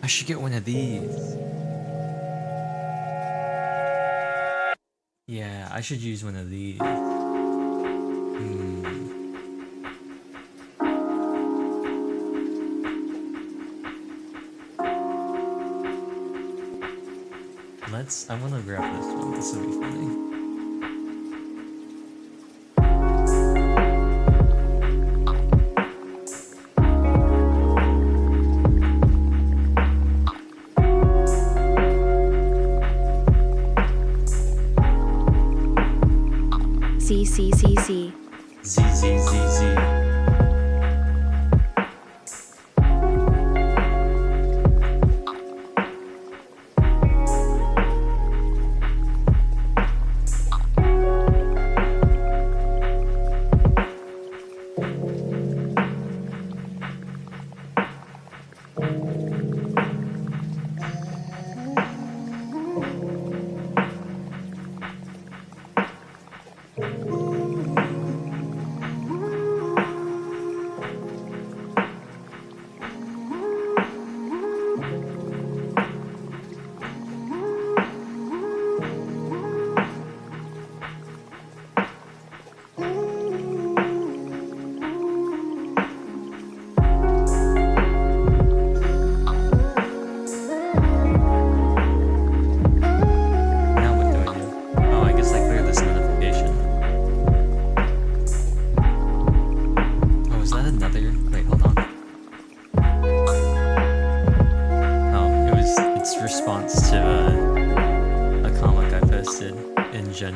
I should get one of these. Yeah, I should use one of these. I'm gonna grab this one. This will be funny. C. Z Z Z Z.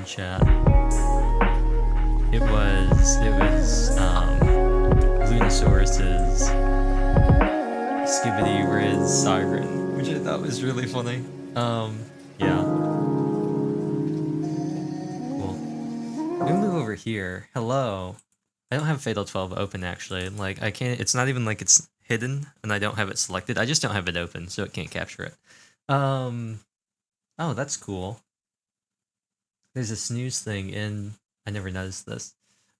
Chat. It was Lunosaurus's Skibidi Riz Siren, which I thought was really funny. Yeah. Cool. Let me move over here. Hello. I don't have Fatal 12 open actually. Like I can't. It's not even like it's hidden, and I don't have it selected. I just don't have it open, so it can't capture it. Oh, that's cool. There's a snooze thing in, I never noticed this.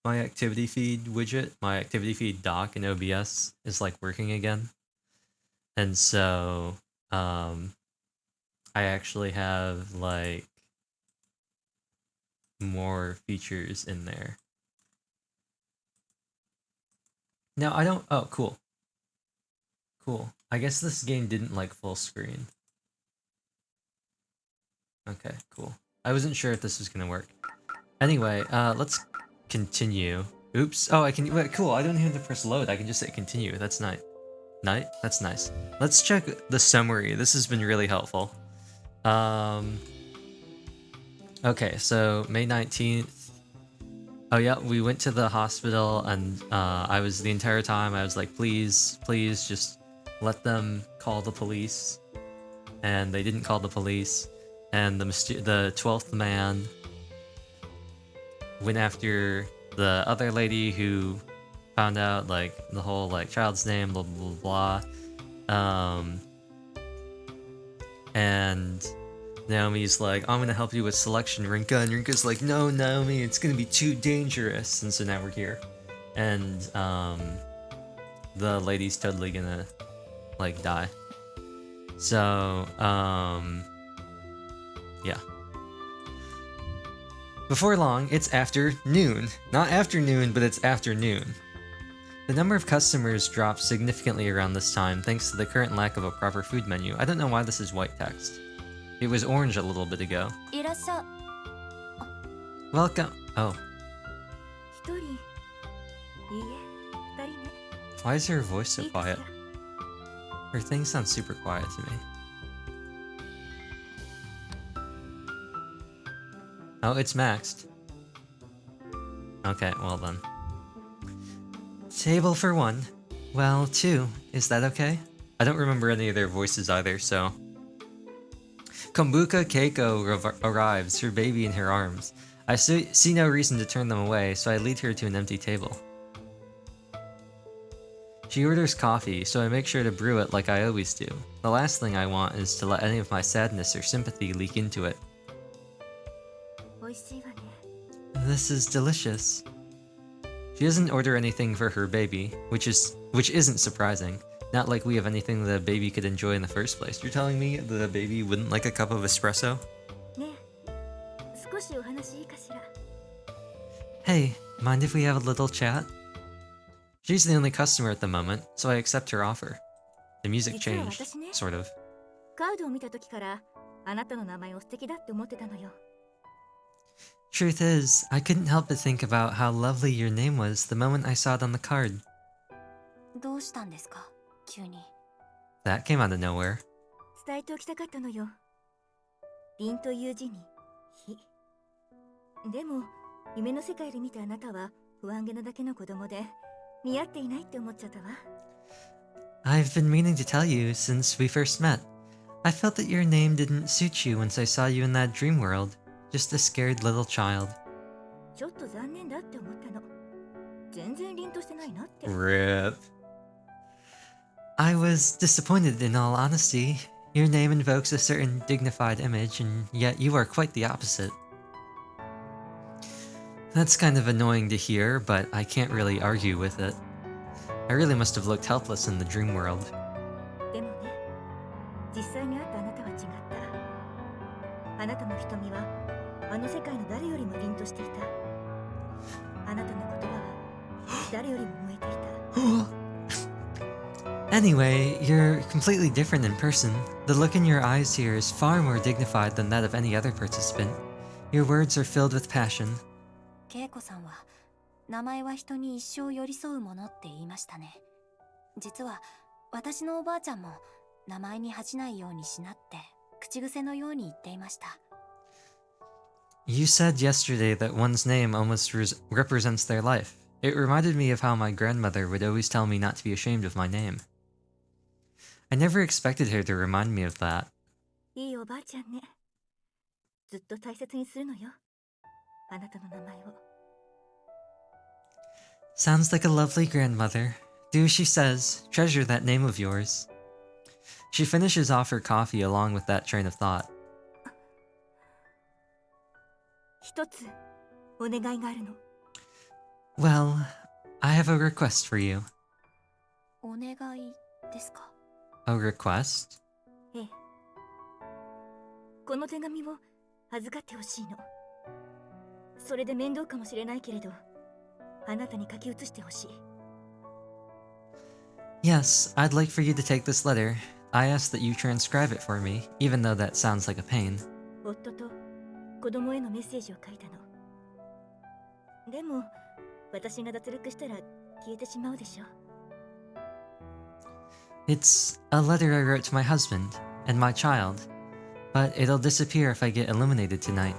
My activity feed widget, my activity feed doc in OBS is like working again. And so, I actually have like more features in there. Now I don't, oh, cool. Cool. I guess this game didn't like full screen. Okay, cool. I wasn't sure if this was gonna work. Anyway, let's continue. Oops. Oh, I can. Wait, cool. I don't even have to press load. I can just say continue. That's nice. That's nice. Let's check the summary. This has been really helpful. Okay, so May 19th. Oh yeah, we went to the hospital, and I was the entire time. I was like, please, just let them call the police, and they didn't call the police. And the 12th man went after the other lady who found out like the whole like child's name, blah blah blah. And Naomi's like, I'm gonna help you with selection, Rinka, and Rinka's like, no, Naomi, it's gonna be too dangerous. And so now we're here, and the lady's totally gonna like die. So yeah. Before long, it's afternoon. Not afternoon, but it's afternoon. The number of customers dropped significantly around this time thanks to the current lack of a proper food menu. I don't know why this is white text. It was orange a little bit ago. Welcome. Oh. Why is her voice so quiet? Her thing sounds super quiet to me. Oh, it's maxed. Okay, well then. Table for 1. Well, 2. Is that okay? I don't remember any of their voices either, so... Kombuka Keiko arrives, her baby in her arms. I see no reason to turn them away, so I lead her to an empty table. She orders coffee, so I make sure to brew it like I always do. The last thing I want is to let any of my sadness or sympathy leak into it. This is delicious. She doesn't order anything for her baby, which isn't surprising. Not like we have anything the baby could enjoy in the first place. You're telling me the baby wouldn't like a cup of espresso? ねえ、少しお話いいかしら。 Hey, mind if we have a little chat? She's the only customer at the moment, so I accept her offer. The music 実は changed, 私ね、 sort of. カードを見た時からあなたの名前を素敵だって思ってたのよ。 Truth is, I couldn't help but think about how lovely your name was the moment I saw it on the card. どうしたんですか、急に。 That came out of nowhere. 伝えておきたかったのよ。凛という字に火。でも夢の世界で見たあなたは不安げなだけの子供で似合っていないって思っちゃったわ。 I've been meaning to tell you since we first met. I felt that your name didn't suit you once I saw you in that dream world. Just a scared little child. ちょっと残念だって思ったの。全然凛としてないなって。 RIP. I was disappointed in all honesty. Your name invokes a certain dignified image, and yet you are quite the opposite. That's kind of annoying to hear, but I can't really argue with it. I really must have looked helpless in the dream world. でもね、実際に会ったあなたは違った。あなたの瞳はあの世界の誰よりも凛としていた。あなたの言葉は誰よりも燃えていた。 Anyway, you're completely different in person. The look in your eyes here is far more dignified than that of any other participant. Your words are filled with passion. 恵子さんは名前は人に一生寄り添うものって言いましたね。実は私のおばあちゃんも名前に恥じないようにしなって口癖のように言っていました。 You said yesterday that one's name almost represents their life. It reminded me of how my grandmother would always tell me not to be ashamed of my name. I never expected her to remind me of that. いいおばあちゃんね。ずっと大切にするのよ、あなたの名前を。 Sounds like a lovely grandmother. Do as she says. Treasure that name of yours. She finishes off her coffee along with that train of thought. 一つお願いがあるの。 Well, I have a request for you. お願いですか。 A request? ええ。この手紙を預かってほしいの。それで面倒かもしれないけれど、あなたに書き写してほしい。 Yes, I'd like for you to take this letter. I ask that you transcribe it for me, even though that sounds like a pain. 夫と子供へのメッセージを書いたの。でも私が脱落したら消えてしまうでしょ。 It's a letter I wrote to my husband and my child, but it'll disappear if I get eliminated tonight.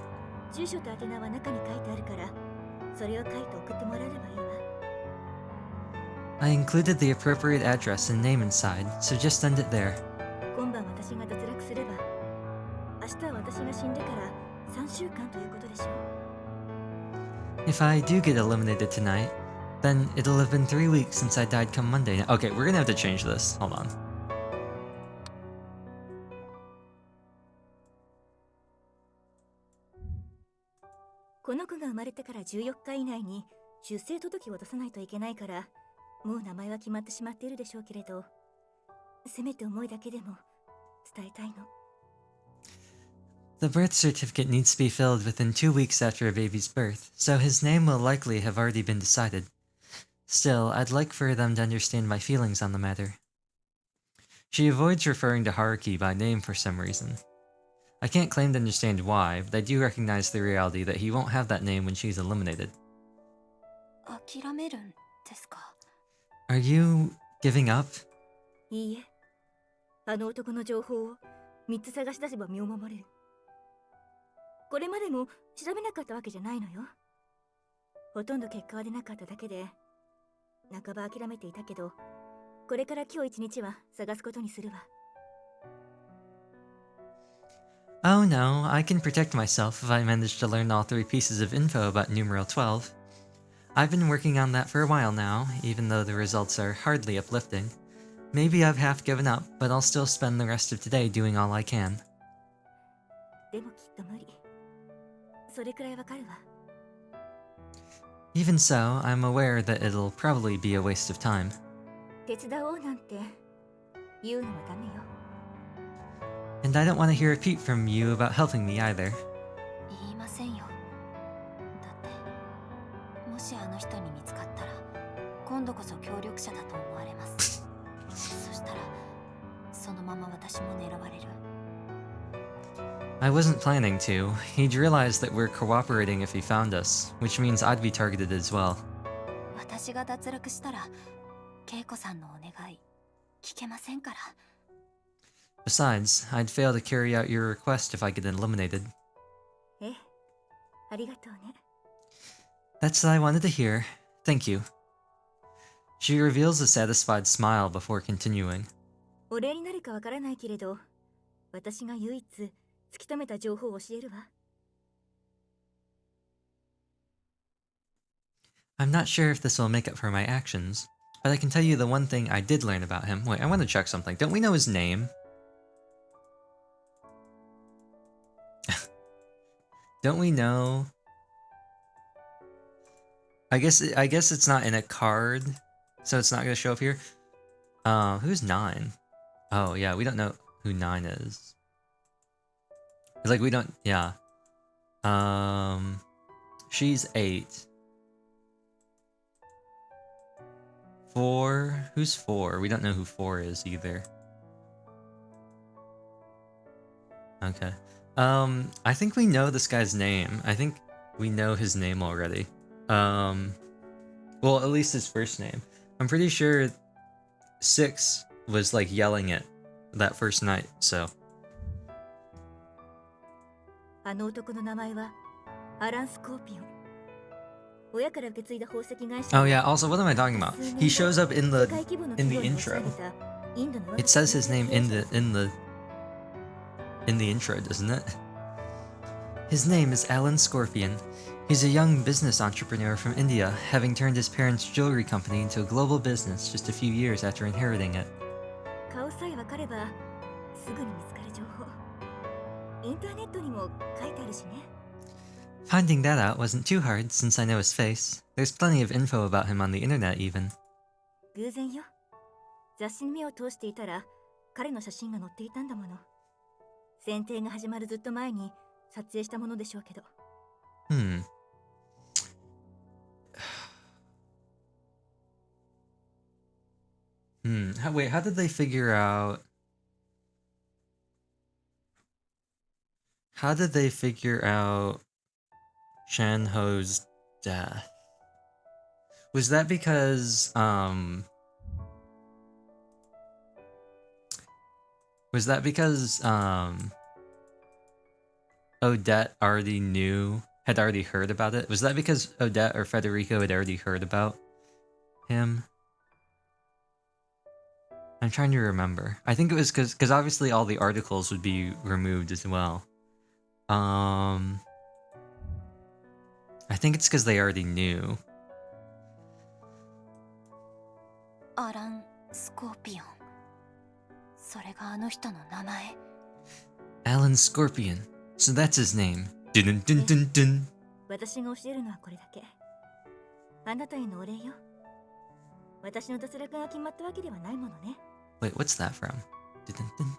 住所と宛名は中に書いてあるから、それを書いて送ってもらえればいいわ。 I included the appropriate address and name inside, so just send it there. 今晩私が脱落すれば、明日は私が死んでから3週間ということでしょう。 If I do get eliminated tonight, then it'll have been 3 weeks since I died come Monday. Okay, we're gonna have to change this. Hold on. この子が生まれてから14日以内に出生届を出さないといけないから、もう名前は決まってしまっているでしょうけれど、せめて思いだけでも伝えたいの。 The birth certificate needs to be filled within 2 weeks after a baby's birth, so his name will likely have already been decided. Still, I'd like for them to understand my feelings on the matter. She avoids referring to Haruki by name for some reason. I can't claim to understand why, but I do recognize the reality that he won't have that name when she's eliminated. 諦めるんですか。 Are you giving up? いいえ、あの男の情報を3つ探し出せば身を守れる。これまでも調べなかったわけじゃないのよ。ほとんど結果は出なかっただけで、半ば諦めていたけど、これから今日一日は探すことにするわ。 Oh no, I can protect myself if I manage to learn all 3 pieces of info about numeral 12. I've been working on that for a while now, even though the results are hardly uplifting. Maybe I've half given up, but I'll still spend the rest of today doing all I can. でもきっと無理。それくらいわかるわ。 Even so, I'm aware that it'll probably be a waste of time. 手伝おうなんて言うのはダメよ。 And I don't want to hear a peep from you about helping me either. 言いませんよ。だってもしあの人に見つかったら今度こそ協力者だと思われます。そしたらそのまま私も狙われる。 I wasn't planning to. He'd realize that we're cooperating if he found us, which means I'd be targeted as well. 私が脱落したら恵子さんのお願い聞けませんから。 Besides, I'd fail to carry out your request if I get eliminated. ええ、ありがとうね。 That's what I wanted to hear. Thank you. She reveals a satisfied smile before continuing. お礼になるかわからないけれど、私が唯一突き止めた情報を教えるわ。 I'm not sure if this will make up for my actions, but I can tell you the one thing I did learn about him. Wait, I want to check something. Don't we know his name? Don't we know? I guess it's not in a card, so it's not gonna show up here. Who's 9? Oh yeah, we don't know who 9 is. It's like we don't, yeah. She's 8. 4? Who's 4? We don't know who 4 is either. Okay. I think we know this guy's name. I think we know his name already. Well, at least his first name. I'm pretty sure 6 was like yelling it that first night, so. あの男の名前はアラン・スコーピオン。親から受け継いだ宝石会社。 Oh yeah, also what am I talking about? He shows up in the intro. It says his name in the intro, doesn't it? His name is Alan Scorpion. He's a young business entrepreneur from India, having turned his parents' jewelry company into a global business just a few years after inheriting it. 顔さえわかればすぐに見つかる情報。インターネットにも書いてあるしね。 Finding that out wasn't too hard since I know his face. There's plenty of info about him on the internet even. 偶然よ。雑誌に目を通していたら彼の写真が載っていたんだもの。選定が始まるずっと前に撮影したものでしょうけど。Wait, how did they figure out... How did they figure out Shanho's death? Was that because, Odette had already heard about it? Was that because Odette or Federico had already heard about him? I'm trying to remember. I think it was because obviously all the articles would be removed as well. I think it's because they already knew. アラン・スコーピオン。それがあの人の名前。 Alan Scorpion. So that's his name. Dun dun dun dun. 私が教えるのはこれだけ。あなたへのお礼よ。私の脱落が決まったわけではないものね。 Wait, what's that from? Dun dun dun dun.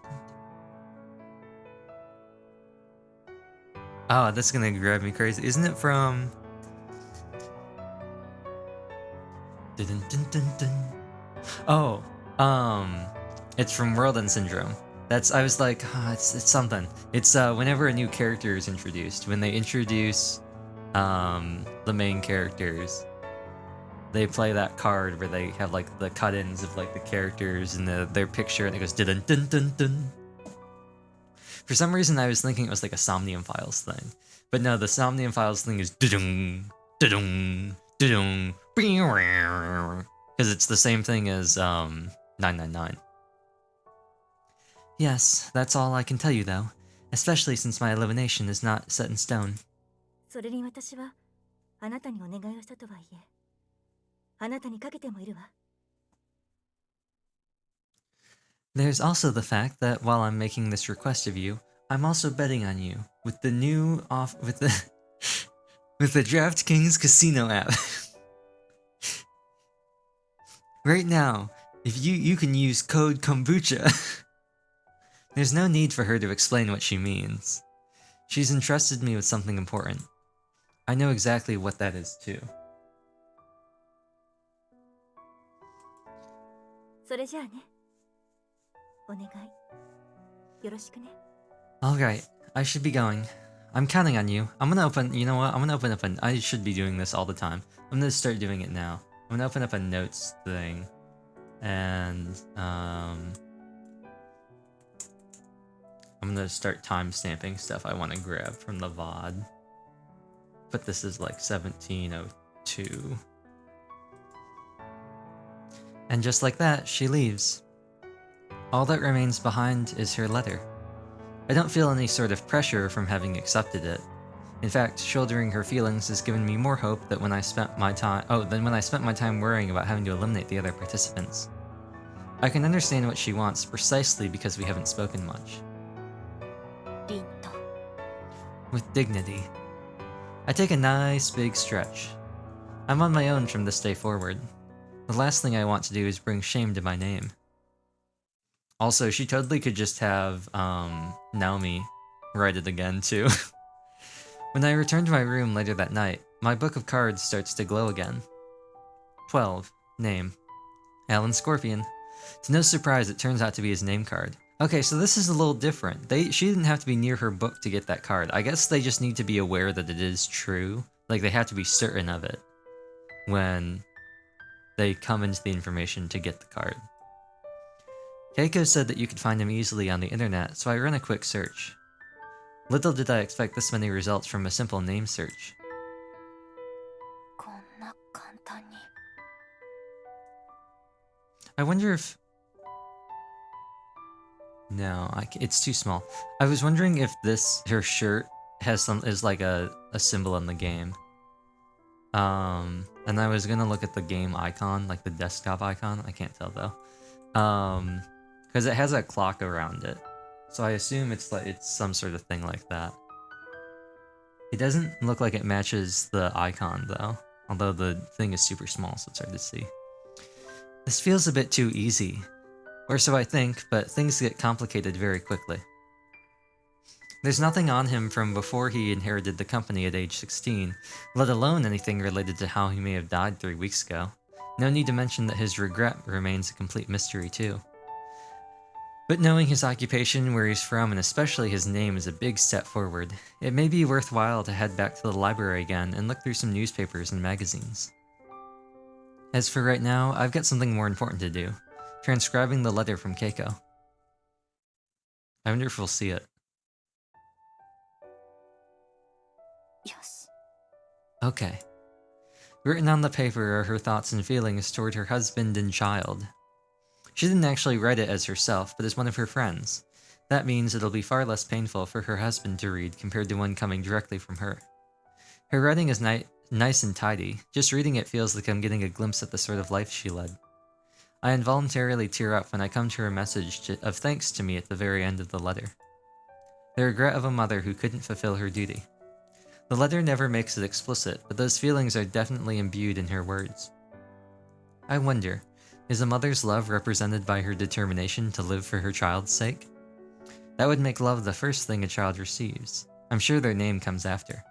Oh, that's gonna drive me crazy. Isn't it from... Dun dun dun dun dun. Oh, it's from World End Syndrome. I was like, it's something. It's whenever a new character is introduced, when they introduce the main characters, they play that card where they have like the cut-ins of like the characters and their picture, and it goes dun dun dun dun. For some reason, I was thinking it was like a Somnium Files thing, but no, the Somnium Files thing is dun dun dun because it's the same thing as 999. Yes, that's all I can tell you though, especially since my elimination is not set in stone. それに私はあなたにお願いをしたとはいえ、あなたにかけてもいるわ。 There's also the fact that while I'm making this request of you, I'm also betting on you with the with the DraftKings Casino app. Right now, If you can use code kombucha. There's no need for her to explain what she means. She's entrusted me with something important. I know exactly what that is too. それじゃあね。お願い。よろしくね。Alright, I should be going. I'm counting on you. I'm gonna open, you know what? I'm gonna open up I should be doing this all the time. I'm gonna start doing it now. I'm gonna open up a notes thing. And, I'm gonna start time stamping stuff I want to grab from the VOD. But this is like 1702. And just like that, she leaves. All that remains behind is her letter. I don't feel any sort of pressure from having accepted it. In fact, shouldering her feelings has given me more hope that when I spent my time than when I spent my time worrying about having to eliminate the other participants. I can understand what she wants precisely because we haven't spoken much. リンと With dignity. I take a nice big stretch. I'm on my own from this day forward. The last thing I want to do is bring shame to my name. Also, she totally could just have Naomi write it again too. When I return to my room later that night, my book of cards starts to glow again. 12. Name. Alan Scorpion. To no surprise, it turns out to be his name card. Okay, so this is a little different. She didn't have to be near her book to get that card. I guess they just need to be aware that it is true. Like, they have to be certain of it when they come into the information to get the card. Keiko said that you could find him easily on the internet, so I ran a quick search. Little did I expect this many results from a simple name search. こんな簡単に I wonder if... No, it's too small. I was wondering if her shirt is like a symbol in the game. And I was gonna look at the game icon, like the desktop icon. I can't tell though. Because it has a clock around it. So I assume it's some sort of thing like that. It doesn't look like it matches the icon though. Although the thing is super small, so it's hard to see. This feels a bit too easy. Or so I think, but things get complicated very quickly. There's nothing on him from before he inherited the company at age 16, let alone anything related to how he may have died 3 weeks ago. No need to mention that his regret remains a complete mystery too. But knowing his occupation, where he's from, and especially his name is a big step forward. It may be worthwhile to head back to the library again and look through some newspapers and magazines. As for right now, I've got something more important to do. Transcribing the letter from Keiko. I wonder if we'll see it. よし Okay. Written on the paper are her thoughts and feelings toward her husband and child. She didn't actually write it as herself, but as one of her friends. That means it'll be far less painful for her husband to read compared to one coming directly from her. Her writing is nice and tidy. Just reading it feels like I'm getting a glimpse at the sort of life she led. I involuntarily tear up when I come to her message of thanks to me at the very end of the letter. The regret of a mother who couldn't fulfill her duty. The letter never makes it explicit, but those feelings are definitely imbued in her words. I wonder, is a mother's love represented by her determination to live for her child's sake? That would make love the first thing a child receives. I'm sure their name comes after.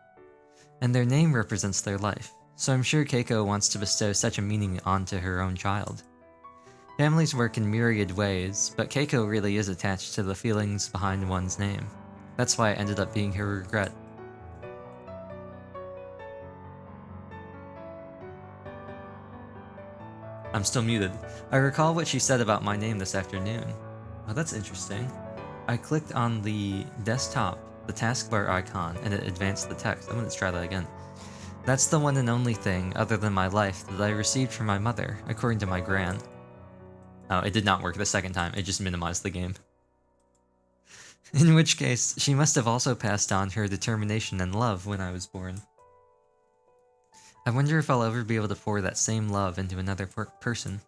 And their name represents their life, so I'm sure Keiko wants to bestow such a meaning onto her own child. Families work in myriad ways, but Keiko really is attached to the feelings behind one's name. That's why it ended up being her regret. I'm still muted. I recall what she said about my name this afternoon. Oh, that's interesting. I clicked on the desktop, the taskbar icon, and it advanced the text. I'm gonna try that again. That's the one and only thing, other than my life, that I received from my mother, according to my gran. Oh, it did not work the second time. It just minimized the game. In which case, she must have also passed on her determination and love when I was born. I wonder if I'll ever be able to pour that same love into another person.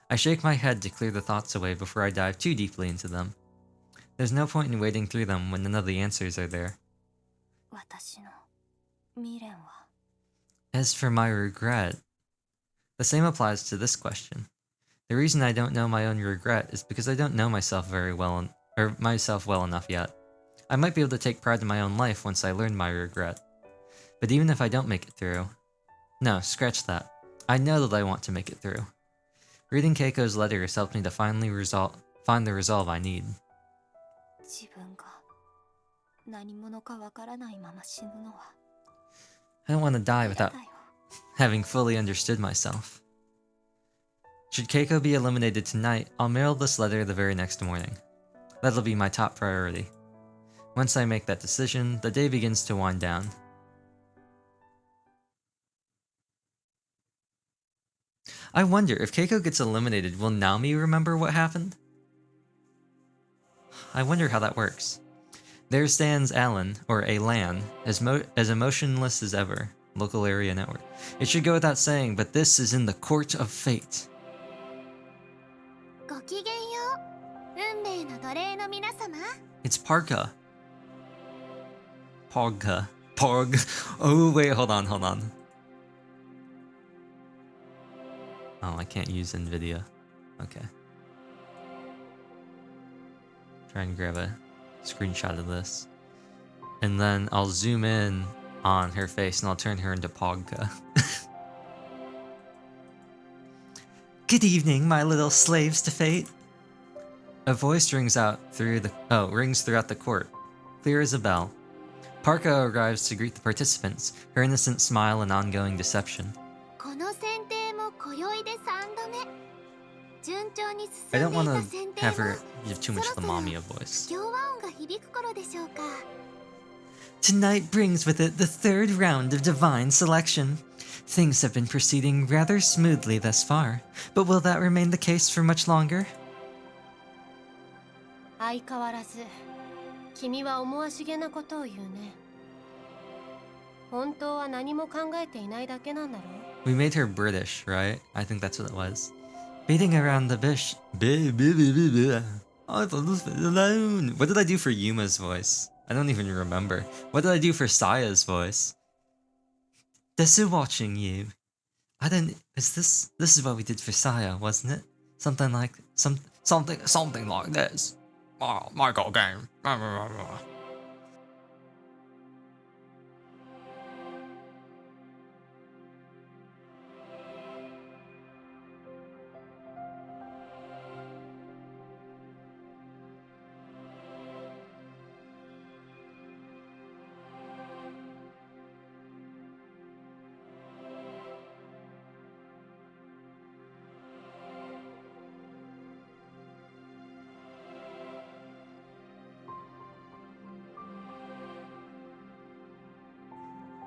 I shake my head to clear the thoughts away before I dive too deeply into them. There's no point in wading through them when none of the answers are there. 私の未練は As for my regret, the same applies to this question. The reason I don't know my own regret is because I don't know myself myself well enough yet. I might be able to take pride in my own life once I learn my regret. But even if I don't make it through... No, scratch that. I know that I want to make it through. Reading Keiko's letter has helped me to finally find the resolve I need. 自分が何者かわからないまま死ぬのは I don't want to die 嫌 without だよ。 having fully understood myself. Should Keiko be eliminated tonight, I'll mail this letter the very next morning. That'll be my top priority. Once I make that decision, the day begins to wind down. I wonder, if Keiko gets eliminated, will Naomi remember what happened? I wonder how that works. There stands Alan, or Alan, as emotionless as ever. Local area network. It should go without saying, but this is in the court of fate. ごきげんよう。運命の奴隷の皆様。 It's Parka. Pogka. Pog. Oh, wait, hold on. Oh, I can't use NVIDIA. Okay. Try and grab a screenshot of this. And then I'll zoom in on her face and I'll turn her into Pogka. Good evening, my little slaves to fate. A voice rings throughout the court, clear as a bell. Parka arrives to greet the participants, her innocent smile and ongoing deception. この選定も今宵で3度目。順調に I 進ん don't でい want た to 選定 have も her give too much of the Mamiya voice. 不協和音が響く頃でしょうか。 Tonight brings with it the third round of divine selection. Things have been proceeding rather smoothly thus far, but will that remain the case for much longer? 相変わらず君は思わしげなことを言うね。本当は何も考えていないだけなんだろう。 We made her British, right? I think that's what it was. Beating around the bush. I thought this was alone. What did I do for Yuma's voice? I don't even remember. What did I do for Saya's voice? Desu watching you. I don't. This is what we did for Saya, wasn't it? Something like something like this. Oh, Michael game.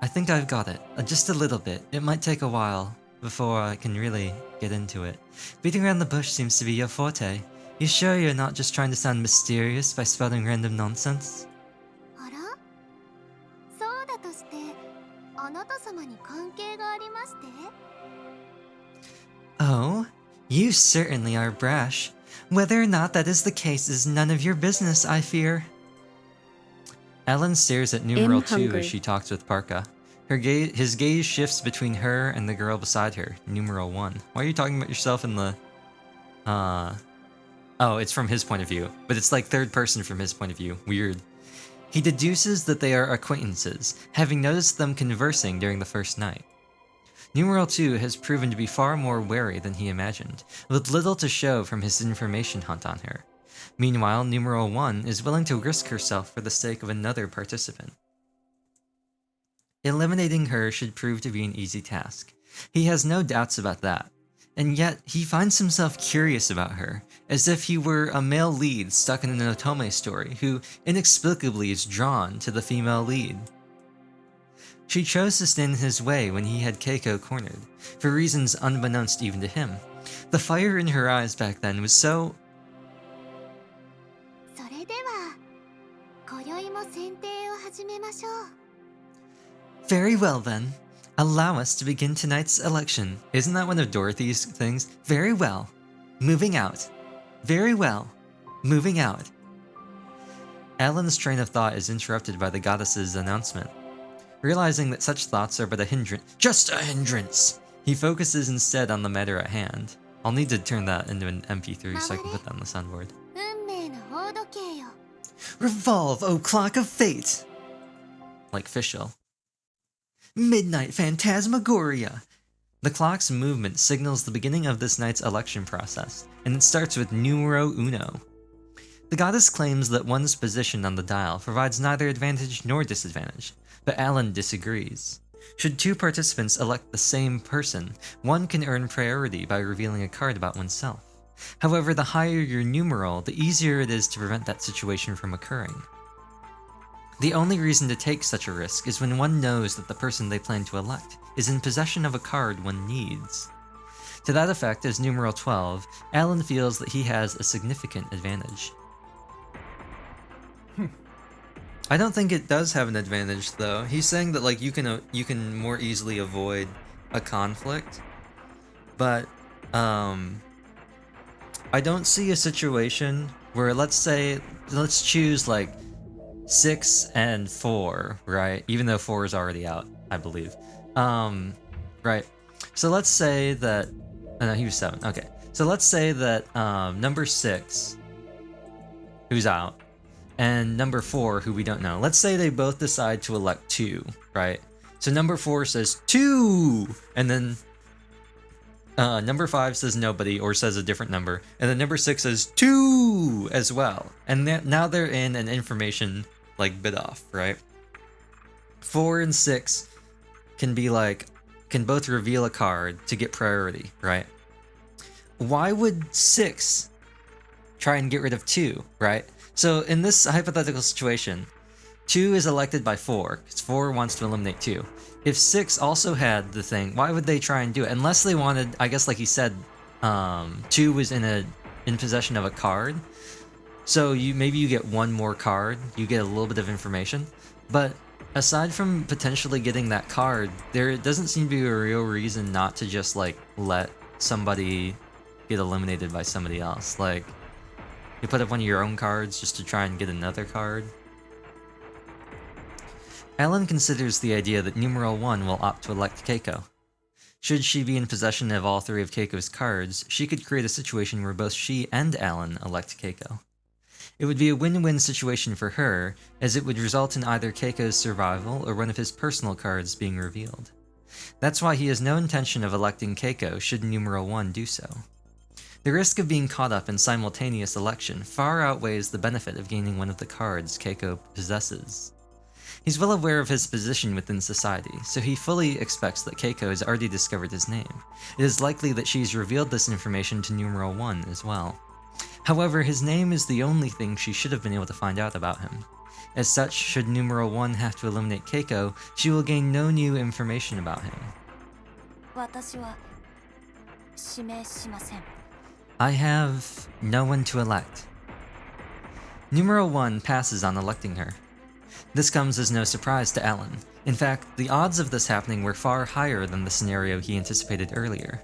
I think I've got it. Just a little bit. It might take a while before I can really get into it. Beating around the bush seems to be your forte. You sure you're not just trying to sound mysterious by spouting random nonsense? あら？そうだとして、あなた様に関係がありまして？ Oh, you certainly are brash. Whether or not that is the case is none of your business, I fear. Alan stares at numeral 2 as she talks with Parka. His gaze shifts between her and the girl beside her, numeral 1. Why are you talking about yourself in the... Oh, it's from his point of view. But it's like third person from his point of view. Weird. He deduces that they are acquaintances, having noticed them conversing during the first night. Numeral 2 has proven to be far more wary than he imagined, with little to show from his information hunt on her. Meanwhile, numeral 1 is willing to risk herself for the sake of another participant. Eliminating her should prove to be an easy task. He has no doubts about that. And yet, he finds himself curious about her, as if he were a male lead stuck in an otome story who inexplicably is drawn to the female lead. She chose to stand in his way when he had Keiko cornered, for reasons unbeknownst even to him. The fire in her eyes back then was so... それでは、今宵も選定を始めましょう。 Very well then. Allow us to begin tonight's election. Isn't that one of Dorothy's things? Very well. Moving out. Very well. Moving out. Alan's train of thought is interrupted by the goddess's announcement. Realizing that such thoughts are but a hindrance, just a hindrance, he focuses instead on the matter at hand. I'll need to turn that into an MP3 so I can put that on the soundboard. 運命の大時計よ。 Revolve, O clock of fate! Like Fischl. Midnight Phantasmagoria! The clock's movement signals the beginning of this night's election process, and it starts with numero uno. The goddess claims that one's position on the dial provides neither advantage nor disadvantage, but Alan disagrees. Should two participants elect the same person, one can earn priority by revealing a card about oneself. However, the higher your numeral, the easier it is to prevent that situation from occurring. The only reason to take such a risk is when one knows that the person they plan to elect is in possession of a card one needs. To that effect, as numeral 12, Alan feels that he has a significant advantage. I don't think it does have an advantage, though. He's saying that like you can more easily avoid a conflict, but I don't see a situation where let's choose like 6 and 4, right? Even though 4 is already out, I believe. Right. So let's say that no, he was 7. Okay. So let's say that number 6, who's out, and number 4, who we don't know. Let's say they both decide to elect 2, right? So number 4 says 2, and then number 5 says nobody or says a different number, and then number 6 says 2 as well. And now they're in an information like bit off, right? 4 and 6 can both reveal a card to get priority, right? Why would 6 try and get rid of 2, right? So in this hypothetical situation, 2 is elected by 4, because 4 wants to eliminate 2. If 6 also had the thing, why would they try and do it? Unless they wanted, I guess like he said, 2 was in possession of a card. So maybe you get one more card, you get a little bit of information. But aside from potentially getting that card, there doesn't seem to be a real reason not to just like let somebody get eliminated by somebody else. Like, you put up one of your own cards just to try and get another card. Alan considers the idea that numeral 1 will opt to elect Keiko. Should she be in possession of all 3 of Keiko's cards, she could create a situation where both she and Alan elect Keiko. It would be a win-win situation for her, as it would result in either Keiko's survival or one of his personal cards being revealed. That's why he has no intention of electing Keiko should numeral 1 do so. The risk of being caught up in simultaneous election far outweighs the benefit of gaining one of the cards Keiko possesses. He's well aware of his position within society, so he fully expects that Keiko has already discovered his name. It is likely that she's revealed this information to numeral 1 as well. However, his name is the only thing she should have been able to find out about him. As such, should numeral 1 have to eliminate Keiko, she will gain no new information about him. 私は指名しません。 I have no one to elect. Numeral 1 passes on electing her. This comes as no surprise to Alan. In fact, the odds of this happening were far higher than the scenario he anticipated earlier.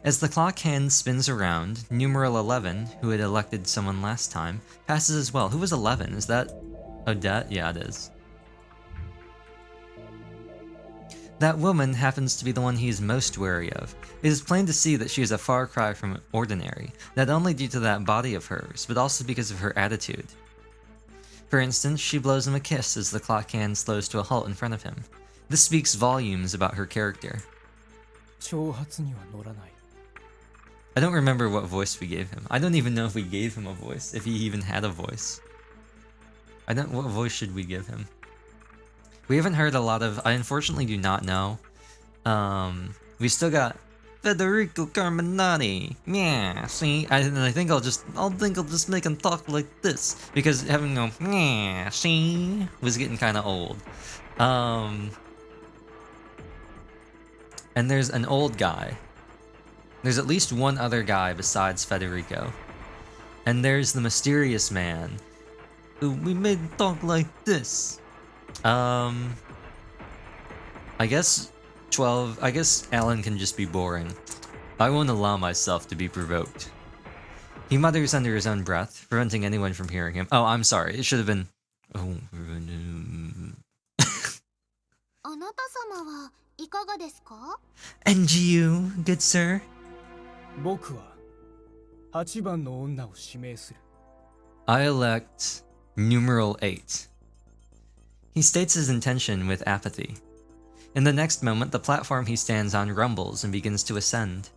As the clock hand spins around, numeral 11, who had elected someone last time, passes as well. Who was 11? Is that Odette? Yeah, it is. That woman happens to be the one he is most wary of. It is plain to see that she is a far cry from ordinary, not only due to that body of hers, but also because of her attitude. For instance, she blows him a kiss as the clock hand slows to a halt in front of him. This speaks volumes about her character. I don't remember what voice we gave him. I don't even know if we gave him a voice, if he even had a voice. What voice should we give him? We haven't heard a lot of... I unfortunately do not know. We still got Federico Carminati. Yeah, see? I think I'll just make him talk like this. Because having him go, yeah, see? Was getting kind of old. And there's an old guy. There's at least one other guy besides Federico. And there's the mysterious man, who we made talk like this. I guess 12. I guess Alan can just be boring. I won't allow myself to be provoked. He mutters under his own breath, preventing anyone from hearing him. Oh, I'm sorry. It should have been. Oh. あなた様はいかがですか? And you, good sir? 僕は8番の女を指名する。 I elect numeral 8. He states his intention with apathy. In the next moment, the platform he stands on rumbles and begins to ascend.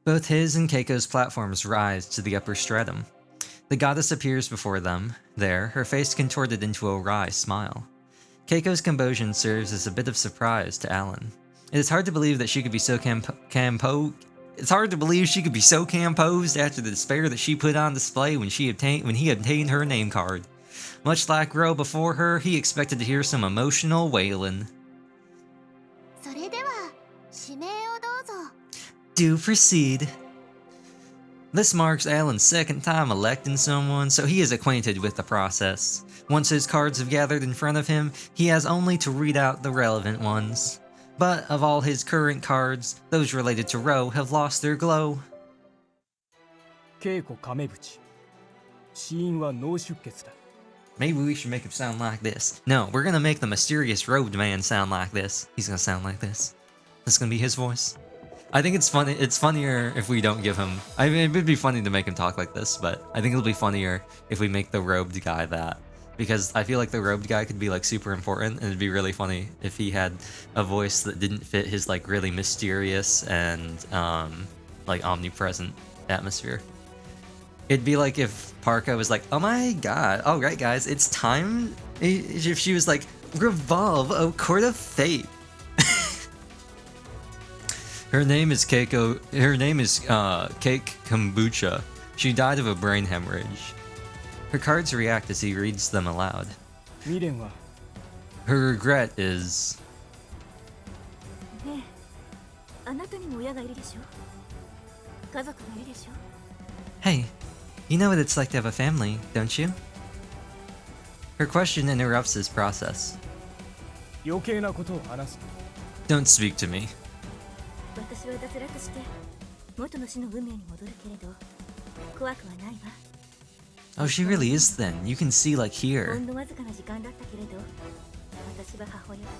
Both his and Keiko's platforms rise to the upper stratum. The goddess appears before them, there, her face contorted into a wry smile. Keiko's composure serves as a bit of surprise to Alan. It is hard to believe that she could be so It's hard to believe she could be so composed after the despair that she put on display when he obtained her name card. Much like Ro before her, he expected to hear some emotional wailing. それでは指名をどうぞ。 Do proceed. This marks Alan's second time electing someone, so he is acquainted with the process. Once his cards have gathered in front of him, he has only to read out the relevant ones. But of all his current cards, those related to Ro have lost their glow. 稽古亀淵。死因は脳出血だ。 Maybe we should make him sound like this. No, we're gonna make the mysterious robed man sound like this. He's gonna sound like this. This is gonna be his voice. I think it's funny. It's funnier if we don't give him. I mean, it would be funny to make him talk like this, but I think it'll be funnier if we make the robed guy that. Because I feel like the robed guy could be like super important, and it'd be really funny if he had a voice that didn't fit his like really mysterious and like omnipresent atmosphere. It'd be like if Parka was like, "Oh my god, all right guys, it's time." If she was like, "Revolve, O Court of Fate." Her name is Keiko. Her name is Cake Kombucha. She died of a brain hemorrhage. Her cards react as he reads them aloud. 未練は Her regret is. ねえ、あなたにも親がいるでしょ。家族がいるでしょ。 Hey, you know what it's like to have a family, don't you? Her question interrupts his process. 余計なことを話す。 Don't speak to me. 私は脱落して元の死の運命に戻るけれど、怖くはないわ。 Oh, she really is thin. You can see like ほ here. んのわずかな時間だったけれど、私は母親だっ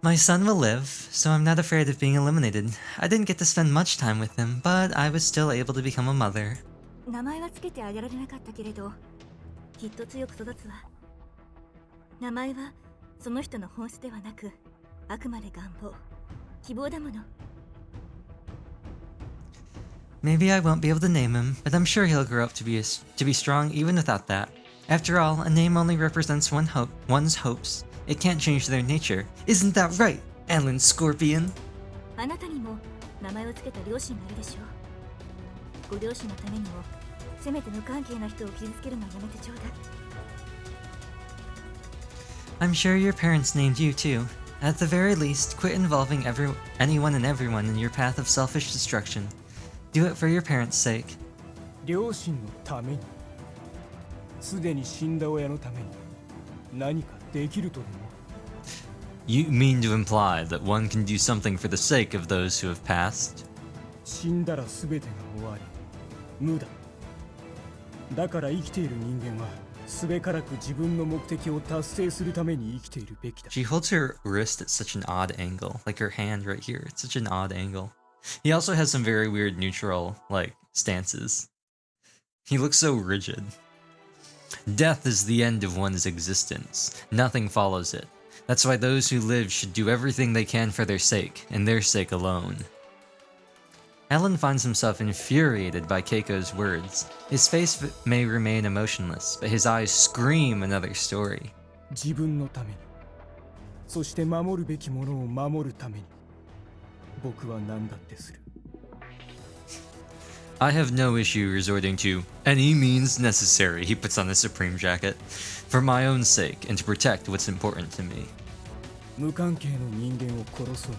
た。 My son will live, so I'm not afraid of being eliminated. I didn't get to spend much time with him, but I was still able to become a mother. 名前はつけてあげられなかったけれど、きっと強く育つわ。名前はその人の本質ではなく、あくまで願望、希望だもの。 Maybe I won't be able to name him, but I'm sure he'll grow up to be strong even without that. After all, a name only represents one's hopes. It can't change their nature. Isn't that right, Alan Scorpion? あなたにも名前をつけた両親がいるでしょう。ご両親のためにも、せめて無関係な人を傷つけるのはやめてちょうだい。 I'm sure your parents named you too. At the very least, quit involving anyone and everyone in your path of selfish destruction. Do it for your parents' sake. 両親のために。すでに死んだ親のために何かできるとでも。 You mean to imply that one can do something for the sake of those who have passed? 死んだら全てが終わり無だ。だから生きている人間はすべからく自分の目的を達成するために生きているべきだ。 She holds her wrist at such an odd angle, like her hand right here. It's such an odd angle. He also has some very weird neutral, like, stances. He looks so rigid. Death is the end of one's existence. Nothing follows it. That's why those who live should do everything they can for their sake, and their sake alone. Alan finds himself infuriated by Keiko's words. His face may remain emotionless, but his eyes scream another story. 自分のために、そして守るべきものを守るために、僕は何だってする。 I have no issue resorting to any means necessary, he puts on his Supreme jacket, for my own sake and to protect what's important to me. 無関係の人間を殺そう。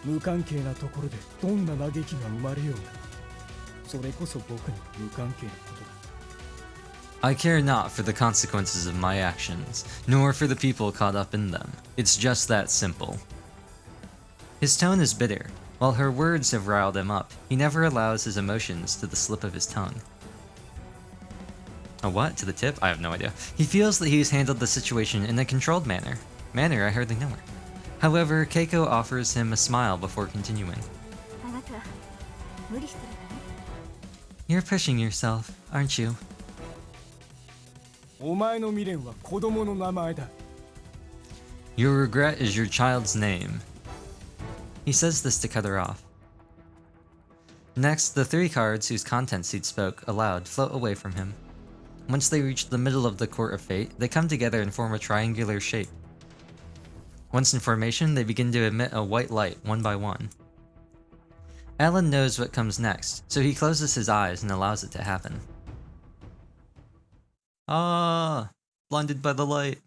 無関係なところでどんな嘆きが生まれようが、それこそ僕には無関係なことだ。 I care not for the consequences of my actions, nor for the people caught up in them. It's just that simple. His tone is bitter. While her words have riled him up, he never allows his emotions to the slip of his tongue. A what? To the tip? I have no idea. He feels that he's handled the situation in a controlled manner. I hardly know her. However, Keiko offers him a smile before continuing. あなた無理してるわね。 You're pushing yourself, aren't you? お前の未練は子供の名前だ。 Your regret is your child's name. He says this to cut her off. Next, the 3 cards whose contents he'd spoke aloud float away from him. Once they reach the middle of the Court of Fate, they come together and form a triangular shape. Once in formation, they begin to emit a white light one by one. Alan knows what comes next, so he closes his eyes and allows it to happen. Ah, blinded by the light.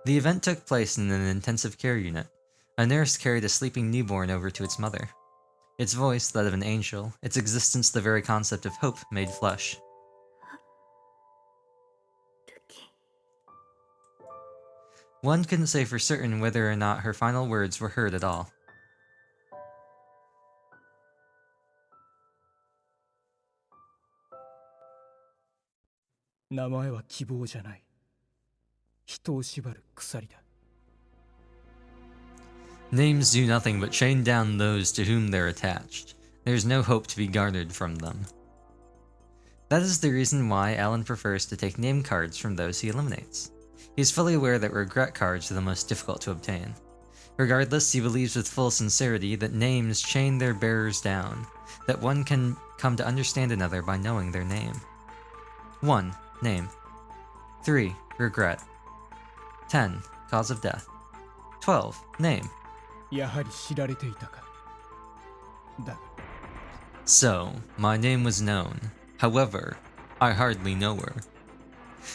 The event took place in an intensive care unit. A nurse carried a sleeping newborn over to its mother. Its voice, that of an angel, its existence the very concept of hope made flesh. ルキ。 One couldn't say for certain whether or not her final words were heard at all. 名前は希望じゃない。人を縛る鎖だ。 Names do nothing but chain down those to whom they're attached. There's no hope to be garnered from them. That is the reason why Alan prefers to take name cards from those he eliminates. He's fully aware that regret cards are the most difficult to obtain. Regardless, he believes with full sincerity that names chain their bearers down, that one can come to understand another by knowing their name. 1. Name. 3. Regret. 10. Cause of death. 12. Name. やはり知られていたか。だが So, my name was known. However, I hardly know her.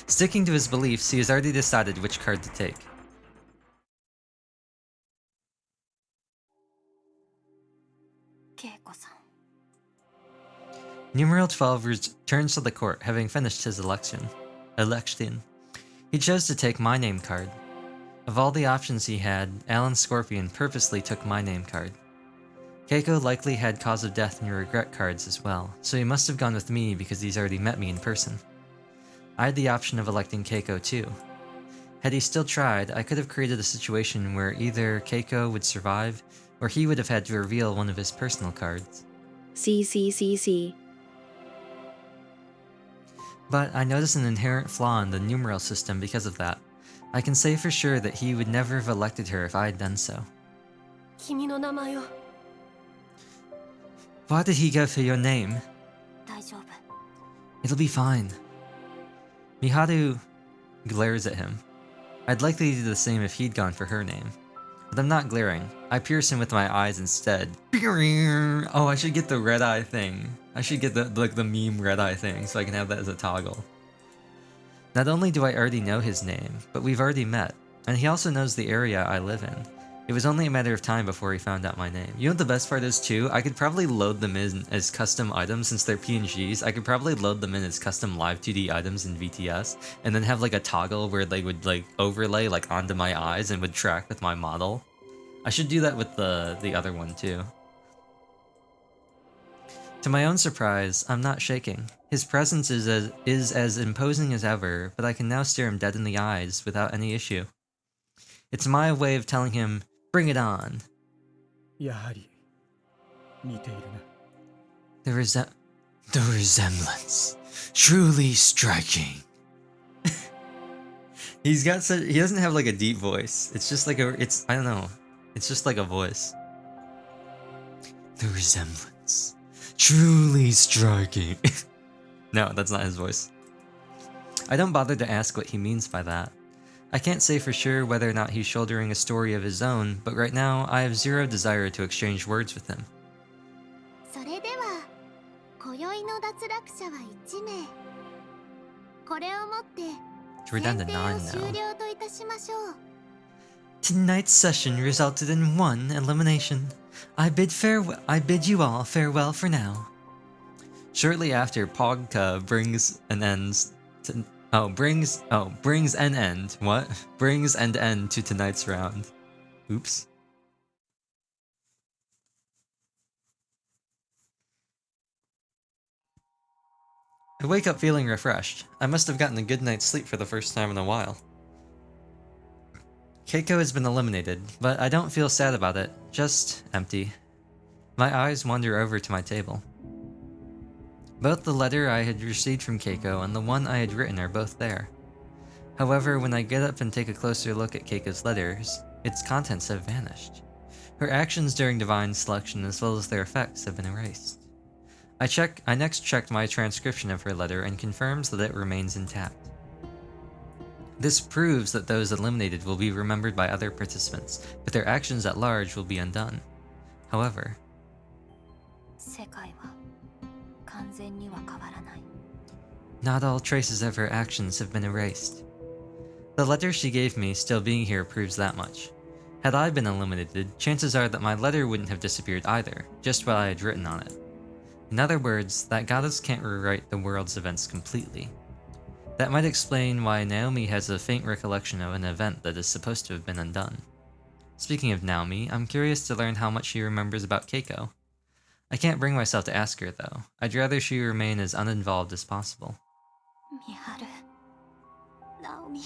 Sticking to his beliefs, he has already decided which card to take. 恵子さん。 Numeral 12 returns to the court, having finished his election. He chose to take my name card. Of all the options he had, Alan Scorpion purposely took my name card. Keiko likely had cause of death and regret cards as well, so he must have gone with me because he's already met me in person. I had the option of electing Keiko too. Had he still tried, I could have created a situation where either Keiko would survive, or he would have had to reveal one of his personal cards. C. But I noticed an inherent flaw in the numeral system because of that. I can say for sure that he would never have elected her if I had done so. 君の名前を。 Why did he go for your name? 大丈夫。 It'll be fine. Miharu glares at him. I'd likely do the same if he'd gone for her name. But I'm not glaring. I pierce him with my eyes instead. Oh, I should get the red eye thing. I should get the meme red eye thing so I can have that as a toggle. Not only do I already know his name, but we've already met, and he also knows the area I live in. It was only a matter of time before he found out my name. You know what the best part is too? I could probably load them in as custom items since they're PNGs. I could probably load them in as custom live 2D items in VTS, and then have like a toggle where they would like overlay like onto my eyes and would track with my model. I should do that with the other one too. To my own surprise, I'm not shaking. His presence is as imposing as ever, but I can now stare him dead in the eyes without any issue. It's my way of telling him, bring it on. やはり似ているな。 The resemblance. Truly striking. He doesn't have like a deep voice. It's just like I don't know. It's just like a voice. The resemblance. Truly striking. No, that's not his voice. I don't bother to ask what he means by that. I can't say for sure whether or not he's shouldering a story of his own, but right now I have zero desire to exchange words with him. それでは今宵の脱落者は1名。これをもって We're down to 選定を 9 終 now. 了といたしましょう。 Tonight's session resulted in 1 elimination. I bid you all farewell for now. Shortly after, Pogka brings an end to tonight's round. Oops. I wake up feeling refreshed. I must have gotten a good night's sleep for the first time in a while. Keiko has been eliminated, but I don't feel sad about it, just empty. My eyes wander over to my table. Both the letter I had received from Keiko and the one I had written are both there. However, when I get up and take a closer look at Keiko's letters, its contents have vanished. Her actions during divine selection as well as their effects have been erased. I next checked my transcription of her letter and confirms that it remains intact. This proves that those eliminated will be remembered by other participants, but their actions at large will be undone. However, 世界は完全には変わらない。 not all traces of her actions have been erased. The letter she gave me still being here proves that much. Had I been eliminated, chances are that my letter wouldn't have disappeared either, just what I had written on it. In other words, that goddess can't rewrite the world's events completely. That might explain why Naomi has a faint recollection of an event that is supposed to have been undone. Speaking of Naomi, I'm curious to learn how much she remembers about Keiko. I can't bring myself to ask her though. I'd rather she remain as uninvolved as possible. 美晴、ナオミ。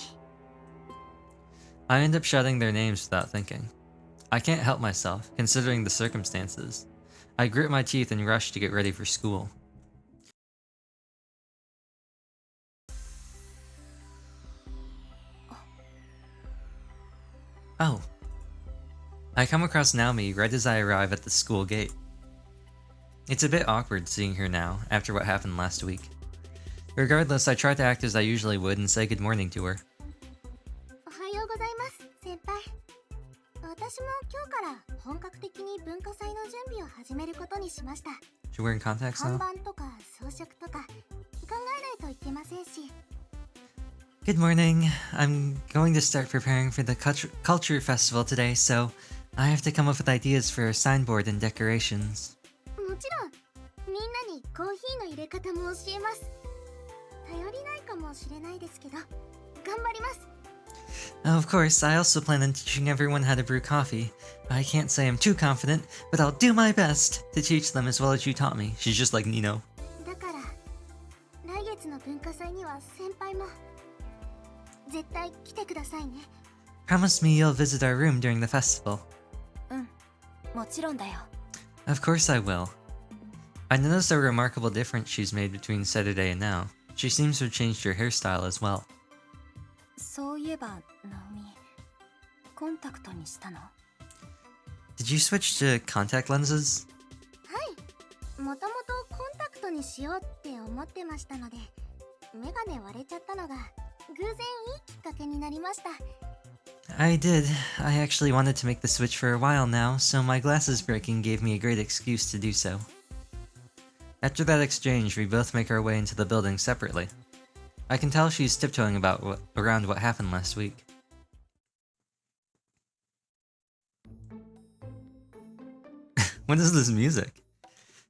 I end up shouting their names without thinking. I can't help myself, considering the circumstances. I grit my teeth and rush to get ready for school. Oh. I come across Naomi right as I arrive at the school gate. It's a bit awkward seeing her now, after what happened last week. Regardless, I try to act as I usually would and say good morning to her. おはようございます、先輩。私も今日から本格的に文化祭の準備を始めることにしました。 She's wearing contacts 看 now? 板とか装飾とか考えないといけませんし。 Good morning. I'm going to start preparing for the culture festival today, so I have to come up with ideas for a signboard and decorations. もちろん、みんなにコーヒーの入れ方も教えます。頼りないかもしれないですけど、頑張ります。 Of course, I also plan on teaching everyone how to brew coffee. I can't say I'm too confident, but I'll do my best to teach them as well as you taught me. She's just like Nino. だから、来月の文化祭には先輩も絶対来てくださいね。 Promise me you'll visit our room during the festival. うん、もちろんだよ。 Of course I will. I noticed a remarkable difference she's made between Saturday and now. She seems to have changed her hairstyle as well. そういえば、ナオミ、コンタクトにしたの？ Did you switch to contact lenses? はい、もともとコンタクトにしようって思ってましたので、メガネ割れちゃったのが偶然いいきっかけになりました。 I did. I actually wanted to make the switch for a while now, so my glasses breaking gave me a great excuse to do so. After that exchange, we both make our way into the building separately. I can tell she's tiptoeing around what happened last week. What is this music?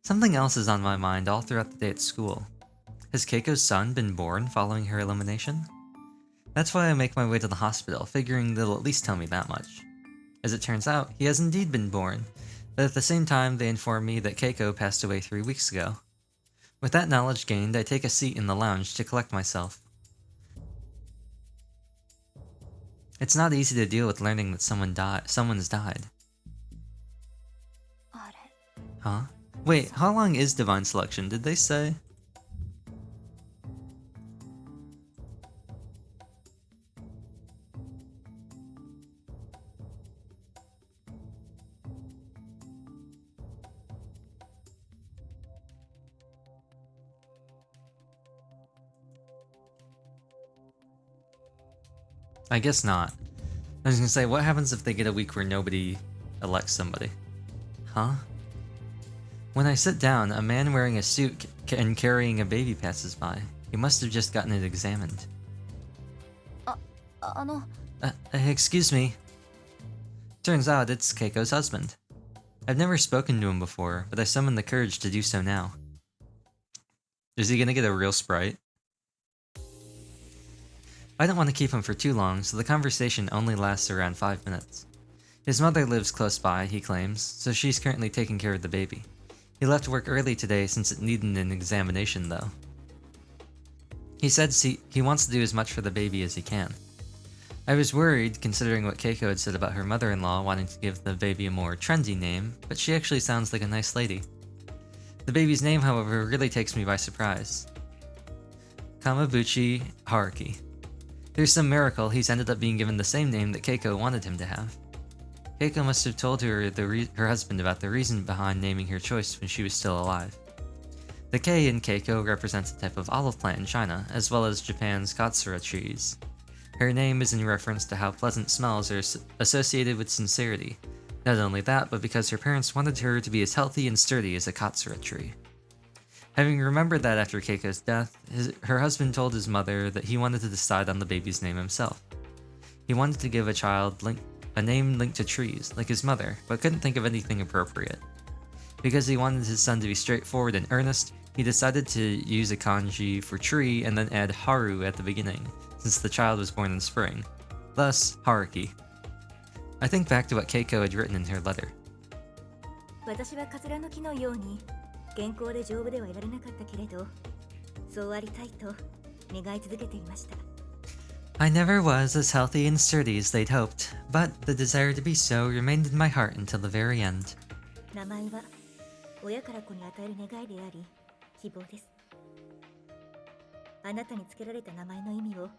Something else is on my mind all throughout the day at school. Has Keiko's son been born following her elimination? That's why I make my way to the hospital, figuring they'll at least tell me that much. As it turns out, he has indeed been born, but at the same time they inform me that Keiko passed away 3 weeks ago. With that knowledge gained, I take a seat in the lounge to collect myself. It's not easy to deal with learning that someone's died. あれ、 Huh? Wait, how long is divine selection? Did they say? I guess not. I was gonna say, what happens if they get a week where nobody elects somebody? Huh? When I sit down, a man wearing a suit and carrying a baby passes by. He must have just gotten it examined. あの、 Excuse me. Turns out it's Keiko's husband. I've never spoken to him before, but I summoned the courage to do so now. Is he gonna get a real sprite? I don't want to keep him for too long, so the conversation only lasts around 5 minutes. His mother lives close by, he claims, so she's currently taking care of the baby. He left work early today since it needed an examination, though. He said he wants to do as much for the baby as he can. I was worried, considering what Keiko had said about her mother-in-law wanting to give the baby a more trendy name, but she actually sounds like a nice lady. The baby's name, however, really takes me by surprise. Kamabuchi Haruki. Through some miracle, he's ended up being given the same name that Keiko wanted him to have. Keiko must have told her her husband about the reason behind naming her choice when she was still alive. The K in Keiko represents a type of olive plant in China, as well as Japan's katsura trees. Her name is in reference to how pleasant smells are associated with sincerity. Not only that, but because her parents wanted her to be as healthy and sturdy as a katsura tree. Having remembered that after Keiko's death, her husband told his mother that he wanted to decide on the baby's name himself. He wanted to give a child a name linked to trees, like his mother, but couldn't think of anything appropriate. Because he wanted his son to be straightforward and earnest, he decided to use a kanji for tree and then add haru at the beginning, since the child was born in spring. Thus, Haruki. I think back to what Keiko had written in her letter. 私はカツラの木のように健康で丈夫ではいられなかったけれど、そうありたいと願い続けていました。I never was as healthy and sturdy as they'd hoped, but the desire to be so remained in my heart until the very end. 名前は親から子に与える願いであり、希望です。あなたにつけられた名前の意味を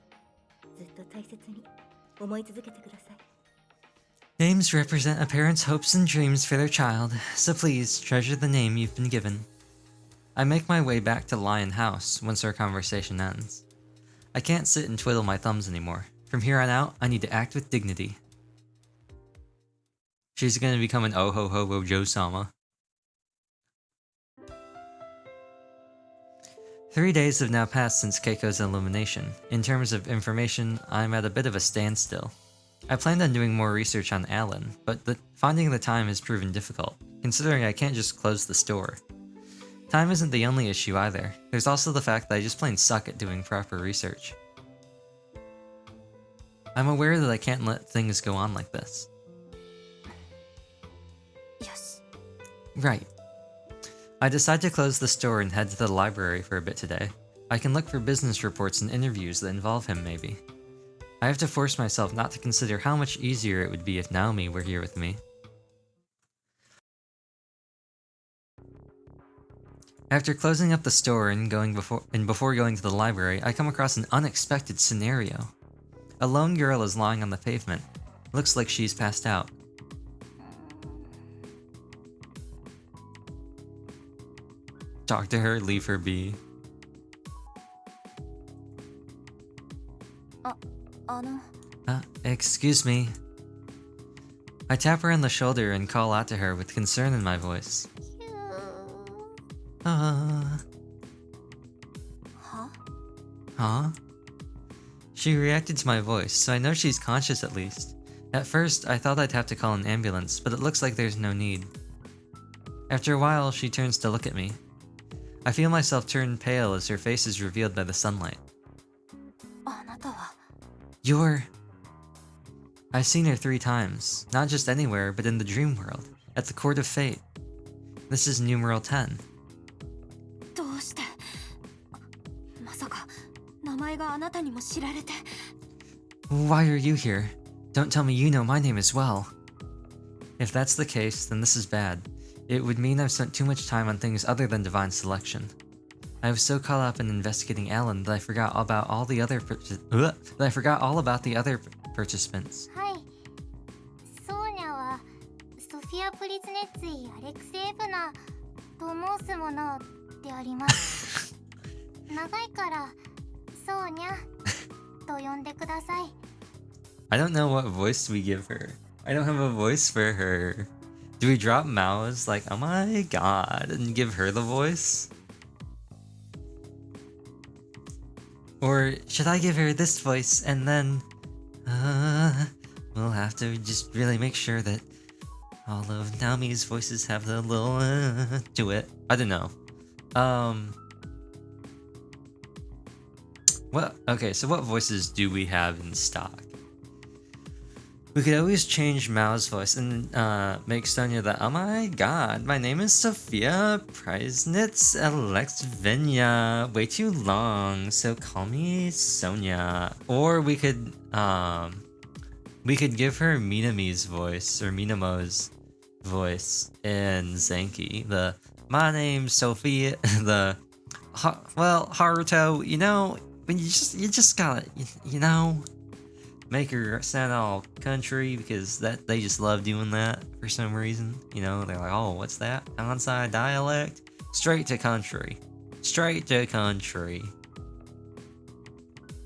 ずっと大切に思い続けてください。Names represent a parent's hopes and dreams for their child, so please treasure the name you've been given. I make my way back to Lion House once our conversation ends. I can't sit and twiddle my thumbs anymore. From here on out, I need to act with dignity. She's gonna become an oh-ho-ho Joe-sama. 3 days have now passed since Keiko's illumination. In terms of information, I'm at a bit of a standstill. I planned on doing more research on Alan, but finding the time has proven difficult, considering I can't just close the store. Time isn't the only issue either. There's also the fact that I just plain suck at doing proper research. I'm aware that I can't let things go on like this. Yes. Right. I decide to close the store and head to the library for a bit today. I can look for business reports and interviews that involve him, maybe. I have to force myself not to consider how much easier it would be if Naomi were here with me. After closing up the store and before going to the library, I come across an unexpected scenario. A lone girl is lying on the pavement. Looks like she's passed out. Talk to her, leave her be. Excuse me. I tap her on the shoulder and call out to her with concern in my voice. Huh? Huh? She reacted to my voice, so I know she's conscious at least. At first, I thought I'd have to call an ambulance, but it looks like there's no need. After a while, she turns to look at me. I feel myself turn pale as her face is revealed by the sunlight. You're... I've seen her 3 times, not just anywhere, but in the dream world, at the Court of Fate. This is numeral 10. どうしてまさか名前があなたにも知られて Why are you here? Don't tell me you know my name as well. If that's the case, then this is bad. It would mean I've spent too much time on things other than divine selection. I was so caught up in investigating Alan that I forgot all about the other participants. はい、ソーニャはソフィア・プリズネツィ・アレクセーブナと申すものであります。長いからソーニャと呼んでください。I don't know what voice we give her. I don't have a voice for her. Do we drop Mao's like, oh my god, and give her the voice? Or should I give her this voice and then... we'll have to just really make sure that all of Naomi's voices have the little to it. I don't know. Okay, so what voices do we have in stock? We could always change Mao's voice and make Sonia the, oh my god, my name is Sophia Preisnitz Alexvenia. Way too long, so call me Sonia. Or we could We could give her Minami's voice, or Minamo's voice, and Zanki. The my name's Sophia. Well, Haruto. You know, when you just gotta, make her sound all country because they just love doing that for some reason. You know, they're like, oh, what's that? Kansai dialect? Straight to country. Straight to country.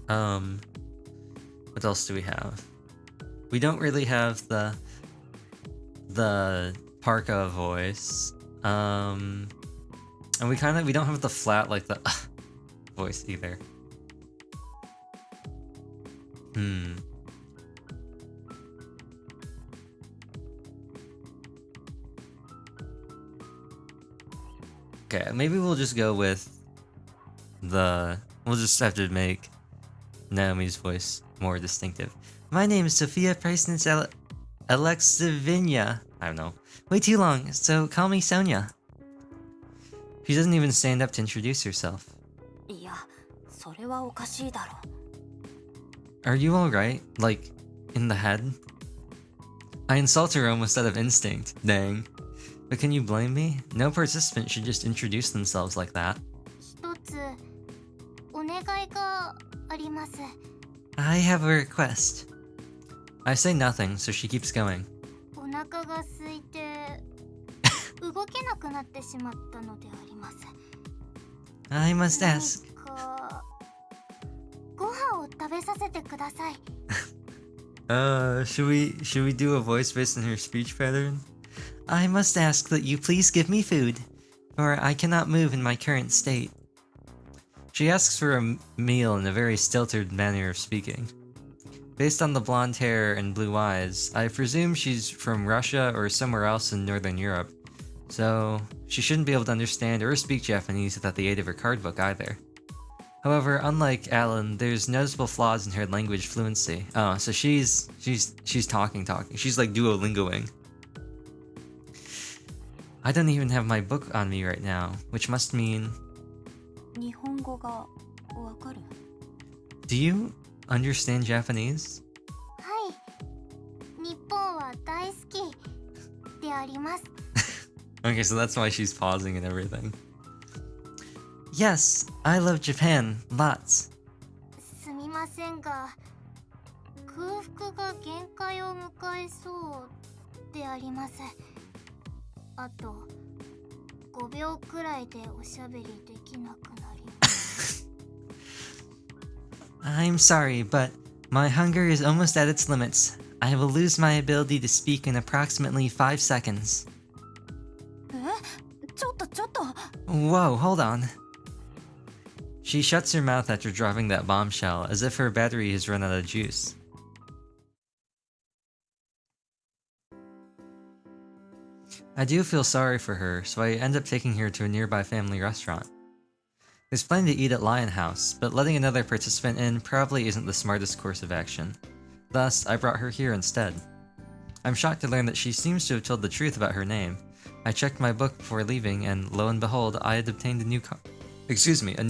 What else do we have? We don't really have the Parka voice. And we don't have the flat like the voice either. Okay, maybe we'll just go with we'll just have to make Naomi's voice more distinctive. My name is Sophia Priceness Alexivinia. I don't know. Way too long, so call me Sonia. She doesn't even stand up to introduce herself. いや、それはおかしいだろ。 Are you alright? Like, in the head? I insult her almost out of instinct. Dang. But can you blame me? No participant should just introduce themselves like that. 一つお願いがあります。 I have a request. I say nothing, so she keeps going. お腹が空いて動けなくなってしまったのであります。 I must ask. 何かご飯を食べさせてください。 Should we do a voice based on her speech pattern? I must ask that you please give me food, or I cannot move in my current state. She asks for a meal in a very stilted manner of speaking. Based on the blonde hair and blue eyes, I presume she's from Russia or somewhere else in Northern Europe, so she shouldn't be able to understand or speak Japanese without the aid of her card book either. However, unlike Alan, there's noticeable flaws in her language fluency. Oh, so she's talking. She's like Duolingoing. I don't even have my book on me right now, which must mean... 日本語がわかる？ Do you understand Japanese? はい、日本は大好きであります。 Okay, so that's why she's pausing and everything. Yes, I love Japan, lots. すみませんが、空腹が限界を迎えそうであります。あと5秒くらいでおしゃべりできなくなります。 I'm sorry, but my hunger is almost at its limits. I will lose my ability to speak in approximately 5 seconds. ちょっと。 Whoa, hold on. She shuts her mouth after dropping that bombshell, as if her battery has run out of juice. I do feel sorry for her, so I end up taking her to a nearby family restaurant. There's plenty to eat at Lion House, but letting another participant in probably isn't the smartest course of action. Thus, I brought her here instead. I'm shocked to learn that she seems to have told the truth about her name. I checked my book before leaving, and lo and behold, I had obtained a new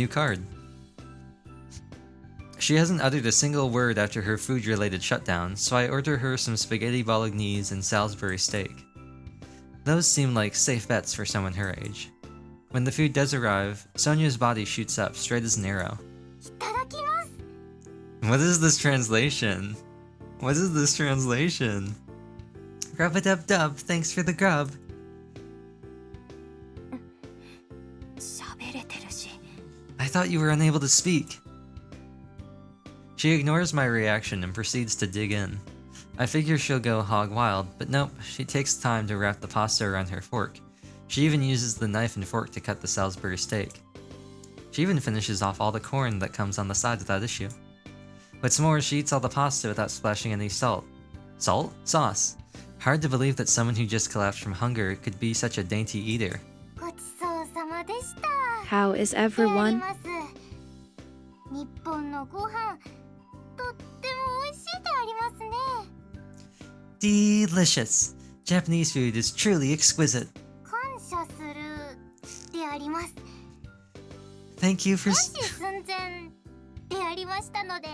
card. She hasn't uttered a single word after her food-related shutdown, so I order her some spaghetti bolognese and Salisbury steak. Those seem like safe bets for someone her age. When the food does arrive, Sonia's body shoots up straight as an arrow. いただきます。 What is this translation? What is this translation? Rub-a-dub-dub, thanks for the grub. 喋れてるし。 I thought you were unable to speak. She ignores my reaction and proceeds to dig in. I figure she'll go hog wild, but nope, she takes time to wrap the pasta around her fork. She even uses the knife and fork to cut the Salisbury steak. She even finishes off all the corn that comes on the side without issue. What's more, she eats all the pasta without splashing any salt. Salt? Sauce. Hard to believe that someone who just collapsed from hunger could be such a dainty eater. ごちそうさまでした。 How is であり everyone? ます。日本のご飯、とっても美味しいでありますね。 Delicious! Japanese food is truly exquisite. 感謝するであります。 Thank you for... 少し寸前でありましたので。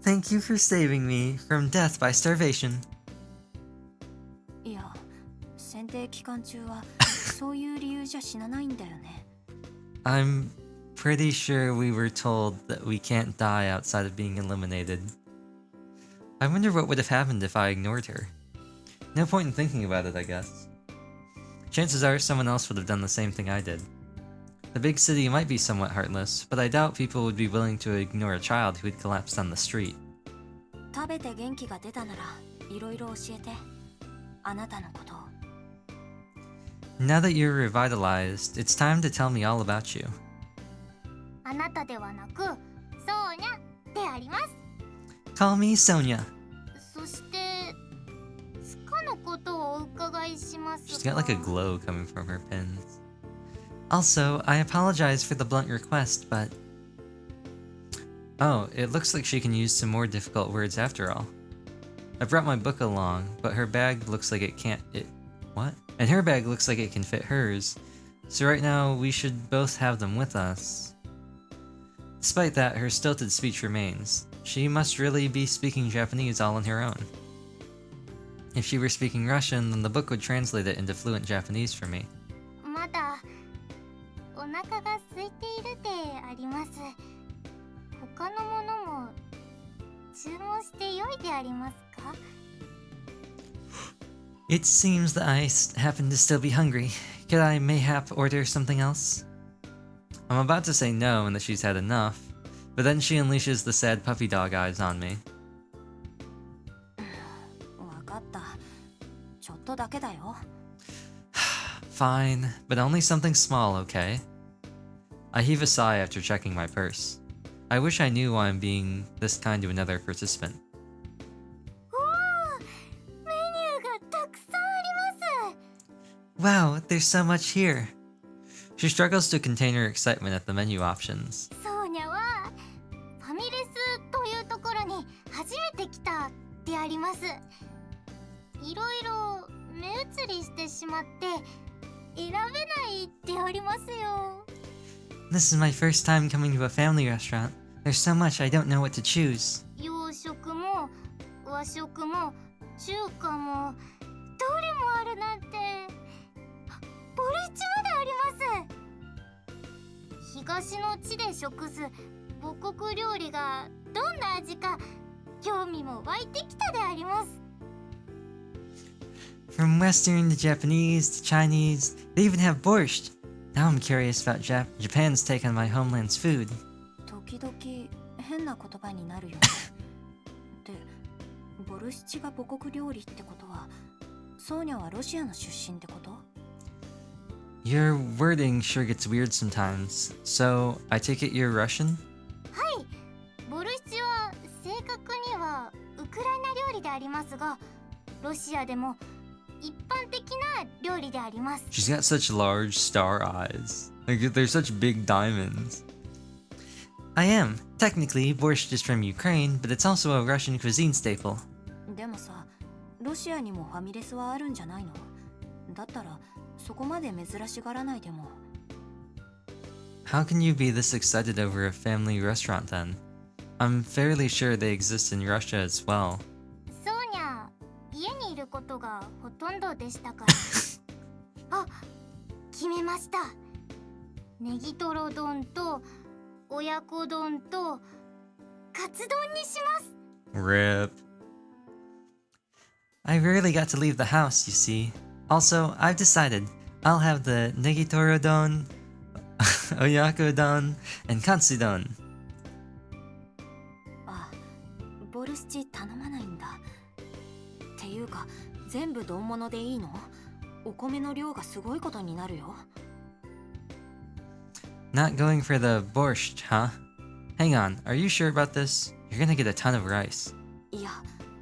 Thank you for saving me from death by starvation. いや、選定期間中はそういう理由じゃ死なないんだよね。I'm pretty sure we were told that we can't die outside of being eliminated. I wonder what would have happened if I ignored her. No point in thinking about it, I guess. Chances are someone else would have done the same thing I did. The big city might be somewhat heartless, but I doubt people would be willing to ignore a child who had collapsed on the street. 食べて元気が出たならいろいろ教えて。あなたのことを。Now that you're revitalized, it's time to tell me all about you. あなたではなく、そうにゃであります。 Call me Sonia. そして、つかのことをお伺いしますが。 She's got like a glow coming from her pins. Also, I apologize for the blunt request, but... Oh, it looks like she can use some more difficult words after all. I brought my book along, but her bag looks like it can't... What? And her bag looks like it can fit hers. So right now, we should both have them with us. Despite that, her stilted speech remains. She must really be speaking Japanese all on her own. If she were speaking Russian, then the book would translate it into fluent Japanese for me. まだお腹が空いているであります。他のものも注文してよいでありますか？ It seems that I happen to still be hungry. Could I mayhap order something else? I'm about to say no and that she's had enough, but then she unleashes the sad puppy dog eyes on me. わかった。ちょっとだけだよ。Fine, but only something small, okay? I heave a sigh after checking my purse. I wish I knew why I'm being this kind to another participant. おお、メニューがたくさんあります。 Wow, there's so much here. She struggles to contain her excitement at the menu options. そうにゃはファミレスというところに初めて来たであります。いろいろ目移りしてしまって選べないでありますよ。 This is my first time coming to a family restaurant. There's so much I don't know what to choose. 洋食も和食も中華もどれもあるなんて。ボルシチまであります。東の地で食す母国料理がどんな味か興味も湧いてきたであります。 From Western to Japanese to Chinese, they even have borscht. Now I'm curious about Japan's take on my homeland's food. 時々変な言葉になるよね。で、ボルシチが母国料理ってことは、ソーニャはロシアの出身ってこと？ Your wording sure gets weird sometimes. So, I take it you're Russian? はい、ボルシチは正確にはウクライナ料理でありますが、ロシアでも一般的な料理であります。 She's got such large star eyes. Like, they're such big diamonds. I am. Technically, borscht is from Ukraine, but it's also a Russian cuisine staple. でもさ、ロシアにもファミレスはあるんじゃないの？だったらそこまで珍しがらないでも。 How can you be this excited over a family restaurant then? I'm fairly sure they exist in Russia as well. そうにゃ、家にいることがほとんどでしたからあ、決めました。ネギトロ丼と親子丼とカツ丼にします。 Rip. I rarely got to leave the house, you see. Also, I've decided I'll have the negitorodon, oyakodon, and katsudon. あ、ボルシチ頼まないんだ。っていうか、全部丼物でいいの？お米の量がすごいことになるよ。Not going for the borscht, huh? Hang on, are you sure about this? You're gonna get a ton of rice. いや、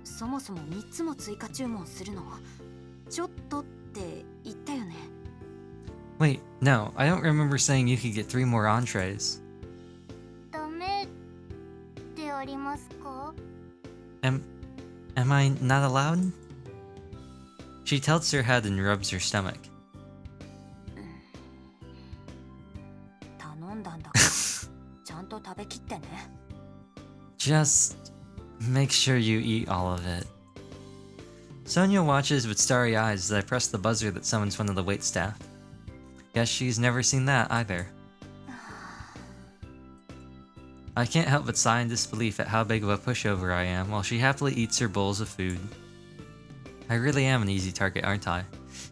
そもそも3つも追加注文するの。ちょっとって言ったよね。Wait, no, I don't remember saying you could get 3 more entrees. ダメでありますか？ Am I not allowed? She tilts her head and rubs her stomach. 頼んだんだからちゃんと食べきってね。Just Make sure you eat all of it. Sonia watches with starry eyes as I press the buzzer that summons one of the waitstaff. Guess she's never seen that either. I can't help but sigh in disbelief at how big of a pushover I am while she happily eats her bowls of food. I really am an easy target, aren't I?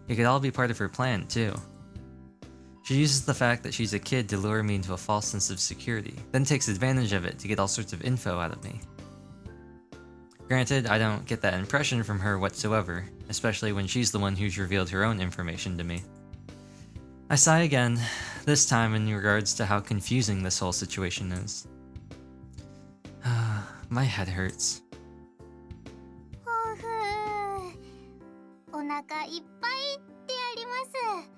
It could all be part of her plan, too. She uses the fact that she's a kid to lure me into a false sense of security, then takes advantage of it to get all sorts of info out of me. Granted, I don't get that impression from her whatsoever, especially when she's the one who's revealed her own information to me. I sigh again, this time in regards to how confusing this whole situation is. My head hurts. ほふお腹いっぱいであります。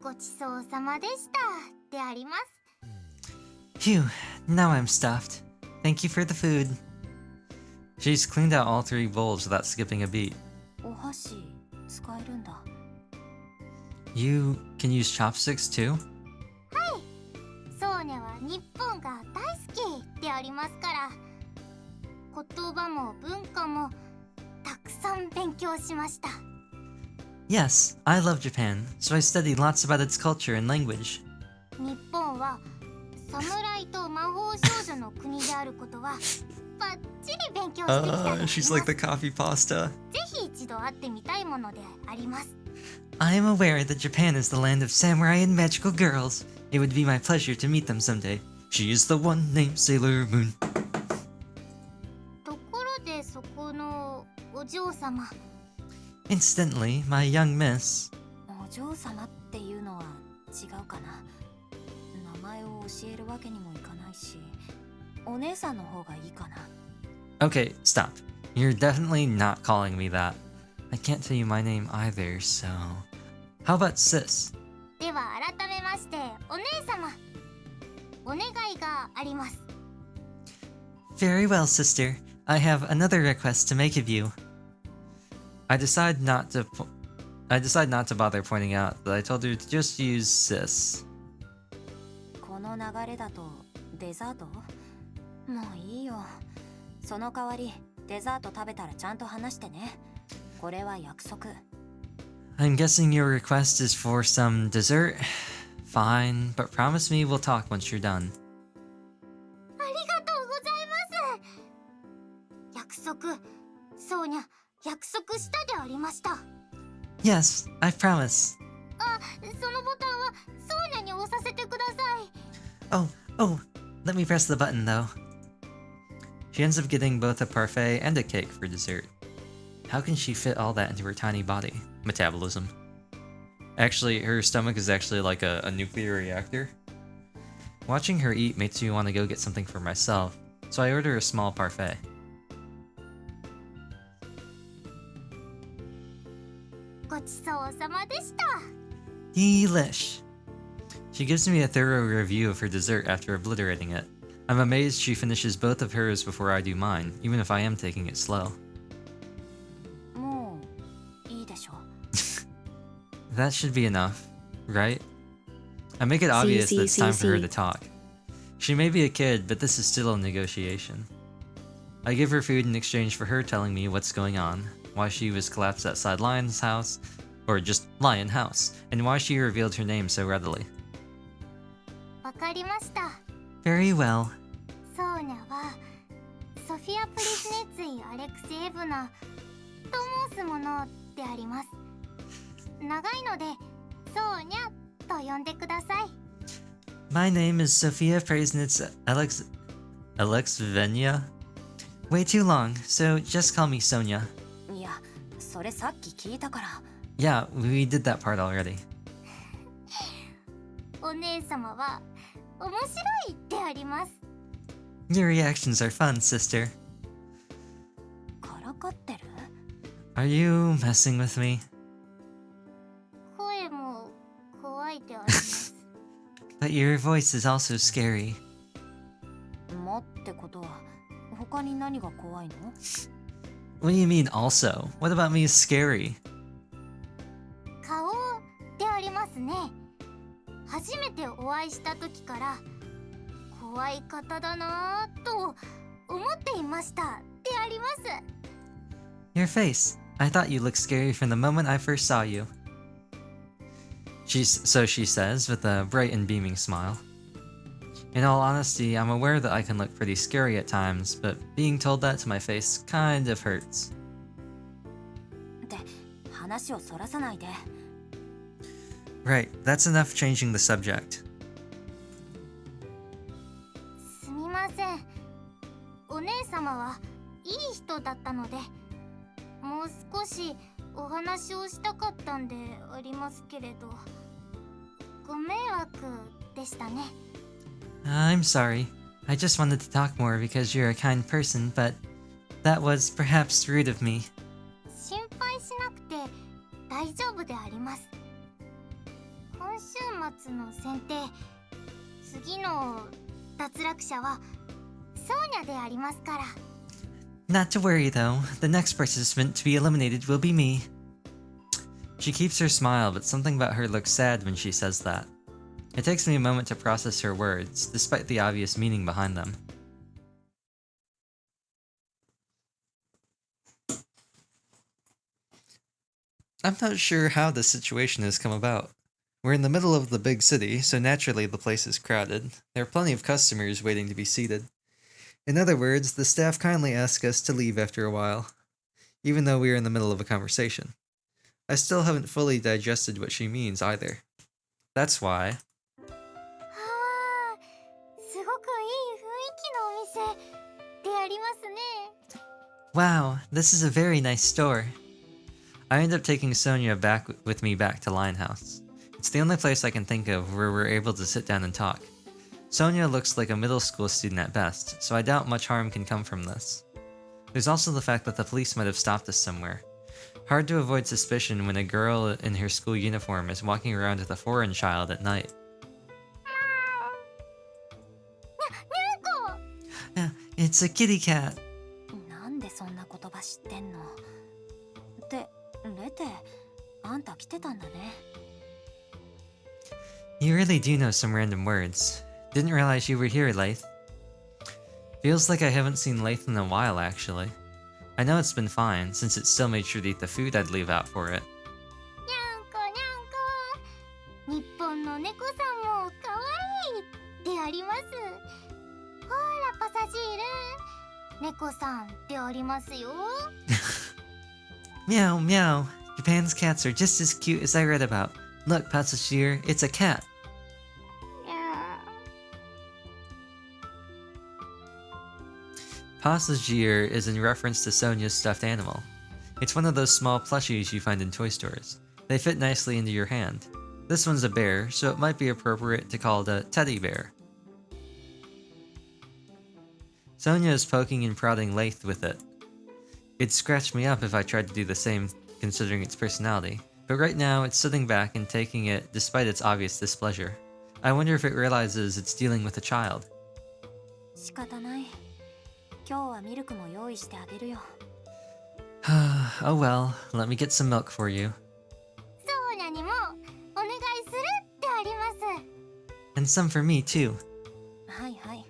ごちそうさまでしたであります。 Phew, now I'm stuffed. Thank you for the food. She's cleaned out all 3 bowls without skipping a beat. お箸使えるんだ。 You can use chopsticks too? ソーニャは日本が大好きでありますから、言葉も文化もたくさん勉強しました。 Yes, I love Japan, so I studied lots about its culture and language. 日本は侍と魔法少女の国であることはバッチリ勉強してきたと思います。 she's like the coffee pasta. ぜひ一度会ってみたいものであります。 I am aware that Japan is the land of samurai and magical girls. It would be my pleasure to meet them someday. She is the one named Sailor Moon. ところでそこのお嬢様、 Instantly, my young miss. お嬢様っていうのは違うかな。名前を教えるわけにもいかないし、お姉さんの方がいいかな。 Okay, stop. You're definitely not calling me that. I can't tell you my name either, so... How about sis? では改めましてお姉様、お願いがあります。 Very well, sister. I have another request to make of you. I decide not to bother pointing out that I told her to just use sis. この流れだとデザート？もういいよ。その代わりデザート食べたらちゃんと話してね。これは約束。 I'm guessing your request is for some dessert? Fine, but promise me we'll talk once you're done. ありがとうございます。約束、ソーニャ、約束したでありました。 Yes, I promise. あ、そのボタンはソーニャに押させてください。 Oh, let me press the button though. She ends up getting both a parfait and a cake for dessert. How can she fit all that into her tiny body? Metabolism. Actually, her stomach is actually like a nuclear reactor. Watching her eat makes me want to go get something for myself, so I order a small parfait. ごちそうさまでした。 Delish. She gives me a thorough review of her dessert after obliterating it. I'm amazed she finishes both of hers before I do mine, even if I am taking it slow. もういいでしょ。 That should be enough, right? I make it obvious that it's time for her to talk. She may be a kid, but this is still a negotiation. I give her food in exchange for her telling me what's going on, why she was collapsed outside Lion's house, or just Lion House, and why she revealed her name so readily. わかりました。 Very well. ソーニャはソフィア・プリスネツィ・アレクセエブナと申すものであります。長いのでソーニャと呼んでください。 My name is Sophia Praisnitz Alexvenia. Way too long, so just call me Sonia. いや、それさっき聞いたから。 Yeah, we did that part already. お姉様は面白いであります。 Your reactions are fun, sister. からかってる？ Are you messing with me? 声も怖いであります。 But your voice is also scary. もってことは他に何が怖いの？ What do you mean also? What about me is scary? 顔でありますね。初めてお会いした時から怖い方だなぁと思っていましたであります。 Your face. I thought you looked scary from the moment I first saw you. So she says with a bright and beaming smile. In all honesty, I'm aware that I can look pretty scary at times, but being told that to my face kind of hurts. って話をそらさないで。 Right, that's enough changing the subject. すみません。お姉様はいい人だったので、もう少しお話をしたかったんでありますけれど、ご迷惑でしたね。 I'm sorry. I just wanted to talk more because you're a kind person, but that was perhaps rude of me. 心配しなくて大丈夫であります。今週末の選定、次の脱落者はソーニャでありますから。 Not to worry though, the next participant to be eliminated will be me. She keeps her smile, but something about her looks sad when she says that. It takes me a moment to process her words, despite the obvious meaning behind them. I'm not sure how this situation has come about. We're in the middle of the big city, so naturally the place is crowded. There are plenty of customers waiting to be seated. In other words, the staff kindly asked us to leave after a while, even though we are in the middle of a conversation. I still haven't fully digested what she means either. That's why. はあ、すごくいい雰囲気のお店でありますね。 Wow, this is a very nice store. I end up taking Sonia back with me back to Linehouse. It's the only place I can think of where we're able to sit down and talk. Sonia looks like a middle school student at best, so I doubt much harm can come from this. There's also the fact that the police might have stopped us somewhere. Hard to avoid suspicion when a girl in her school uniform is walking around with a foreign child at night. にゃんこ It's a kitty cat. なんでそんな言葉知ってんの？ってレテ、あんた来てたんだね。 You really do know some random words. Didn't realize you were here, Leith. Feels like I haven't seen Leith in a while, actually. I know it's been fine, since it still made sure to eat the food I'd leave out for it. にゃんこにゃんこ、日本の猫さんもかわいいであります。ほらパサジール、猫さんでありますよ。 Meow, meow. Japan's cats are just as cute as I read about. Look, Passagier, it's a cat. にゃ Passagier is in reference to Sonia's stuffed animal. It's one of those small plushies you find in toy stores. They fit nicely into your hand. This one's a bear, so it might be appropriate to call it a teddy bear. Sonia is poking and prodding Leith with it. It'd scratch me up if I tried to do the same, considering its personality, but right now it's sitting back and taking it despite its obvious displeasure. I wonder if it realizes it's dealing with a child. 仕方ない。今日はミルクも用意してあげるよ。Oh well, let me get some milk for you. ソーニャにもお願いするってあります。 And some for me too. はいはい。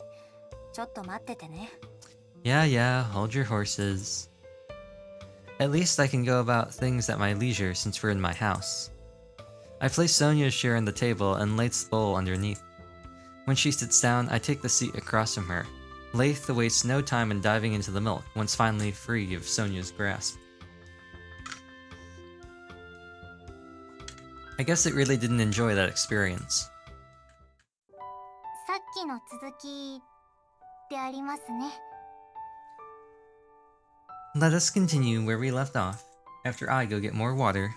ちょっと待っててね。 Yeah, yeah, hold your horses. At least I can go about things at my leisure since we're in my house. I place Sonia's share on the table and Leith's bowl underneath. When she sits down, I take the seat across from her. Leith wastes no time in diving into the milk once finally free of Sonia's grasp. I guess it really didn't enjoy that experience. さっきの続きでありますね。 Let us continue where we left off, after I go get more water.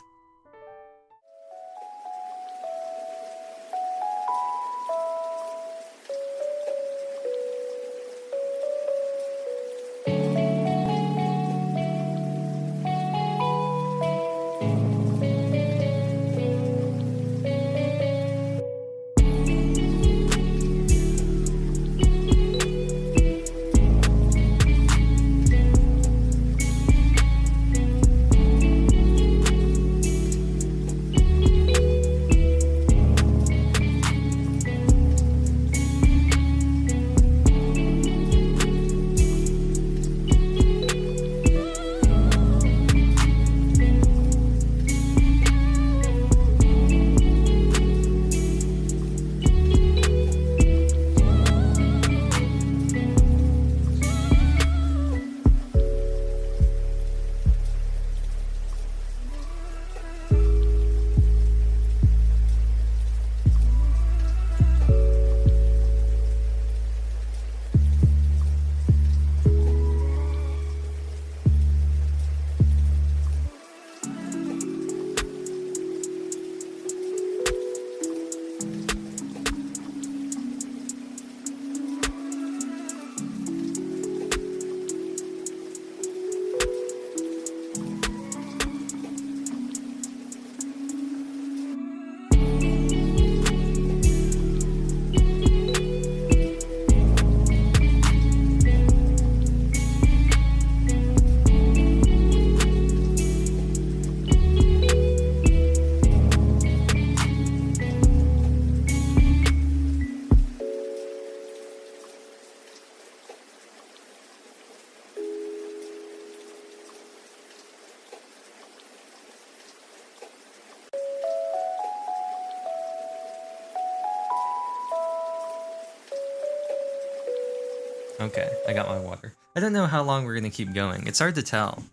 Okay, I got my water. I don't know how long we're gonna keep going. It's hard to tell.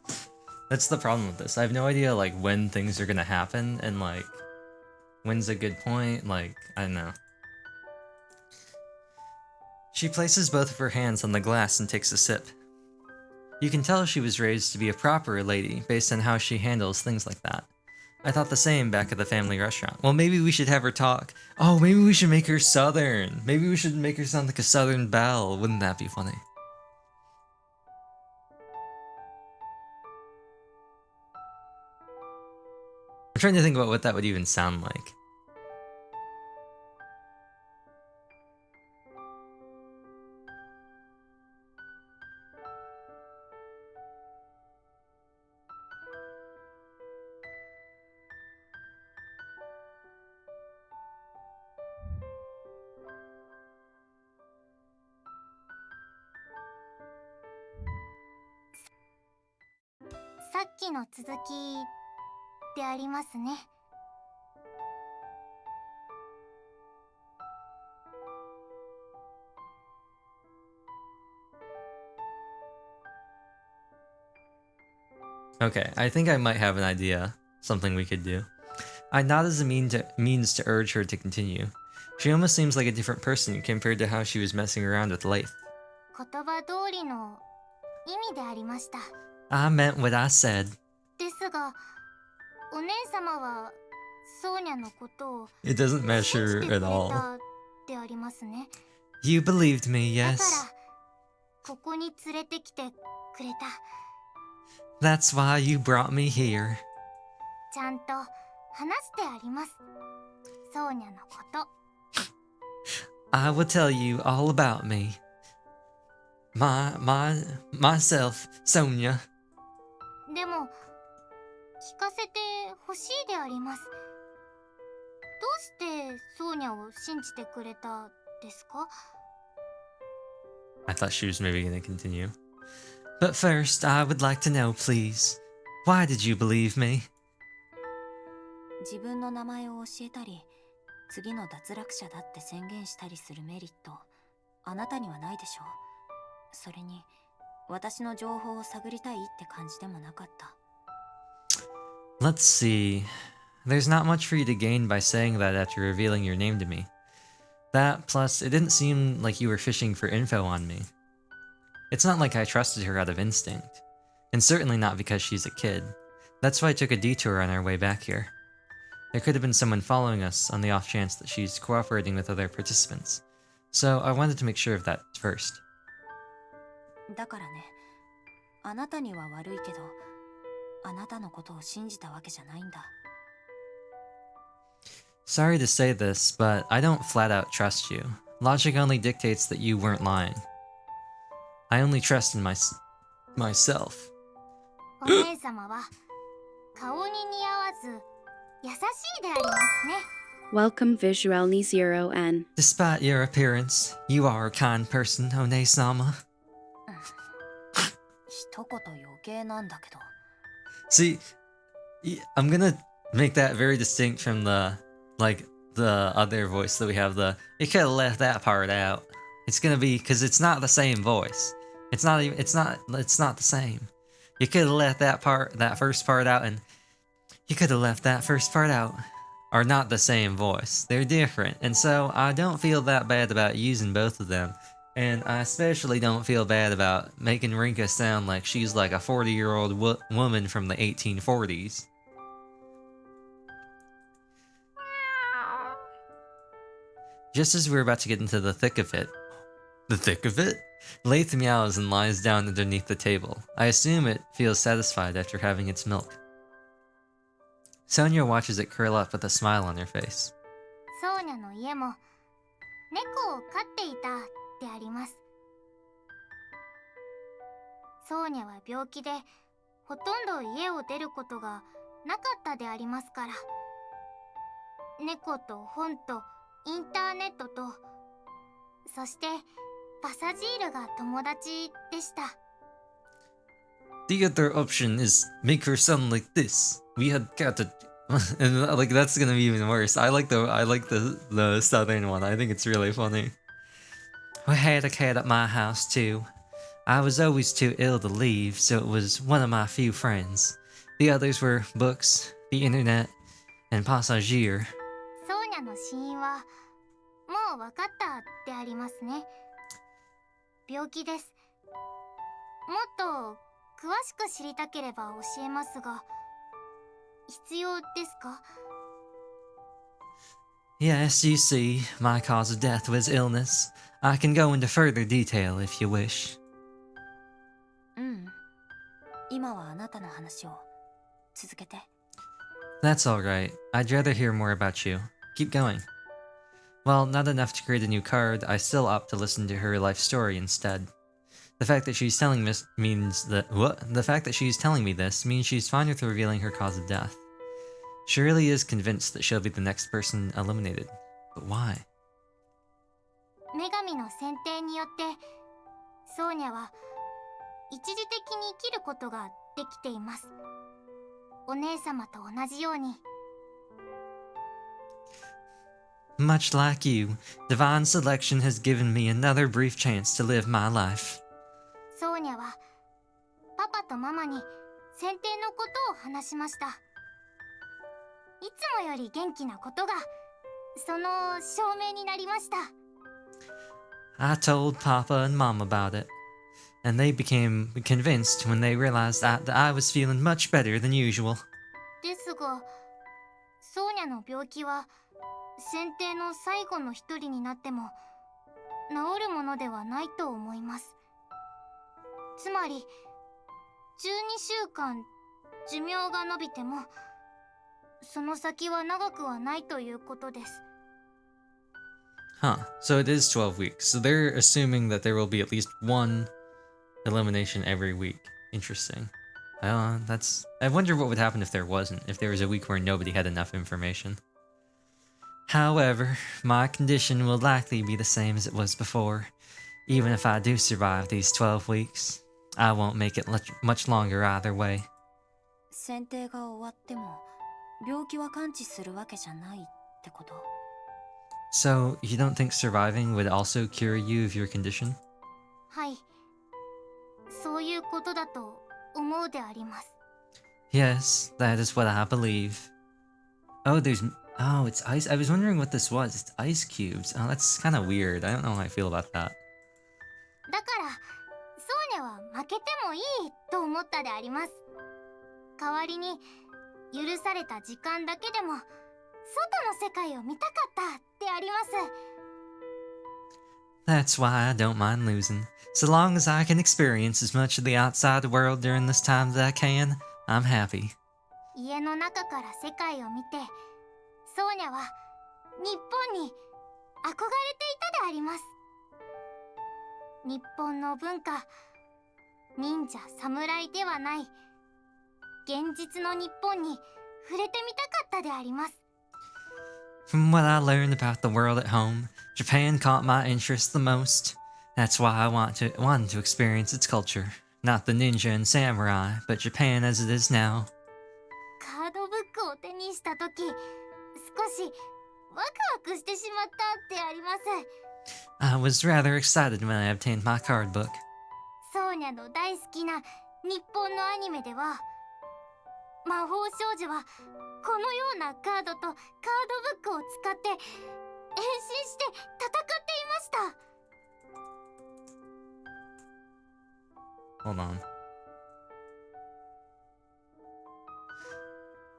That's the problem with this. I have no idea like when things are gonna happen and like when's a good point. Like, I don't know. She places both of her hands on the glass and takes a sip. You can tell she was raised to be a proper lady based on how she handles things like that. I thought the same back at the family restaurant. Well, maybe we should have her talk. Oh, maybe we should make her Southern. Maybe we should make her sound like a Southern belle. Wouldn't that be funny? I'm trying to think about what that would even sound like.「さっきの続きでありますね」。Okay, I think I might have an idea. Something we could do. I nod as a means to urge her to continue. She almost seems like a different person compared to how she was messing around with Leith. 言葉通りの意味でありました。 I meant what I said. ですが、お姉様はソーニャのことを It doesn't 信じ measure てくれ at all. たでありますね。 You believed me, だ yes. からここに連れてきてくれた。 That's why you brought me here. ちゃんと話してあります。ソーニャのこと。 I will tell you all about me. Myself, Sonia. でも聞かせてほしいであります。どうしてソーニャを信じてくれたですか？ I thought she was maybe gonna continue. But first, I would like to know, please. Why did you believe me? 自分の名前を教えたり、次の脱落者だって宣言したりするメリット、あなたにはないでしょう。それに、私の情報を探りたいって感じでもなかった。Let's see. There's not much for you to gain by saying that after revealing your name to me. That, plus, it didn't seem like you were fishing for info on me. It's not like I trusted her out of instinct. And certainly not because she's a kid. That's why I took a detour on our way back here. There could have been someone following us on the off chance that she's cooperating with other participants. So I wanted to make sure of that first. だからね、あなたには悪いけど、あなたのことを信じたわけじゃないんだ。Sorry to say this, but I don't flat out trust you. Logic only dictates that you weren't lying. I only trust in myself. お姉様は顔に似合わず優しいでありますね。 Welcome Visualni 0N. Despite your appearance, you are a kind person, One-sama. 一言余計なんだけど。 See, I'm gonna make that very distinct from the other voice that we have. You could have left that part out. It's gonna be because it's not the same voice. It's not the same. You could have left that first part out, and you could have left that first part out. Are not the same voice. They're different, and so I don't feel that bad about using both of them. And I especially don't feel bad about making Rinka sound like she's like a 40-year-old woman from the 1840s. Just as we're about to get into the thick of it... The thick of it? Leith meows and lies down underneath the table. I assume it feels satisfied after having its milk. Sonia watches it curl up with a smile on her face. ソーニャの家も猫を飼っていたであります。ソーニャは病気でほとんど家を出ることがなかったでありますから。猫と本とインターネットと、そしてパサジールが友達でした。 The other option is make her sound like this. We had got to, and like that's gonna be even worse. I like the southern one. I think it's really funny. We had a cat at my house too. I was always too ill to leave, so it was one of my few friends. The others were books, the internet, and Passagier. ソーニャの死因はもう分かったでありますね。病気です。もっと詳しく知りたければ教えますが、必要ですか？ Yes, you see, my cause of death was illness. I can go into further detail if you wish. うん。今はあなたの話を続けて。That's alright. I'd rather hear more about you. Keep going. Well, not enough to create a new card, I still opt to listen to her life story instead. The fact that she's telling me means that The fact that she's telling me this means she's fine with revealing her cause of death. She really is convinced that she'll be the next person eliminated. But why? 女神の選定によってソーニャは一時的に生きることができています。お姉様と同じように。 Much like you, divine selection has given me another brief chance to live my life. ソーニャはパパとママに選定のことを話しました。いつもより元気なことがその証明になりました。 I told Papa and Mom about it, and they became convinced when they realized that I was feeling much better than usual. ですが、ソーニャの病気は選定の最後の一人になっても治るものではないと思います。つまり12週間寿命が延びてもその先は長くはないということです。 Huh, so it is 12 weeks. So they're assuming that there will be at least one elimination every week. Interesting. I wonder what would happen if there wasn't, if there was a week where nobody had enough information. However, my condition will likely be the same as it was before. Even if I do survive these 12 weeks, I won't make it much longer either way. 選定が終わっても病気は完治するわけじゃないってこと？ So, you don't think surviving would also cure you of your condition? はい、そういうことだと思うであります。 Yes, that is what I believe. Oh, it's ice. I was wondering what this was. It's ice cubes. Oh, that's kind of weird. I don't know how I feel about that. だからソーニャは負けてもいいと思ったであります。代わりに許された時間だけでも外の世界を見たかったであります。 That's why I don't mind losing. So long as I can experience as much of the outside world during this time as I can, I'm happy. 家の中から世界を見てソーニャは日本に憧れていたであります。日本の文化、忍者、侍ではない現実の日本に触れてみたかったであります。 From what I learned about the world at home, Japan caught my interest the most. That's why I wanted to experience its culture. Not the ninja and samurai, but Japan as it is now. カードブックを手にしたとき、少しワクワクしてしまったであります。 I was rather excited when I obtained my card book. ソーニャの大好きな日本のアニメでは魔法少女はこのようなカードとカードブックを使って変身して戦っていました。 Hold on.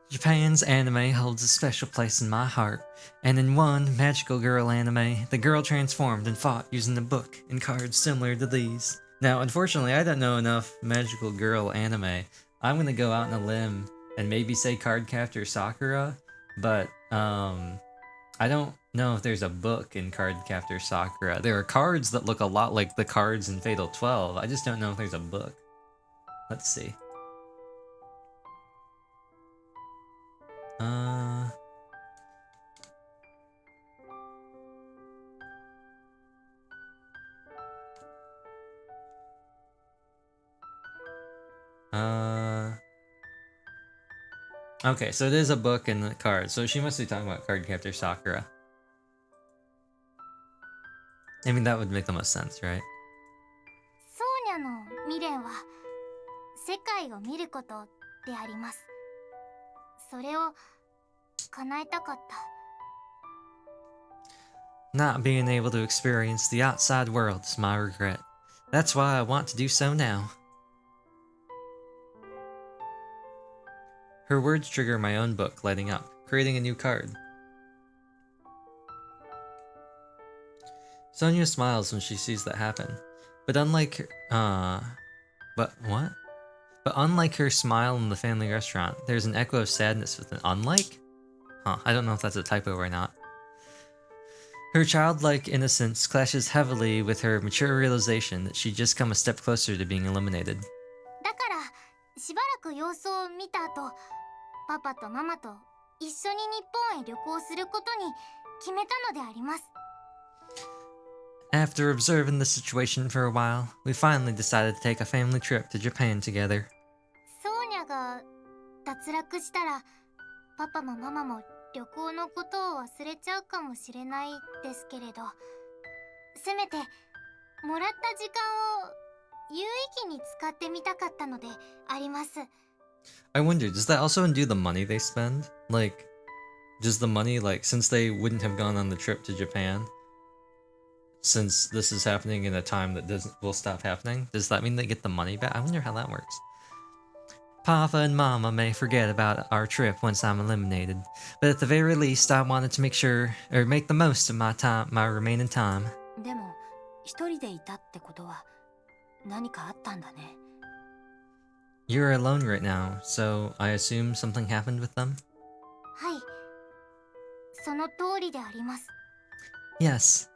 Japan's anime holds a special place in my heart, and in one magical girl anime, the girl transformed and fought using a book and cards similar to these. Now, unfortunately, I don't know enough magical girl anime. I'm gonna go out on a limb and maybe say Cardcaptor Sakura, but I don't know if there's a book in Cardcaptor Sakura. There are cards that look a lot like the cards in Fatal 12. I just don't know if there's a book. Let's see. Okay, so there's a book in the card. So she must be talking about Cardcaptor Sakura. I mean, that would make the most sense, right? ソーニャの未練は世界を見ることであります。それを叶えたかった。 Not being able to experience the outside world is my regret. That's why I want to do so now. Her words trigger my own book lighting up, creating a new card. Sonia smiles when she sees that happen, but unlike but what? But unlike her smile in the family restaurant, there's an echo of sadness with an unlike? Huh, I don't know if that's a typo or not. Her childlike innocence clashes heavily with her mature realization that she'd just come a step closer to being eliminated. だからしばらく様子を見た後、パパとママと一緒に日本へ旅行することに決めたのであります。 After observing the situation for a while, we finally decided to take a family trip to Japan together. ソーニャが脱落したらパパもママも旅行のことを忘れちゃうかもしれないですけれど、せめてもらった時間を有意義に使ってみたかったのであります。 I wonder, does that also undo the money they spend? Like, does the money, like, since they wouldn't have gone on the trip to Japan, since this is happening in a time that will stop happening, does that mean they get the money back? I wonder how that works. Papa and Mama may forget about our trip once I'm eliminated, but at the very least, I wanted to make the most of my remaining time. でも一人でいたってことは何かあったんだね。 You're alone right now, so I assume something happened with them? はい、その通りであります。 Yes.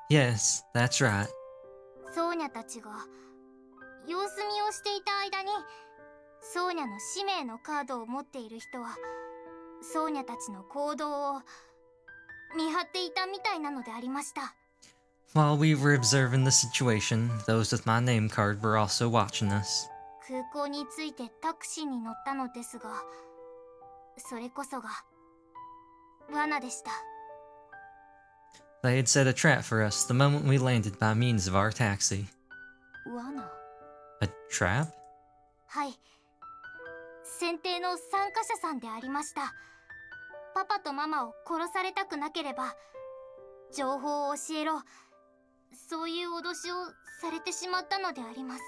Yes, that's right. ソーニャたちが様子見をしていた間に、ソーニャの使命のカードを持っている人はソーニャたちの行動を見張っていたみたいなのでありました。 While we were observing the situation, those with my name card were also watching us. 空港に着いてタクシーに乗ったのですが、それこそが罠でした。 They had set a trap for us the moment we landed by means of our taxi. 罠？ A trap? はい、選定の参加者さんでありました。パパとママを殺されたくなければ情報を教えろ、そういう脅しをされてしまったのであります。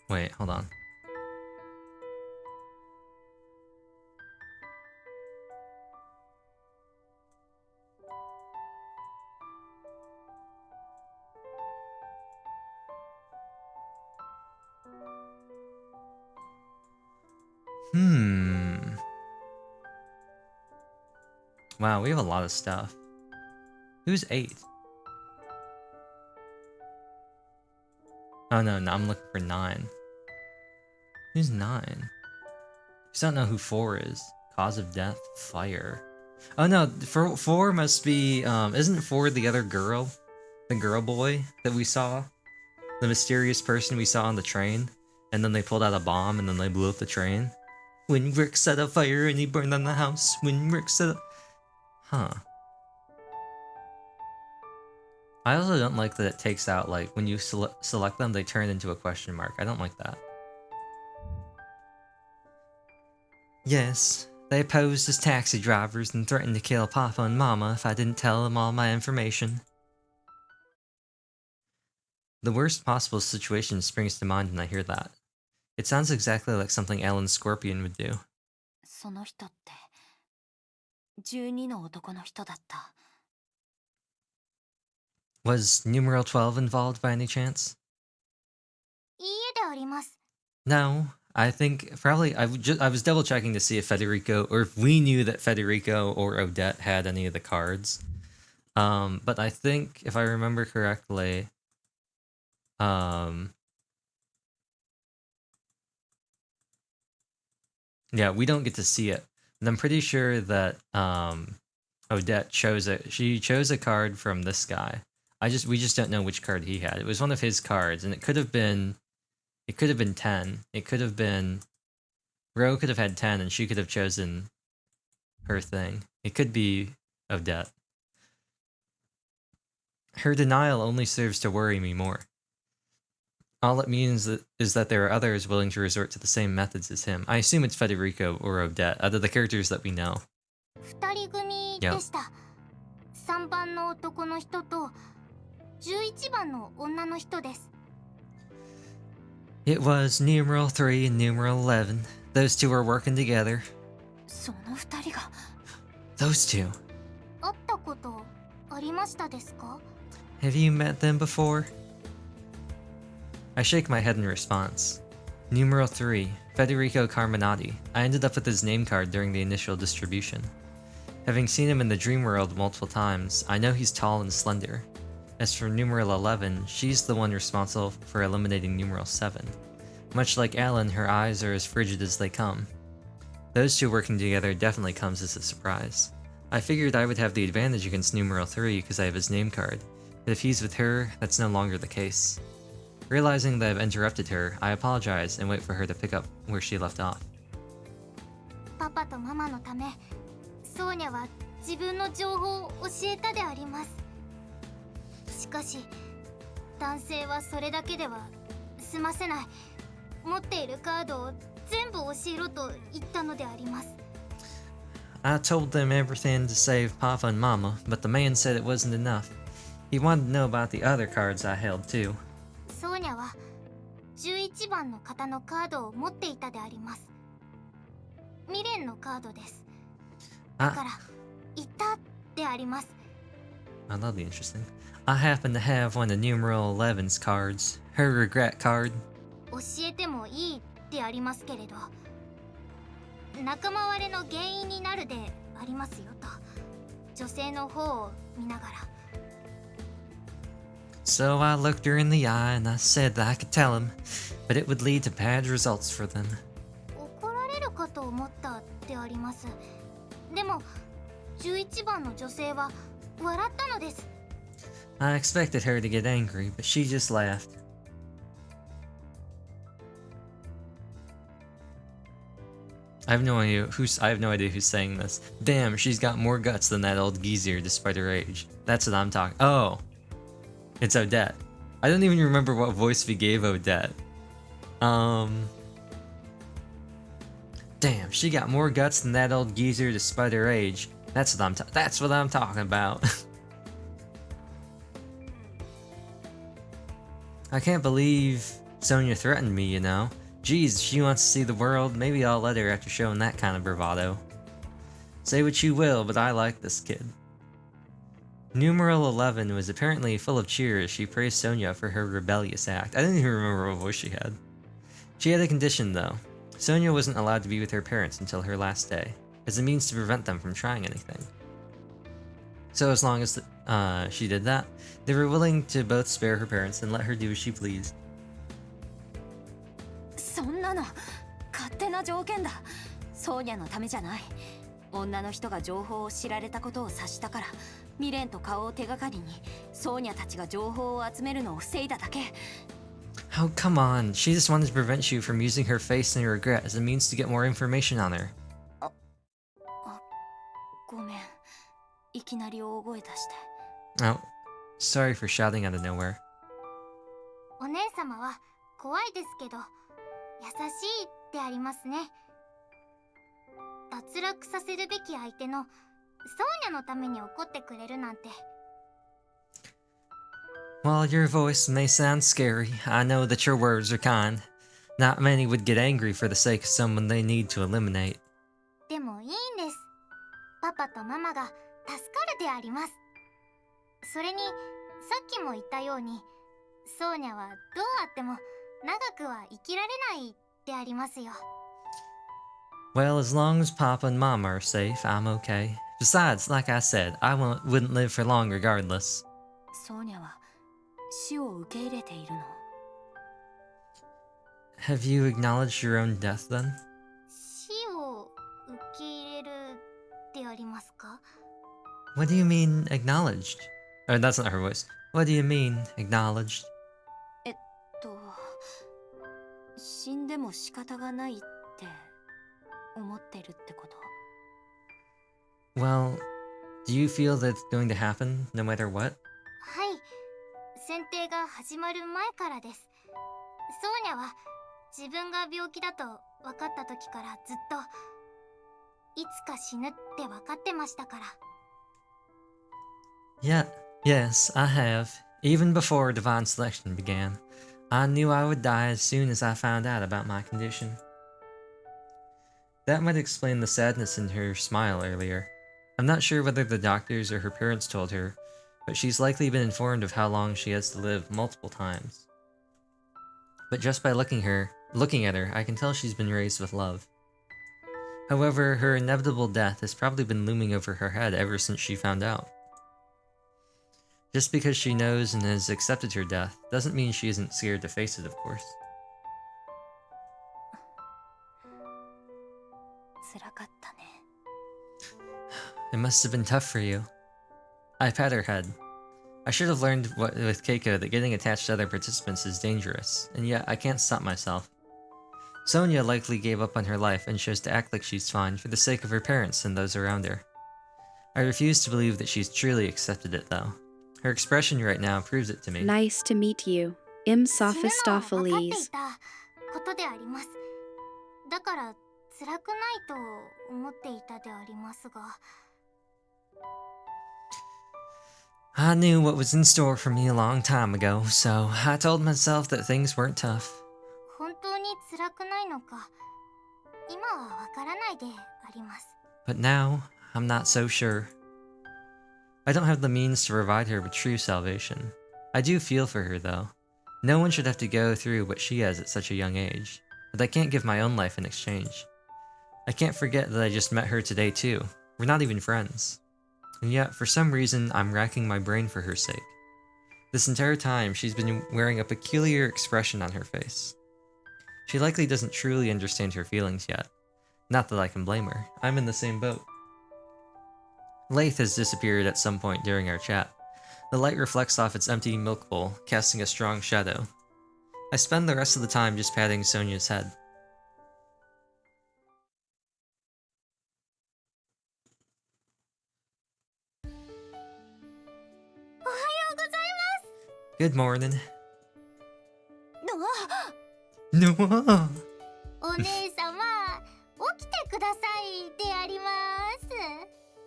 Wait, hold on. Wow, we have a lot of stuff. Who's 8? Oh no, I'm looking for 9. Who's 9? You don't know who 4 is. Cause of death? Fire. Oh no, 4 must be, isn't 4 the other girl? The girl boy that we saw? The mysterious person we saw on the train? And then they pulled out a bomb and then they blew up the train? When Rick set a fire and he burned down the house. When Rick set a... Huh. I also don't like that it takes out, like, when you select them, they turn into a question mark. I don't like that. Yes, they posed as taxi drivers and threatened to kill Papa and Mama if I didn't tell them all my information. The worst possible situation springs to mind when I hear that. It sounds exactly like something Alan Scorpion would do. その人って12の男の人だった。 Was numeral 12 involved by any chance? いいえであります。 No, I think probably I was double checking to see if Federico or if we knew that Federico or Odette had any of the cards. But I think if I remember correctly, yeah, we don't get to see it. And I'm pretty sure that Odette chose it. She chose a card from this guy. We just don't know which card he had. It was one of his cards, and it could have been 10. It could have been Ro could have had 10 and she could have chosen her thing. It could be Odette. Her denial only serves to worry me more. All it means is that there are others willing to resort to the same methods as him. I assume it's Federico or Odette, out of the characters that we know. 2人組でした。3番の男の人と11番の女の人です。It was numeral 3 and numeral 11. Those two were working together. その2人が Those two. 会ったことありましたですか？ Have you met them before? I shake my head in response. Numeral 3, Federico Carminati. I ended up with his name card during the initial distribution. Having seen him in the dream world multiple times, I know he's tall and slender. As for numeral 11, she's the one responsible for eliminating numeral 7. Much like Alan, her eyes are as frigid as they come. Those two working together definitely comes as a surprise. I figured I would have the advantage against numeral 3 because I have his name card, but if he's with her, that's no longer the case. Realizing that I've interrupted her, I apologize and wait for her to pick up where she left off. パパとママのため、ソーニャは自分の情報を教えたであります。しかし、男性はそれだけでは済ませない。持っているカードを全部教えろと言ったのであります。I told them everything to save Papa and Mama, but the man said it wasn't enough. He wanted to know about the other cards I held too. ソーニャは11番の方のカードを持っていたであります。未練のカードです。だから言ったであります。Oh, that'll be interesting. I happen to have one of numeral 11's cards. Her regret card. 教えてもいいでありますけれど、仲間割れの原因になるでありますよと、女性の方を見ながら。So I looked her in the eye and I said that I could tell him, but it would lead to bad results for them. 怒られるかと思ったであります。でも11番の女性は笑ったのです。I expected her to get angry, but she just laughed. I have no idea who's saying this. Damn, she's got more guts than that old geezer despite her age. That's what I'm talking. Oh, it's Odette. I don't even remember what voice we gave Odette. Damn, she got more guts than that old geezer despite her age. That's what I'm talking about. I can't believe Sonia threatened me, you know. Geez, she wants to see the world. Maybe I'll let her after showing that kind of bravado. Say what you will, but I like this kid. Numeral 11 was apparently full of cheers. She praised Sonia for her rebellious act. I didn't even remember what voice she had. She had a condition, though. Sonia wasn't allowed to be with her parents until her last day, as a means to prevent them from trying anything. So as long as she did that, they were willing to both spare her parents and let her do as she pleased. そんなの勝手な条件だ。ソーニャのためじゃない。女の人が情報を知られたことを察したから、未練と顔を手がかりにソーニャたちが情報を集めるのを防いだだけ。Oh, come on. She just wanted to prevent you from using her face and regret as a means to get more information on her. ごめん。いきなり大声出して。Oh, sorry for shouting out of nowhere. お姉様は怖いですけど優しいでありますね。脱落させるべき相手のソーニャのために怒ってくれるなんて。While your voice may sound scary, I know that your words are kind. Not many would get angry for the sake of someone they need to eliminate. でもいいんです。パパとママが助かるであります。それにさっきも言ったように、ソーニャはどうあっても長くは生きられないでありますよ。Well, as long as Papa and Mama are safe, I'm okay. Besides, like I said, wouldn't live for long regardless. ソーニャは死を受け入れているの。Have you acknowledged your own death then? 死を受け入れるでありますか？ What do you mean, acknowledged? Oh, that's not her voice. What do you mean, acknowledged? 死んでも仕方がないって思ってるってこと？ Well, do you feel that it's going to happen no matter what? はい。始まる前からです。ソーニャは自分が病気だと分かった時からずっといつか死ぬって分かってましたから。Yeah, yes, I have. Even before divine selection began, I knew I would die as soon as I found out about my condition. That might explain the sadness in her smile earlier. I'm not sure whether the doctors or her parents told her, but she's likely been informed of how long she has to live multiple times. But just by looking at her, I can tell she's been raised with love. However, her inevitable death has probably been looming over her head ever since she found out. Just because she knows and has accepted her death doesn't mean she isn't scared to face it, of course. 辛かったね。 It must have been tough for you. I pat her head. I should have learned with Keiko that getting attached to other participants is dangerous, and yet I can't stop myself. Sonia likely gave up on her life and chose to act like she's fine for the sake of her parents and those around her. I refuse to believe that she's truly accepted it, though. Her expression right now proves it to me. Nice to meet you. Im 死ぬのは分かってい Sophistopheles. たことであります。だから辛くないと思っていたでありますが。I knew what was in store for me a long time ago, so I told myself that things weren't tough. 本当に辛くないのか今はわからないであります。 But now, I'm not so sure. I don't have the means to provide her with true salvation. I do feel for her, though. No one should have to go through what she has at such a young age, but I can't give my own life in exchange. I can't forget that I just met her today, too. We're not even friends. And yet, for some reason, I'm racking my brain for her sake. This entire time, she's been wearing a peculiar expression on her face. She likely doesn't truly understand her feelings yet. Not that I can blame her. I'm in the same boat. Lath has disappeared at some point during our chat. The light reflects off its empty milk bowl, casting a strong shadow. I spend the rest of the time just patting Sonia's head. Good morning. の No. お姉様起きてくださいでありま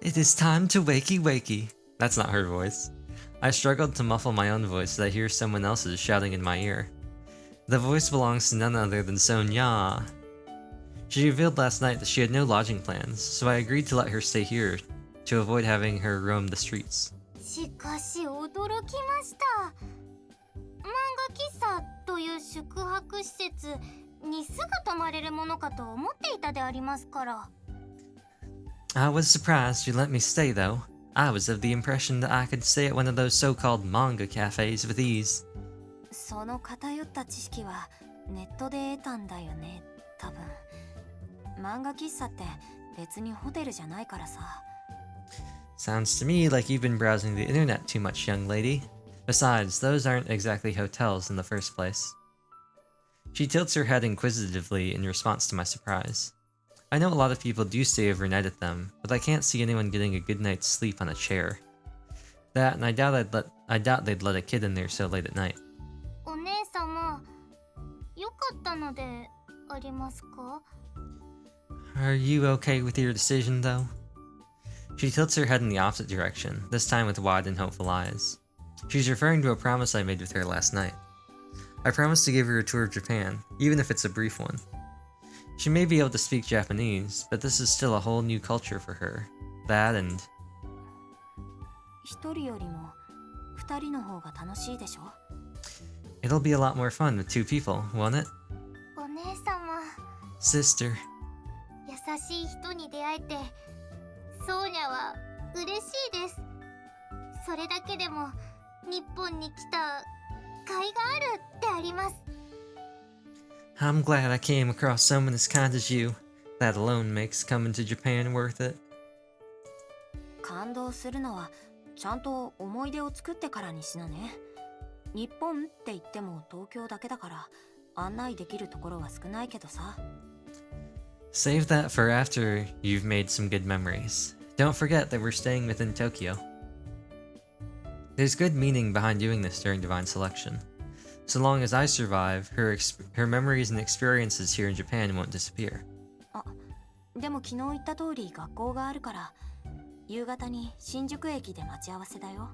す。 It is time to wakey wakey. That's not her voice. I struggled to muffle my own voice as I hear someone else's shouting in my ear. The voice belongs to none other than Sonia. She revealed last night that she had no lodging plans, so I agreed to let her stay here to avoid having her roam the streets. しかし驚きました。漫画喫茶という宿泊施設にすぐ泊まれるものかと思っていたでありますから。 I was surprised you let me stay, though. I was of the impression that I could stay at one of those so-called manga cafes with ease. その偏った知識はネットで得たんだよね、多分。漫画喫茶って別にホテルじゃないからさ。 Sounds to me like you've been browsing the internet too much, young lady. Besides, those aren't exactly hotels in the first place. She tilts her head inquisitively in response to my surprise. I know a lot of people do stay overnight at them, but I can't see anyone getting a good night's sleep on a chair. That, and I doubt they'd let a kid in there so late at night. お姉様、よかったのでありますか？ Are you okay with your decision, though? She tilts her head in the opposite direction, this time with wide and hopeful eyes. She's referring to a promise I made with her last night. I promised to give her a tour of Japan, even if it's a brief one. She may be able to speak Japanese, but this is still a whole new culture for her. That and... 一人よりも二人の方が楽しいでしょ？ It'll be a lot more fun with two people, won't it? お姉様、 Sister. 優しい人に出会えて、ソーニャは嬉しいです。それだけでも日本に来た甲斐があるってあります。 I'm glad I came across someone as kind as you. That alone makes coming to Japan worth it. 感動するのはちゃんと思い出を作ってからにしなね。日本って言っても東京だけだから案内できるところは少ないけどさ。 Save that for after you've made some good memories. Don't forget that we're staying within Tokyo. There's good meaning behind doing this during Divine Selection. So long as I survive, her memories and experiences here in Japan won't disappear. でも昨日言った通り学校があるから夕方に新宿駅で待ち合わせだよ。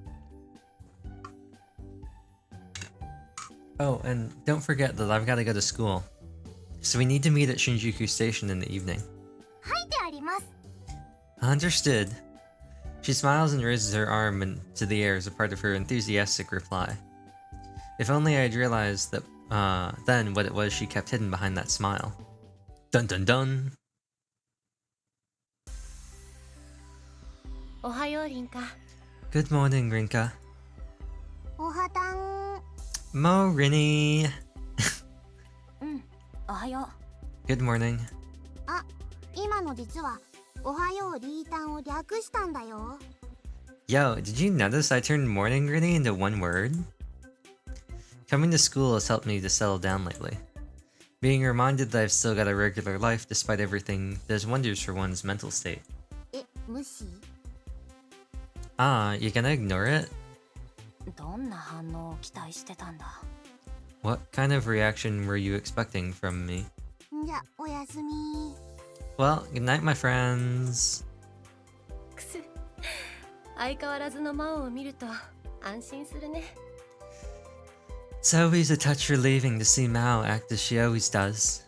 Oh, and don't forget that I've got to go to school. So we need to meet at Shinjuku Station in the evening. 書いてあります。 Understood. She smiles and raises her arm into the air as a part of her enthusiastic reply. If only I'd realized that then what it was she kept hidden behind that smile. Dun dun dun! おはようリンカ。 Good morning, Rinka. おはたん。 Mo Rinny! おはよ Good morning. あ、今の実はおはようリータンを略したんだよ。 Yo, did you notice I turned morning Rinny into one word? Coming to school has helped me to settle down lately. Being reminded that I've still got a regular life despite everything does wonders for one's mental state. え、無視？ Ah, you gonna ignore it? う。どんな反応を期待してたんだ。 What kind of reaction were you expecting from me? じゃ、おやすみ。 Well, good night, my friends. くす。相変わらずの魔王を見ると安心するね。 It's always a touch relieving to see Mao act as she always does.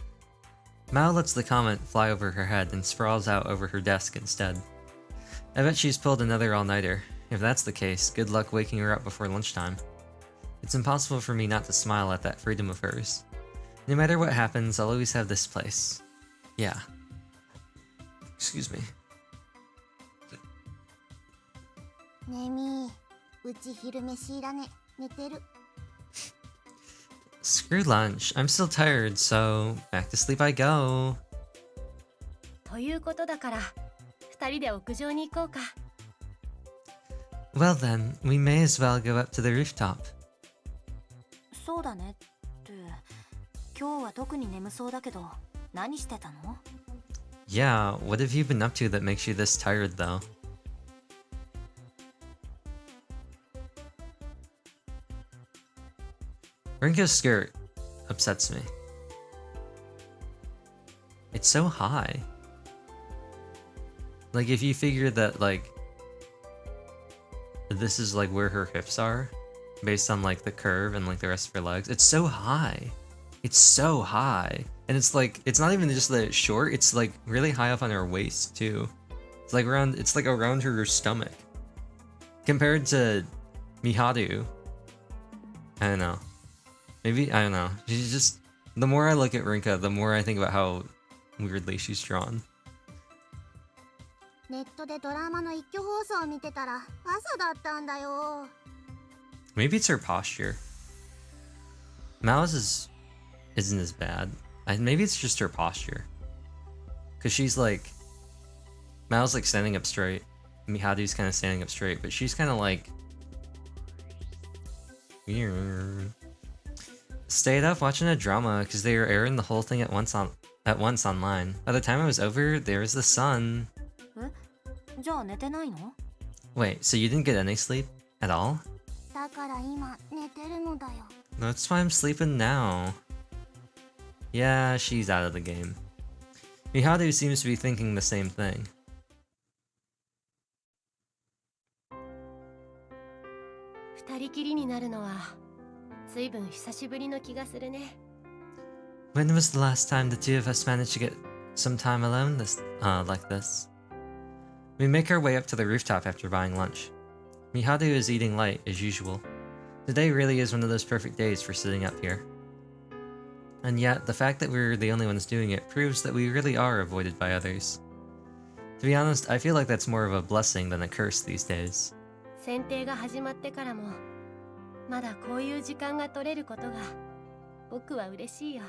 Mao lets the comment fly over her head and sprawls out over her desk instead. I bet she's pulled another all-nighter. If that's the case, good luck waking her up before lunchtime. It's impossible for me not to smile at that freedom of hers. No matter what happens, I'll always have this place. Yeah. Excuse me. ねみ、うち昼飯いらね。寝てる。 Screw lunch. I'm still tired, so back to sleep I go. ということだから2人で屋上に行こうか。 Well then, we may as well go up to the rooftop. そうだねって今日は特に眠そうだけど何してたの？ Yeah, what have you been up to that makes you this tired though? Rinko's skirt upsets me. It's so high. Like if you figure that like this is like where her hips are based on like the curve and like the rest of her legs, it's so high. It's so high. And it's like it's not even just that it's short, it's like really high up on her waist too. It's like around her stomach. Compared to Miharu. I don't know. Maybe, I don't know. She's just, the more I look at Rinka, the more I think about how weirdly she's drawn. ネットでドラマの一挙放送を見てたら朝だったんだよ。 Maybe it's her posture. Mao's isn't as bad. Maybe it's just her posture. Cause she's like, Mao's like standing up straight. Miharu's kind of standing up straight, but she's kind of like weird. Stayed up watching a drama because they were airing the whole thing at once online. By the time it was over, there was the sun. じゃあ寝てないの？ Wait, so you didn't get any sleep at all? だから今寝てるのだよ。 That's why I'm sleeping now. Yeah, she's out of the game. Miharu seems to be thinking the same thing. 2人きりになるのは随分久しぶりの気がするね。 When was the last time the two of us managed to get some time alone like this? We make our way up to the rooftop after buying lunch. Miharu is eating light as usual. Today really is one of those perfect days for sitting up here. And yet, the fact that we're the only ones doing it proves that we really are avoided by others. To be honest, I feel like that's more of a blessing than a curse these days. 選定が始まってからもまだこういう時間が取れることが僕は嬉しいよ。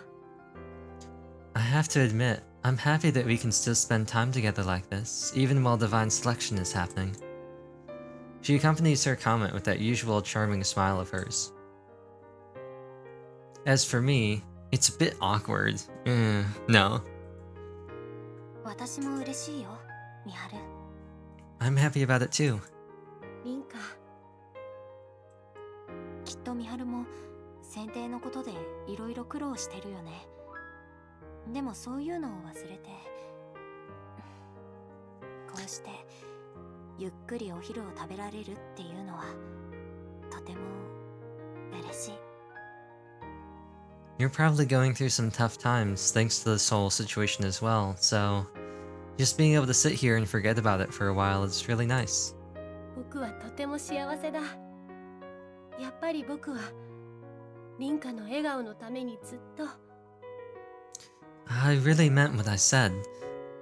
I have to admit, I'm happy that we can still spend time together like this, even while divine selection is happening. She accompanies her comment with that usual charming smile of hers. As for me, it's a bit awkward. No. 私も嬉しいよ、ミハル。 I'm happy about it too. リンカ。きっとミハルも選定のことでいろいろ苦労してるよね。でもそういうのを忘れて、こうしてゆっくりお昼を食べられるっていうのはとても嬉しい。 You're probably going through some tough times thanks to this whole situation as well, so just being able to sit here and forget about it for a while is really nice. 僕はとても幸せだ。やっぱり僕は凛花の笑顔のためにずっと。 I really meant what I said.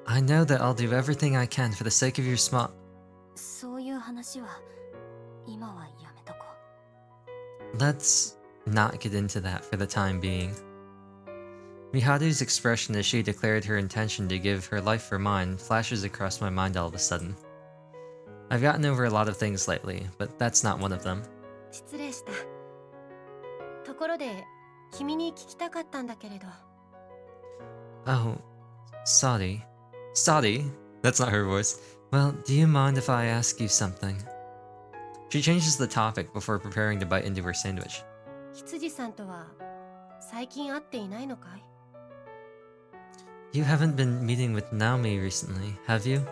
I know that I'll do everything I can for the sake of your small. そういう話は今はやめとこう。 Let's not get into that for the time being. Miharu's expression as she declared her intention to give her life for mine flashes across my mind all of a sudden. I've gotten over a lot of things lately, but that's not one of them. 失礼した。ところで君に聞きたかったんだけれど。 Oh, sorry. Sorry? That's not her voice. Well, do you mind if I ask you something? She changes the topic before preparing to bite into her sandwich. 羊さんとは最近会っていないのかい？ You haven't been meeting with Naomi recently, have you?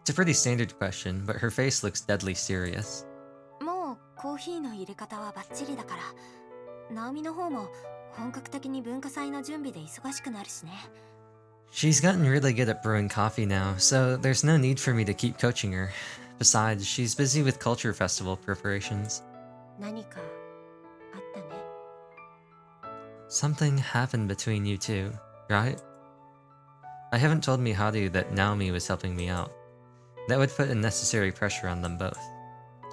It's a pretty standard question, but her face looks deadly serious. もうコーヒーの入れ方はバッチリだから、ナオミの方も本格的に文化祭の準備で忙しくなるしね。 She's gotten really good at brewing coffee now, so there's no need for me to keep coaching her. Besides, she's busy with culture festival preparations. 何かあったね。 Something happened between you two, right? I haven't told Miharu that Naomi was helping me out. That would put unnecessary pressure on them both.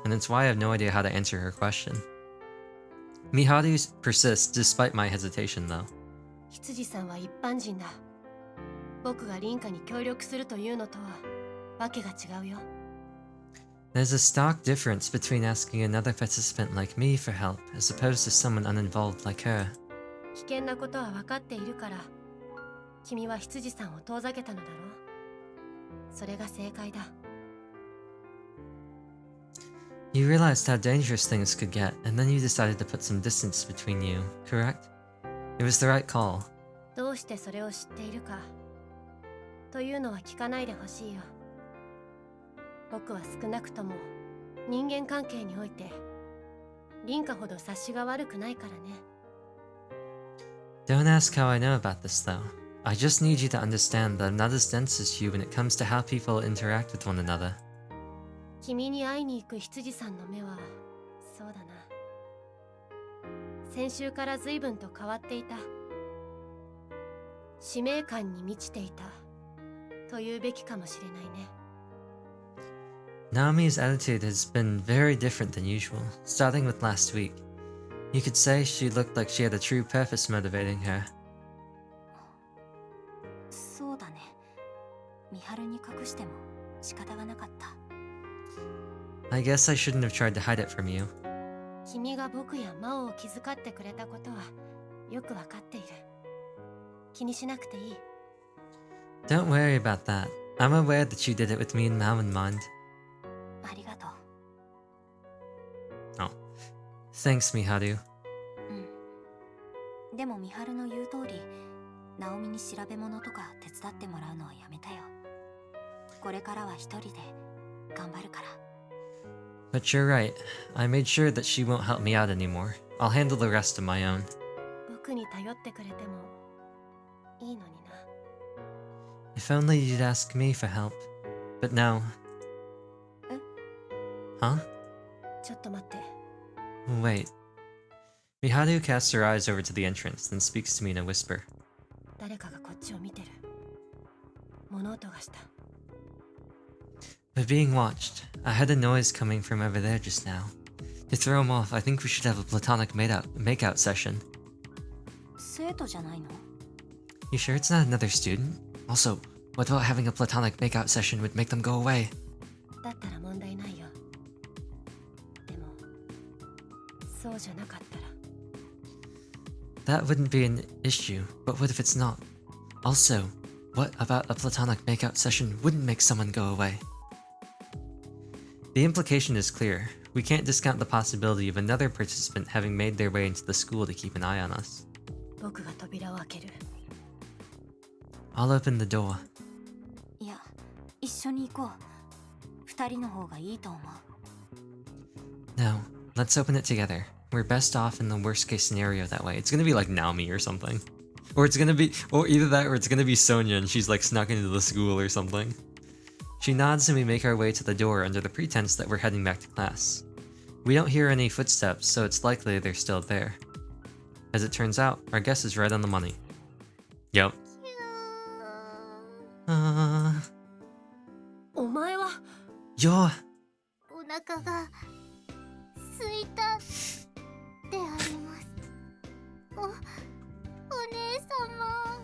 And it's why I have no idea how to answer her question. Miharu persists despite my hesitation, though. 羊さんは一般人だ。僕が凛花に協力するというのとはわけが違うよ。 There's a stark difference between asking another participant like me for help as opposed to someone uninvolved like her. 危険なことは分かっているから、君は羊さんを遠ざけたのだろう。それが正解だ。 You realized how dangerous things could get, and then you decided to put some distance between you, correct? It was the right call. どうしてそれを知っているかというのは聞かないでほしいよ。僕は少なくとも人間関係において凛花ほど察しが悪くないからね。 Don't ask how I know about this, though. I just need you to understand that I'm not as dense as you when it comes to how people interact with one another. 君に会いに行く羊さんの目はそうだな。先週から随分と変わっていた。使命感に満ちていたというべきかもしれないね。 Naomi's attitude has been very different than usual, starting with last week. You could say she looked like she had a true purpose motivating her. そうだね。美晴に隠しても仕方がなかった。 I guess I shouldn't have tried to hide it from you. 君が僕や魔王を気遣ってくれたことはよくわかっている。気にしなくていい。 Don't worry about that. I'm aware that you did it with me and Mao in mind. ありがとう。 Oh. Thanks, Miharu. うん。でも美晴の言う通り、ナオミに調べ物とか手伝ってもらうのはやめたよ。これからは一人で頑張るから。 But you're right. I made sure that she won't help me out anymore. I'll handle the rest of my own. 僕に頼ってくれてもいいのにな。 If only you'd ask me for help. But no. Huh? ちょっと待って。 Wait. Miharu casts her eyes over to the entrance, then speaks to me in a whisper. 誰かがこっちを見てる。物音がした。 We're being watched. I heard a noise coming from over there just now. To throw him off, I think we should have a platonic makeout session. 生徒じゃないの？ You sure it's not another student? Also, what about having a platonic makeout session would make them go away? だったら問題ないよ。でも、そうじゃなかったら。 That wouldn't be an issue, but what if it's not? Also, what about a platonic makeout session wouldn't make someone go away? The implication is clear. We can't discount the possibility of another participant having made their way into the school to keep an eye on us. 僕が扉を開ける。 I'll open the door. いや、一緒に行こう。二人の方がいいと思う。 No, let's open it together. We're best off in the worst case scenario that way. It's gonna be like Naomi or something. Or it's gonna be, or either that or it's gonna be Sonia and she's like snuck into the school or something. She nods and we make our way to the door under the pretense that we're heading back to class. We don't hear any footsteps, so it's likely they're still there. As it turns out, our guess is right on the money. Yep. お前は You're... お腹が空いたであります。お姉様。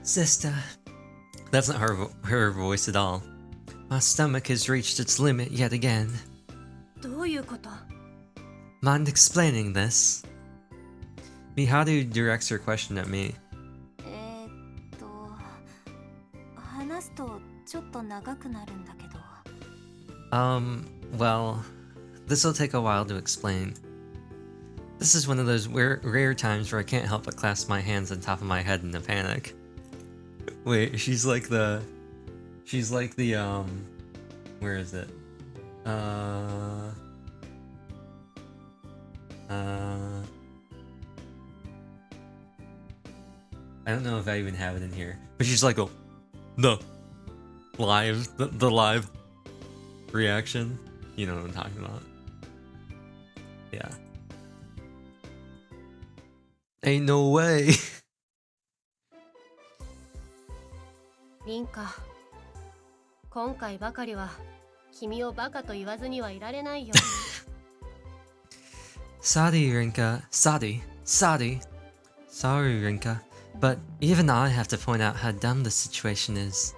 Sister. That's not her voice at all. My stomach has reached its limit yet again. どういうこと？ Mind explaining this? Miharu directs her question at me. 話すとちょっと長くなるんだけど。Well, this'll take a while to explain. This is one of those rare times where I can't help but clasp my hands on top of my head in a panic. Wait, she's like the, where is it? I don't know if I even have it in here, but she's like, the live reaction. You know what I'm talking about. Yeah. Ain't no way. リンカ、今回ばかりは君をバカと言わずにはいられないよ。Sorry, Rinka. Sorry. Sorry, Rinka. But even I have to point out how dumb the situation is.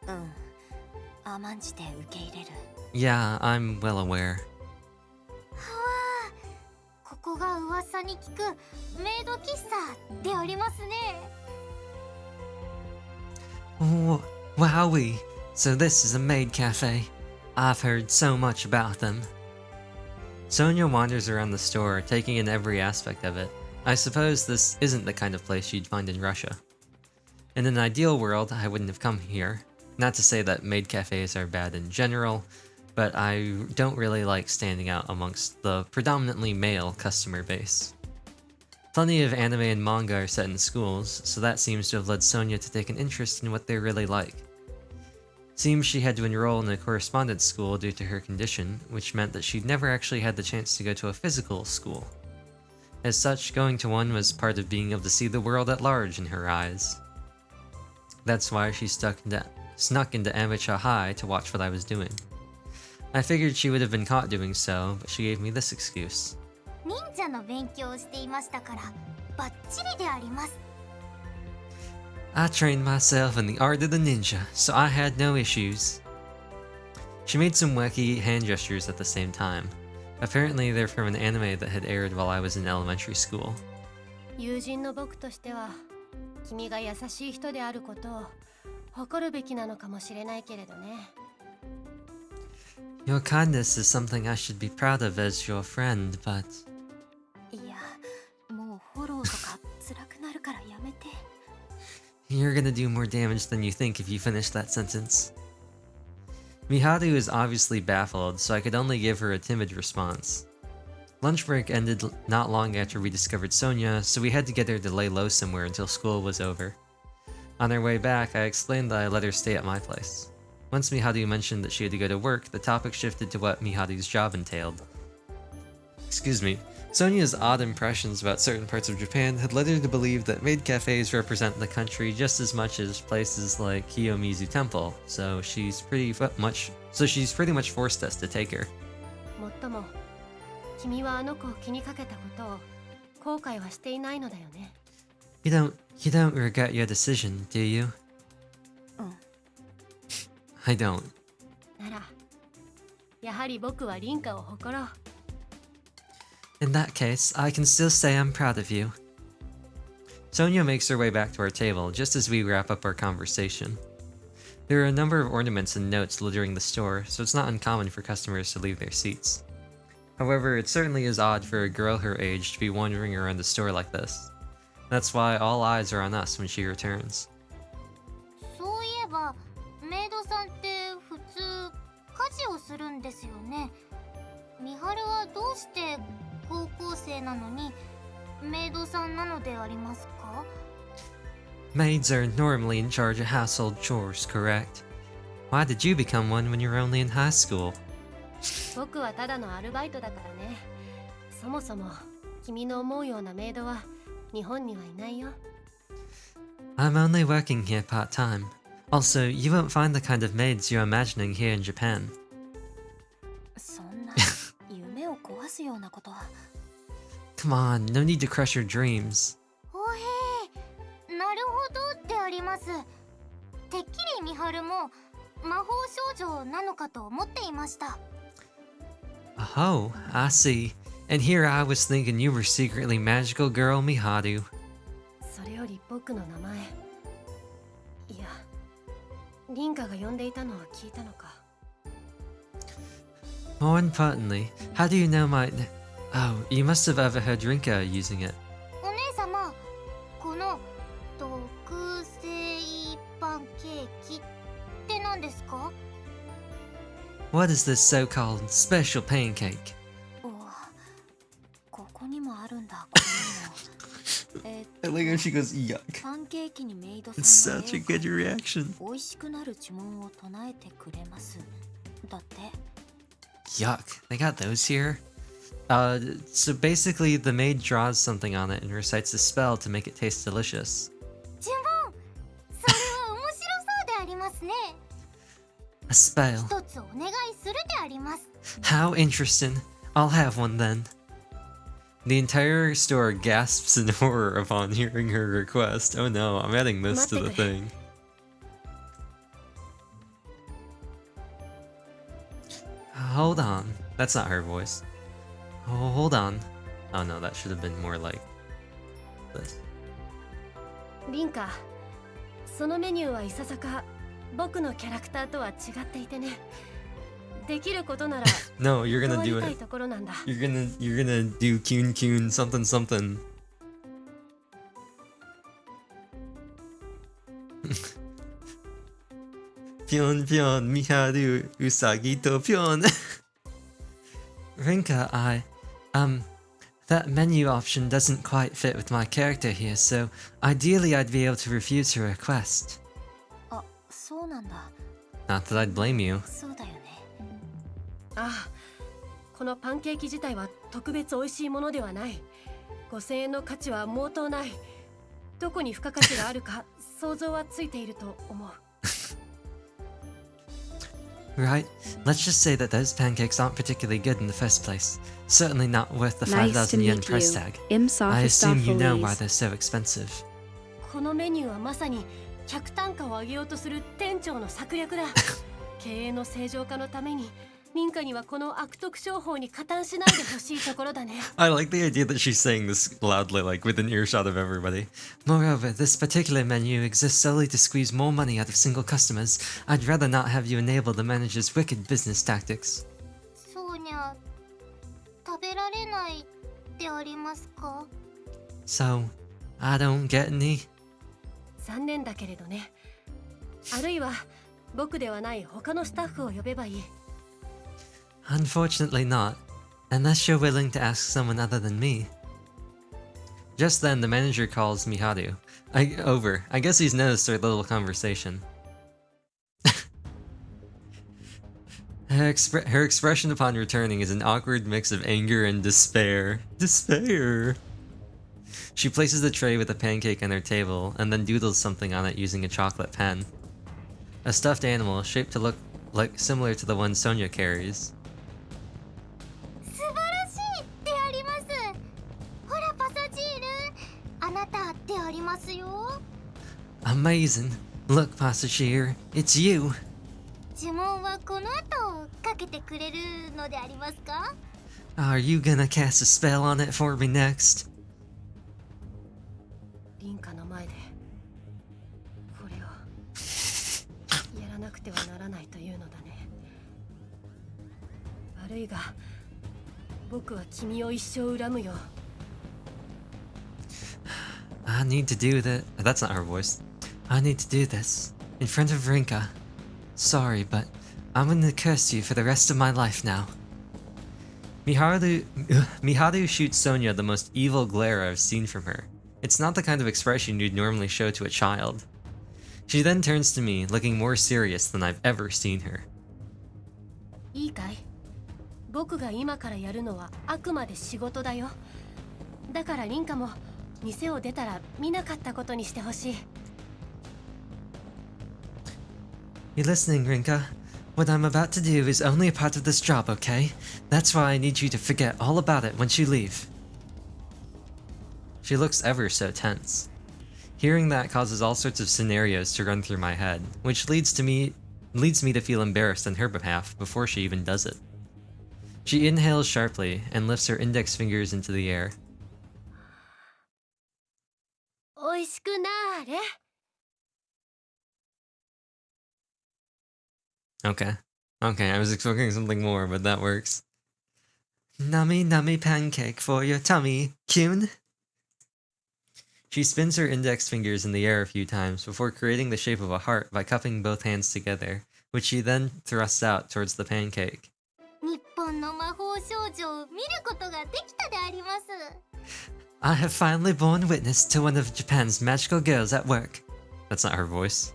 うん。甘んじて受け入れる。 Yeah, I'm well aware. ここが噂に聞くメイド喫茶でありますね。 Wowie. So this is a maid cafe. I've heard so much about them. Sonia wanders around the store, taking in every aspect of it. I suppose this isn't the kind of place you'd find in Russia. In an ideal world, I wouldn't have come here. Not to say that maid cafes are bad in general, but I don't really like standing out amongst the predominantly male customer base. Plenty of anime and manga are set in schools, so that seems to have led Sonia to take an interest in what they're really like. Seems she had to enroll in a correspondence school due to her condition, which meant that she'd never actually had the chance to go to a physical school. As such, going to one was part of being able to see the world at large in her eyes. That's why she snuck into amateur high to watch what I was doing. I figured she would have been caught doing so, but she gave me this excuse. 忍者の勉強をしていましたからバッチリであります。 I trained myself in the art of the ninja, so I had no issues. She made some wacky hand gestures at the same time. Apparently they're from an anime that had aired while I was in elementary school. 友人の僕としては君が優しい人であることを誇るべきなのかもしれないけれどね。 Your kindness is something I should be proud of as your friend, but... いや、もうフォローとか辛くなるからやめて。 You're gonna do more damage than you think if you finish that sentence. Miharu is obviously baffled, so I could only give her a timid response. Lunch break ended not long after we discovered Sonia, so we had to get her to lay low somewhere until school was over. On our way back, I explained that I let her stay at my place. Once Miharu mentioned that she had to go to work, the topic shifted to what Miharu's job entailed. Excuse me. Sonia's odd impressions about certain parts of Japan had led her to believe that maid cafes represent the country just as much as places like Kiyomizu Temple, so she's pretty much forced us to take her. もっとも、君はあの子を気にかけたことを後悔はしていないのだよね。You don't regret your decision, do you? うん。 I don't. なら、やはり僕は凛花を誇ろう。 In that case, I can still say I'm proud of you. Sonia makes her way back to our table just as we wrap up our conversation. There are a number of ornaments and notes littering the store, so it's not uncommon for customers to leave their seats. However, it certainly is odd for a girl her age to be wandering around the store like this. That's why all eyes are on us when she returns. そういえばメイドさんって普通家事をするんですよね。美晴はどうして高校生なのにメイドさんなのでありますか？ Maids are normally in charge of household chores, correct? Why did you become one when you were only in high school? 僕はただのアルバイトだからね。そもそも君の思うようなメイドは日本にはいないよ。I'm only working here part-time. Also, you won't find the kind of maids you're imagining here in Japan. そんな夢を壊すようなことは。 Come on, no need to crush your dreams. おへなるほどであります。てっきり美晴も魔法少女なのかと思っていました。 Oh, I see. And here I was thinking you were secretly magical girl Miharu. それより僕の名前、いや、凛花が呼んでいたのは聞いたのか。 More importantly, how do you know my... Oh, you must have overheard Rinka using it. お姉様、この特製パンケーキって何ですか？ What is this so-called special pancake? おここにもあるんだ。ここにも。I like how she goes, yuck. パンケーキにメイド It's さんが such a good reaction. 美味しくなる呪文を唱えてくれます。だって。 Yuck, they got those here? So basically the maid draws something on it and recites a spell to make it taste delicious. 呪文、それは面白そうでありますね。 A spell. 一つお願いするであります。 How interesting. I'll have one then. The entire store gasps in horror upon hearing her request. Oh no, I'm adding this to the thing. Hold on. That's not her voice. Oh, hold on. Oh no, that should have been more like this. 凛花、そのメニューはいささか僕のキャラクターとは違っていてね。できることなら No, you're gonna 断り do たい it. ところなんだ。 You're gonna do Kyun Kyun something something. Pion pion miharu usagi to pion. Rinka, that menu option doesn't quite fit with my character here, so ideally I'd be able to refuse her request. あ、そうなんだ。 Not that I'd blame you. そうだよね。ああ、このパンケーキ自体は特別美味しいものではない。5000円の価値は毛頭ない。どこに付加価値があるか想像はついていると思う。 Right, let's just say that those pancakes aren't particularly good in the first place. Certainly not worth the Nice to 5,000 yen meet price you. tag. Im I assume you know why Sophistopheles. they're so expensive. このメニューはまさに客単価を上げようとする店長の策略だ。経営の正常化のために民家にはこの悪徳商法に加担しないでほしいところだね。 I like the idea that she's saying this loudly, like within earshot of everybody. Moreover, this particular menu exists solely to squeeze more money out of single customers. I'd rather not have you enable the manager's wicked business tactics. そうにゃ、食べられないでありますか？ So, I don't get any. 残念だけれどね。あるいは僕ではない他のスタッフを呼べばいい。 Unfortunately not, unless you're willing to ask someone other than me. Just then, the manager calls Miharu. Over. I guess he's noticed their little conversation. Her expression upon returning is an awkward mix of anger and despair. Despair! She places the tray with the pancake on her table, and then doodles something on it using a chocolate pen. A stuffed animal, shaped to look like similar to the one Sonia carries. 素晴らしいであります。ほらパサジール、あなたでありますよ。 Amazing! Look, Passagier, it's you! 呪文はこの後かけてくれるのでありますか？ Are you gonna cast a spell on it for me next? 凛花の前でこれをやらなくてはならないというのだね。悪いが僕は君を一生恨むよ。 I need to do that. That's not her voice. I need to do this in front of Rinka. Sorry, but I'm gonna curse you for the rest of my life now. Miharu shoots Sonia the most evil glare I've seen from her. It's not the kind of expression you'd normally show to a child. She then turns to me, looking more serious than I've ever seen her. いいかい？僕が今からやるのはあくまで仕事だよ。だからリンカも店を出たら見なかったことにしてほしい。 You listening, Rinka? What I'm about to do is only a part of this job, okay? That's why I need you to forget all about it once you leave. She looks ever so tense. Hearing that causes all sorts of scenarios to run through my head, which leads me to feel embarrassed on her behalf before she even does it. She inhales sharply and lifts her index fingers into the air. おいしくなーれ。 Okay. Okay, I was expecting something more, but that works. Nummy nummy pancake for your tummy, Kyun. She spins her index fingers in the air a few times before creating the shape of a heart by cupping both hands together, which she then thrusts out towards the pancake. 日本の魔法少女を見ることができたであります。 I have finally borne witness to one of Japan's magical girls at work. That's not her voice.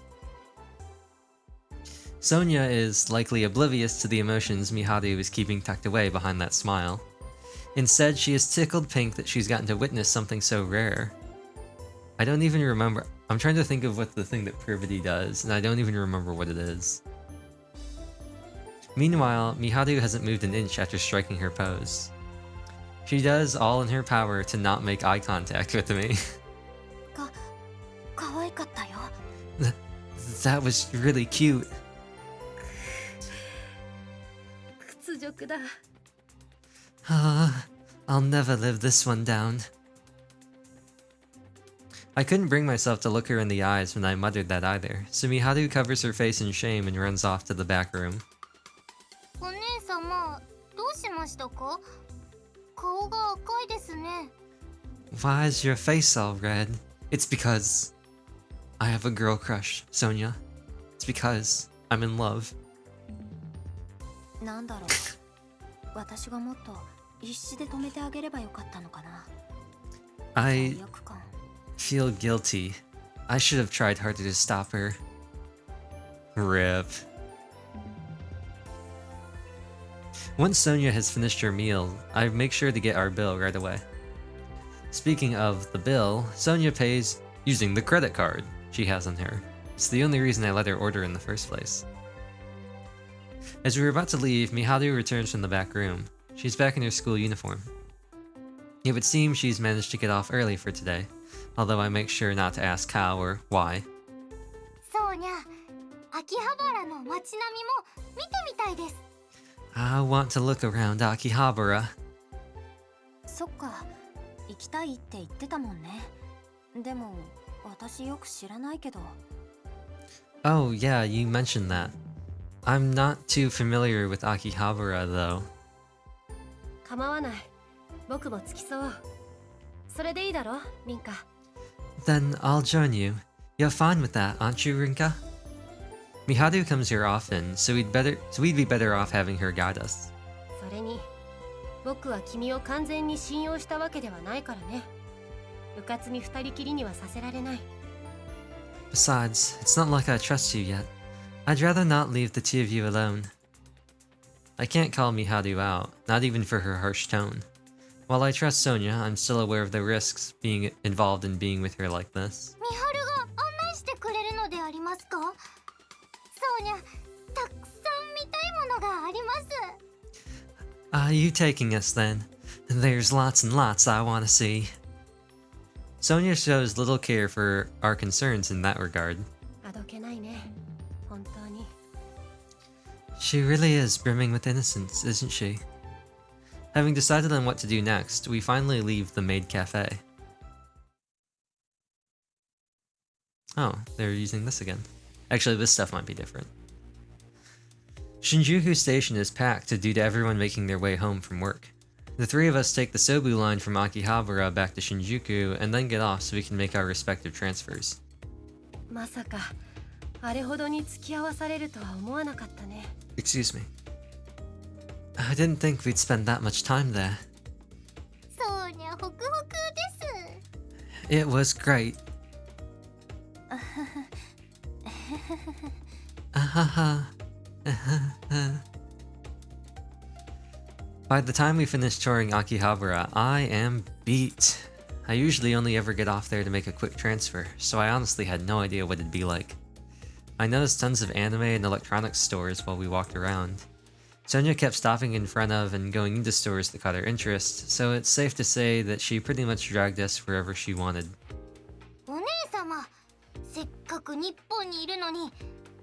Sonia is likely oblivious to the emotions Miharu is keeping tucked away behind that smile. Instead, she is tickled pink that she's gotten to witness something so rare. I don't even remember. I'm trying to think of what the thing that Privity does, and I don't even remember what it is. Meanwhile, Miharu hasn't moved an inch after striking her pose. She does all in her power to not make eye contact with me. 可愛かったよ。 That was really cute. 屈辱だ。 I'll never live this one down. I couldn't bring myself to look her in the eyes when I muttered that either, so Miharu covers her face in shame and runs off to the back room. お姉様、どうしましたか？顔が赤いですね。 Why is your face all red? It's because I have a girl crush, Sonia. It's because I'm in love. なんだろう。私がもっと必死で止めてあげればよかったのかな。 I 罪悪感。 feel guilty. I should have tried harder to stop her. Rip. Once Sonia has finished her meal, I make sure to get our bill right away. Speaking of the bill, Sonia pays using the credit card she has on her. It's the only reason I let her order in the first place. As we were about to leave, Miharu returns from the back room. She's back in her school uniform. It would seem she's managed to get off early for today, although I make sure not to ask how or why. そうにゃ、秋葉原の街並みも見てみたいです。 I want to look around Akihabara. そっか、行きたいって言ってたもんね。でも、私よく知らないけど。 Oh yeah, you mentioned that. I'm not too familiar with Akihabara though. 構わない。僕も付き添おう。それでいいだろ、リンカ。 Then I'll join you. You're fine with that, aren't you, Rinka? Miharu comes here often, so we'd be better off having her guide us. それに、僕は君を完全に信用したわけではないからね。うかつに二人きりにはさせられない。 Besides, it's not like I trust you yet. I'd rather not leave the two of you alone. I can't call Miharu out, not even for her harsh tone. While I trust Sonia, I'm still aware of the risks being involved in being with her like this. みはるが案内してくれるのでありますか？そうにゃ、たくさん見たいものがあります。 Are you taking us then? There's lots and lots I want to see. Sonia shows little care for our concerns in that regard. あどけないね。本当に。 She really is brimming with innocence, isn't she? Having decided on what to do next, we finally leave the maid cafe. Oh, they're using this again. Actually, this stuff might be different. Shinjuku Station is packed due to everyone making their way home from work. The three of us take the Sobu line from Akihabara back to Shinjuku and then get off so we can make our respective transfers. まさかあれほどに付き合わされるとは思わなかったね。 Excuse me. I didn't think we'd spend that much time there. そうにゃホクホクです。 It was great. By the time we finish touring Akihabara, I am beat. I usually only ever get off there to make a quick transfer, so I honestly had no idea what it'd be like. I noticed tons of anime and electronics stores while we walked around. Sonia kept stopping in front of and going into stores that caught her interest, so it's safe to say that she pretty much dragged us wherever she wanted. お姉様、せっかく日本にいるのに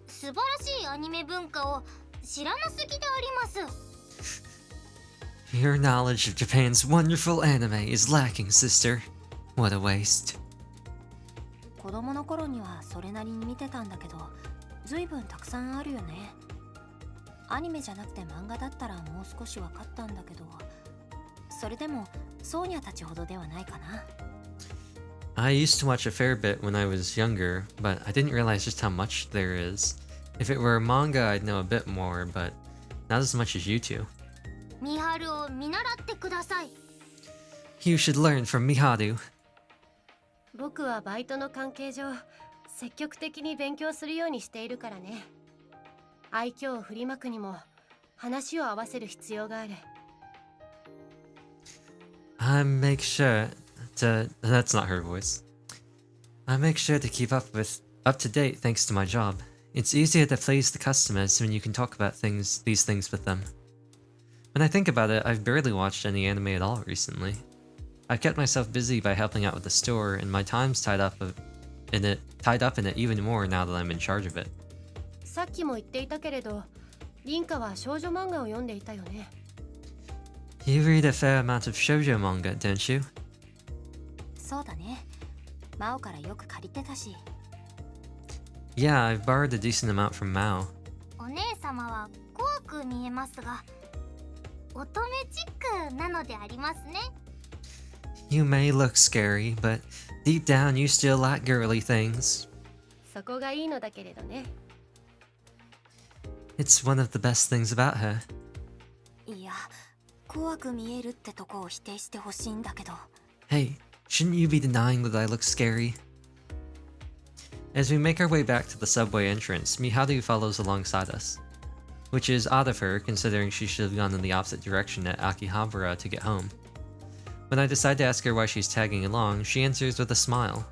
素晴らしいアニメ文化を知らなすぎであります。 Your knowledge of Japan's wonderful anime is lacking, sister. What a waste. 子供の頃にはそれなりに見てたんだけど、ずいぶんたくさんあるよね。アニメじゃなくて漫画だったらもう少し分かったんだけど、それでもソーニャたちほどではないかな。 I used to watch a fair bit when I was younger, but I didn't realize just how much there is. If it were manga, I'd know a bit more, but not as much as you two. ミハルを見習ってください。 You should learn from Miharu. 僕はバイトの関係上積極的に勉強するようにしているからね。愛嬌を振りまくにも話を合わせる必要がある。 I make sure to... That's not her voice. I make sure to keep up to date thanks to my job. It's easier to please the customers when you can talk about these things with them. When I think about it, I've barely watched any anime at all recently. I've kept myself busy by helping out with the store, and my time's tied up in it even more now that I'm in charge of it. さっきも言っていたけれど、リンカは少女漫画を読んでいたよね。 You read a fair amount of shoujo manga, don't you? そうだね。マオからよく借りてたし。 Yeah, I've borrowed a decent amount from Mao. お姉様は怖く見えますが、乙女チックなのでありますね。 You may look scary, but deep down you still like girly things. そこがいいのだけれどね。 It's one of the best things about her. いや、怖く見えるってとこを否定してほしいんだけど。 Hey, shouldn't you be denying that I look scary? As we make our way back to the subway entrance, Miharu follows alongside us. Which is odd of her, considering she should have gone in the opposite direction at Akihabara to get home. When I decide to ask her why she's tagging along, she answers with a smile.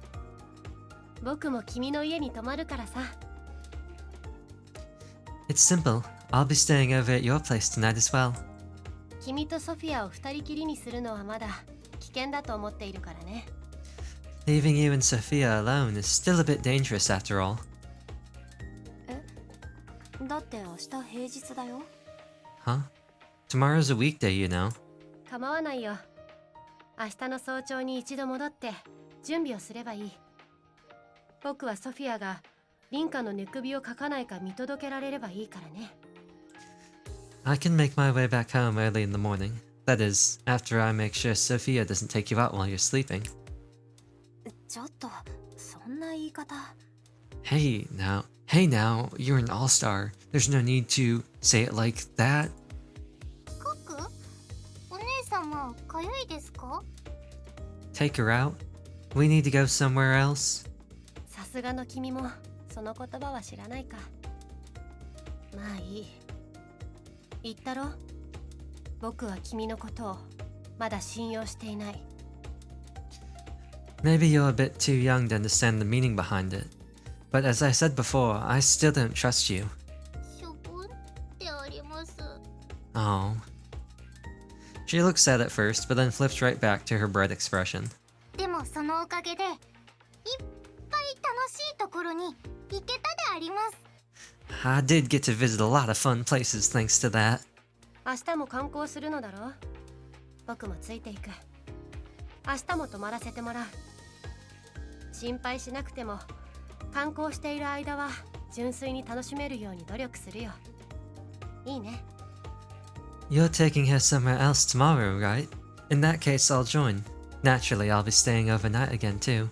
僕も君の家に泊まるからさ。 It's simple. I'll be staying over at your place tonight as well. 君とソフィアを二人きりにするのはまだ危険だと思っているからね。 Leaving you and Sophia alone is still a bit dangerous after all. だって明日平日だよ。 Huh? Tomorrow's a weekday, you know. 構わないよ。明日の早朝に一度戻って準備をすればいい。僕はソフィアがリンカの寝首をかかないか見届けられればいいからね。 I can make my way back home early in the morning. That is, after I make sure Sophia doesn't take you out while you're sleeping. ちょっと、そんな言い方。 Hey now, you're an all-star. There's no need to say it like that. かく？お姉様、かゆいですか？ Take her out? We need to go somewhere else? さすがの君もその言葉は知らないか。まあいい。言ったろ？僕は君のことをまだ信用していない。 Maybe you're a bit too young to understand the meaning behind it. But as I said before, I still don't trust you. しょぼんってあります。 Oh. She looks sad at first, but then flips right back to her bright expression. でもそのおかげでいっぱい楽しいところに行けたであります。 I did get to visit a lot of fun places thanks to that. 明日も観光するのだろう？僕もついていく。明日も泊まらせてもらう。心配しなくても観光している間は純粋に楽しめるように努力するよ。いいね。 You're taking her somewhere else tomorrow, right? In that case, I'll join. Naturally, I'll be staying overnight again too.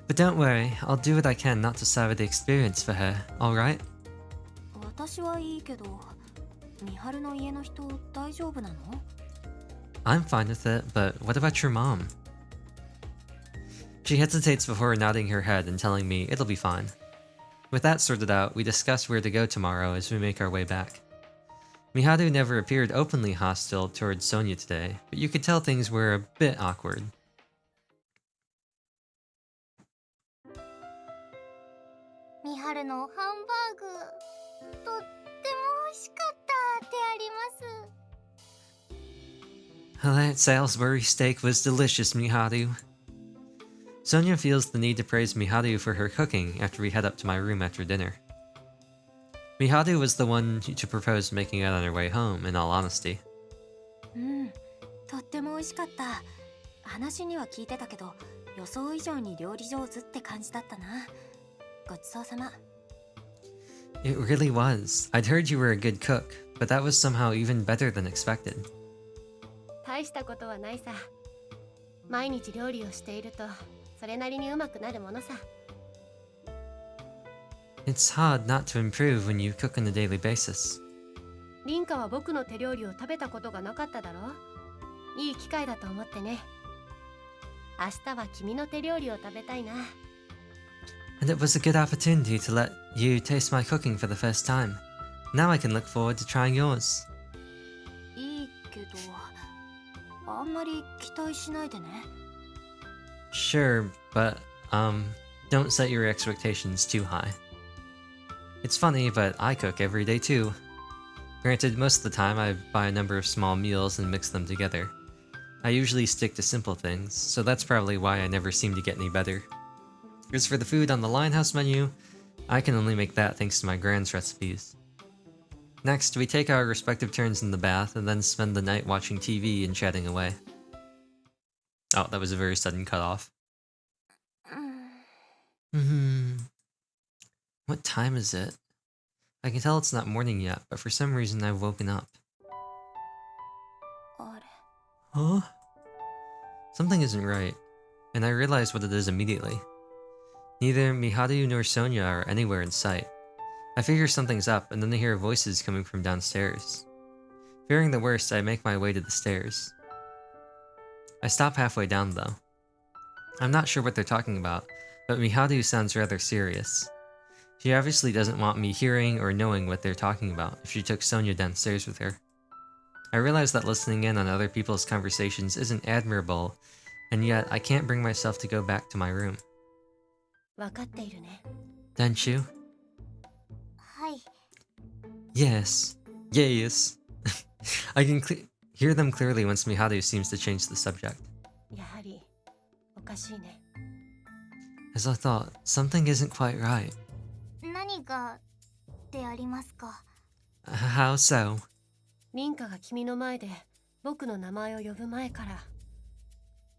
But don't worry, I'll do what I can not to sour the experience for her, alright? 私はいいけど、美晴の家の人大丈夫なの？ I'm fine with it, but what about your mom? She hesitates before nodding her head and telling me it'll be fine. With that sorted out, we discuss where to go tomorrow as we make our way back. Miharu never appeared openly hostile towards Sonia today, but you could tell things were a bit awkward. 美晴のハンバーグとっても美味しかったであります。 That Salisbury steak was delicious, Miharu. Sonia feels the need to praise Miharu for her cooking after we head up to my room after dinner. Miharu was the one to propose making out on her way home, in all honesty. うん、とっても美味しかった。話には聞いてたけど、予想以上に料理上手って感じだったな。ごちそうさま。 It really was. I'd heard you were a good cook, but that was somehow even better than expected. 大したことはないさ。毎日料理をしているとそれなりにうまくなるものさ。 It's hard not to improve when you cook on a daily basis. リンカは僕の手料理を食べたことがなかっただろ。いい機会だと思ってね。明日は君の手料理を食べたいな。 And it was a good opportunity to let you taste my cooking for the first time. Now I can look forward to trying yours. いいけど、あんまり期待しないでね。 Sure, but, don't set your expectations too high. It's funny, but I cook every day too. Granted, most of the time I buy a number of small meals and mix them together. I usually stick to simple things, so that's probably why I never seem to get any better. As for the food on the Linehouse menu, I can only make that thanks to my grand's recipes. Next, we take our respective turns in the bath and then spend the night watching TV and chatting away. Oh, that was a very sudden cutoff. What time is it? I can tell it's not morning yet, but for some reason I've woken up. あれ。 Huh? Something isn't right, and I realize what it is immediately. Neither Miharu nor Sonia are anywhere in sight. I figure something's up, and then I hear voices coming from downstairs. Fearing the worst, I make my way to the stairs. I stop halfway down, though. I'm not sure what they're talking about, but Miharu sounds rather serious. She obviously doesn't want me hearing or knowing what they're talking about if she took Sonia downstairs with her. I realize that listening in on other people's conversations isn't admirable, and yet I can't bring myself to go back to my room. わかっているね。 Don't you? はい。 Yes. Yes. I can hear them clearly once Miharu seems to change the subject. やはりおかしいね。 As I thought, something isn't quite right. 何がでありますか？ How so? リンカが君の前で僕の名前を呼ぶ前から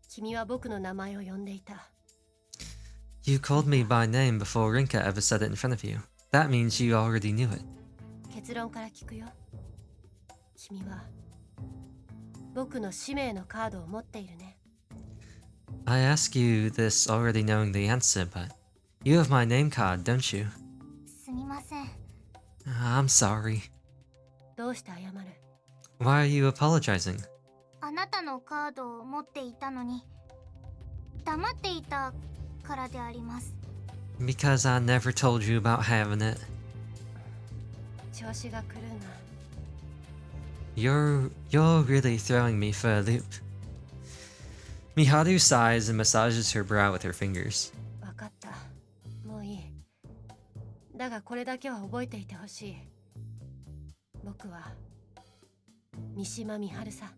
君は僕の名前を呼んでいた。 You called me by name before Rinka ever said it in front of you. That means you already knew it. 結論から聞くよ。君は僕の使命のカードを持っているね。 I ask you this already knowing the answer, but you have my name card, don't you? すみません。 I'm sorry. どうして謝る？ Why are you apologizing? あなたのカードを持っていたのに黙っていたからであります。 Because I never told you about having it. 調子が狂うな。 You're really throwing me for a loop. Miharu sighs and massages her brow with her fingers. わかった。もういい。だがこれだけは覚えていてほしい。僕は三島美晴さ。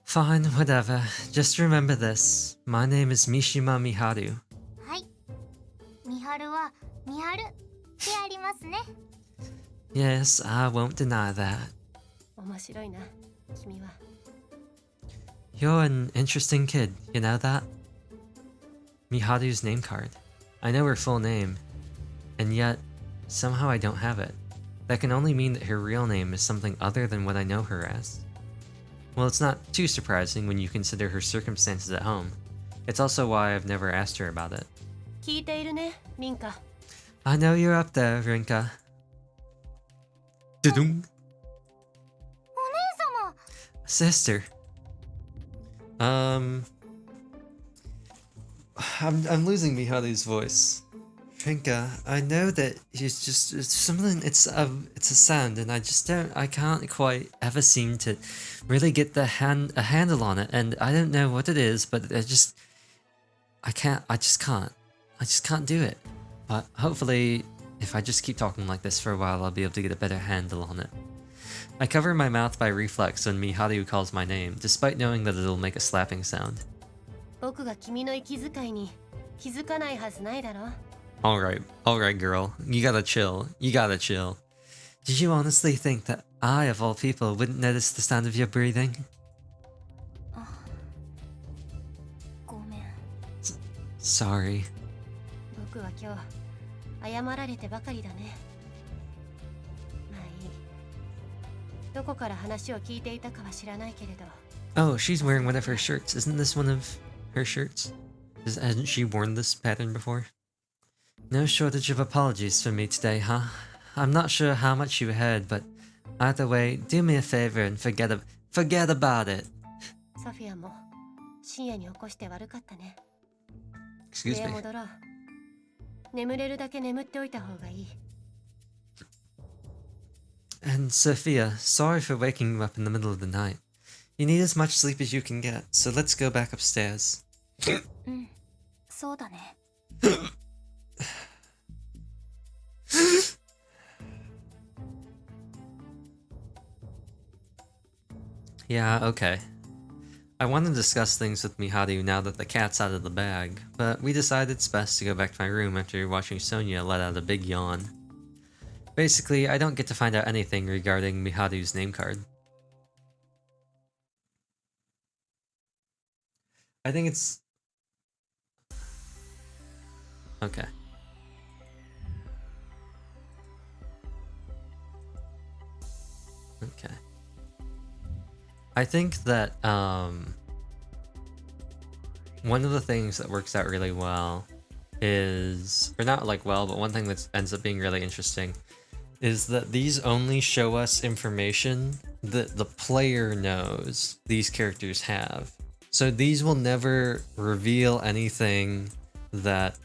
Fine, whatever. Just remember this. My name is Mishima Miharu. はい。みはるはみはるでありますね。 Yes, I won't deny that. 面白いな、君は。 You're an interesting kid, you know that? Miharu's name card. I know her full name, and yet, somehow I don't have it. That can only mean that her real name is something other than what I know her as. Well, it's not too surprising when you consider her circumstances at home. It's also why I've never asked her about it. 聞いているね、リンカ。 I know you're up there, Rinka. Dudum. お姉様。 Sister. I'm losing Miharu's voice. Rinka, I know that it's something. It's a sound, and I can't quite ever seem to really get a handle on it, and I don't know what it is, but I just can't do it. But hopefully, if I just keep talking like this for a while, I'll be able to get a better handle on it. I cover my mouth by reflex when Miharu calls my name, despite knowing that it'll make a slapping sound. 僕が君の息遣いに気づかないはずないだろ。 Alright, girl. You gotta chill. Did you honestly think that I, of all people, wouldn't notice the sound of your breathing? ごめん。 Sorry. 僕は今日謝られてばかりだね。まあいい。どこから話を聞いていたかは知らないけれど。 Oh, she's wearing one of her shirts. Isn't this one of her shirts? Hasn't she worn this pattern before? No shortage of apologies for me today, huh? I'm not sure how much you heard, but either way, do me a favor and forget about it. ソフィアも深夜に起こして悪かったね。 Excuse 部屋 me. 戻ろう。眠れるだけ眠っておいた方がいい。 And Sophia, sorry for waking you up in the middle of the night. You need as much sleep as you can get, so let's go back upstairs. うん、そうだね。 Yeah, okay. I want to discuss things with Miharu now that the cat's out of the bag, but we decided it's best to go back to my room after watching Sonia let out a big yawn. Basically, I don't get to find out anything regarding Miharu's name card. I think it's... Okay. Okay. I think that one of the things that works out really well is, or not like well, but one thing that ends up being really interesting is that these only show us information that the player knows these characters have. So these will never reveal anything that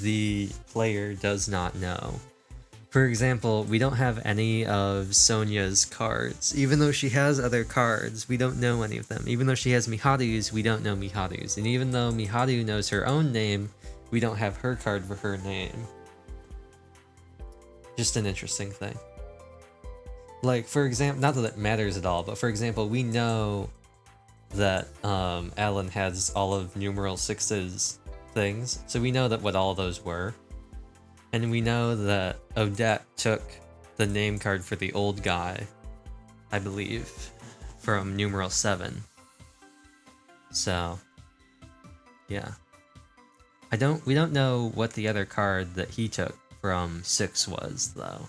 the player does not know. For example, we don't have any of Sonia's cards. Even though she has other cards, we don't know any of them. Even though she has Miharu's, we don't know Miharu's. And even though Miharu knows her own name, we don't have her card for her name. Just an interesting thing. Like, for example, not that it matters at all, but for example, we know that Alan has all of numeral 6's things, so we know that what all those were. And we know that Odette took the name card for the old guy, I believe, from numeral 7. So, yeah. We don't know what the other card that he took from 6 was, though.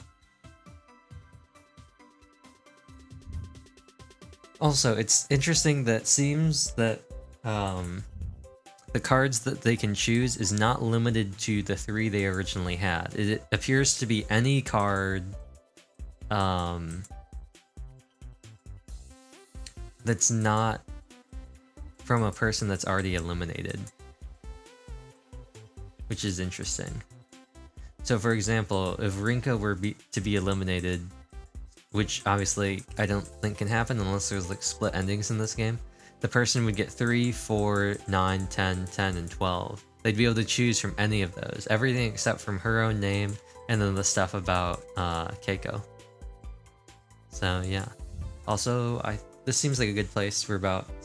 Also, it's interesting that it seems that the cards that they can choose is not limited to the 3 they originally had. It appears to be any card that's not from a person that's already eliminated, which is interesting. So for example, if Rinka were to be eliminated, which obviously I don't think can happen unless there's like split endings in this game, the person would get 3, 4, 9, 10, 10, and 12. They'd be able to choose from any of those. Everything except from her own name, and then the stuff about Keiko. So yeah. Also, this seems like a good place for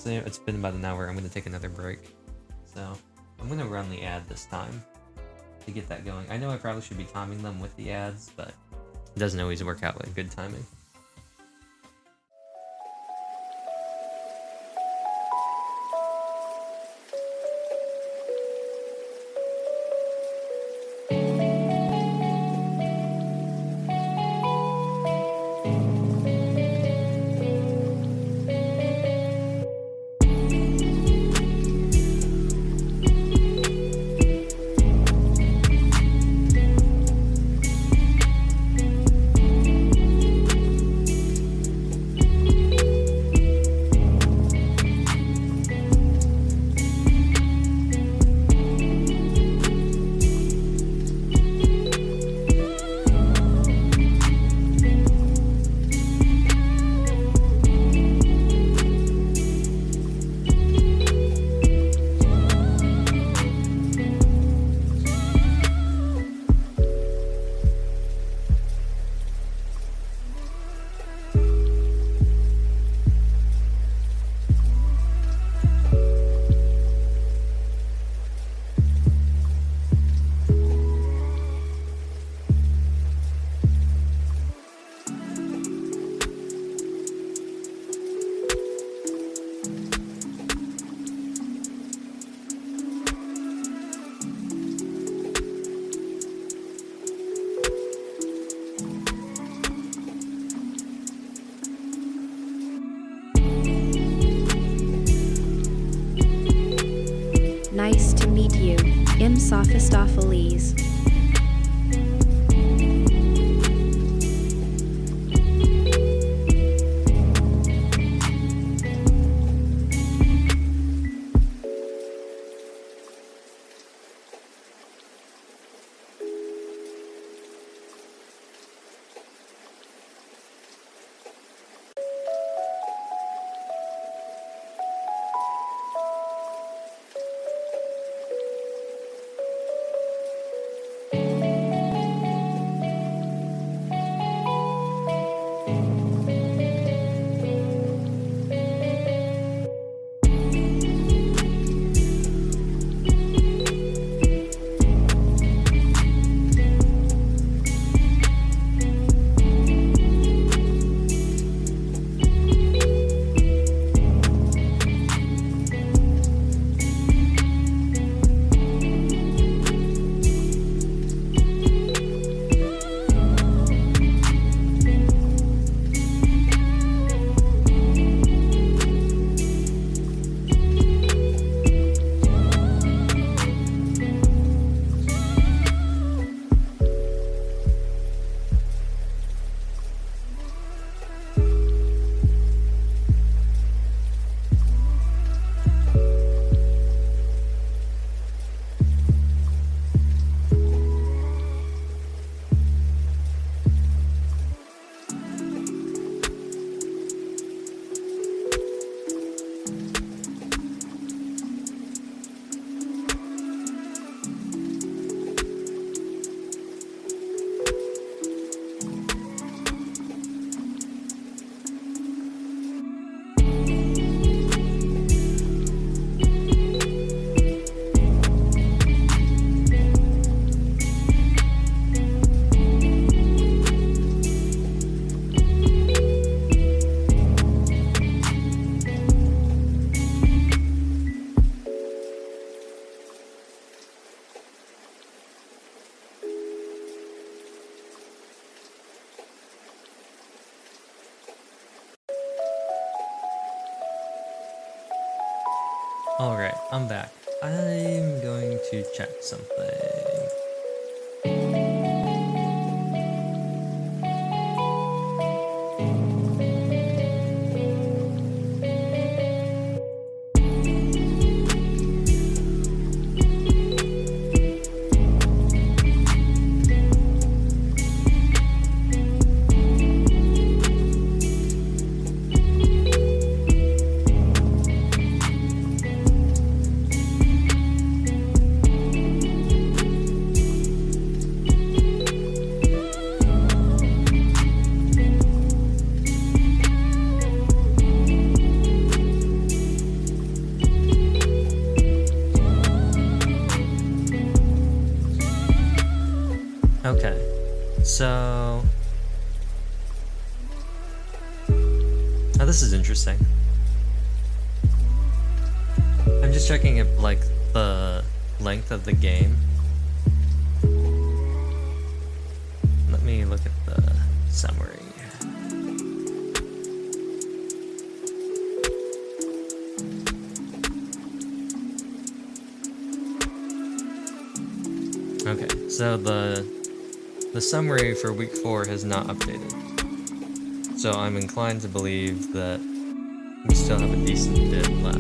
it's been about an hour. I'm going to take another break. So I'm going to run the ad this time to get that going. I know I probably should be timing them with the ads, but it doesn't always work out with good timing. meet you, M. Sophistopheles. Alright, I'm back. I'm going to check something. Okay, so... Oh, this is interesting. I'm just checking if, like, the length of the game. Let me look at the summary. Okay, so the summary for week 4 has not updated. So I'm inclined to believe that we still have a decent bit left.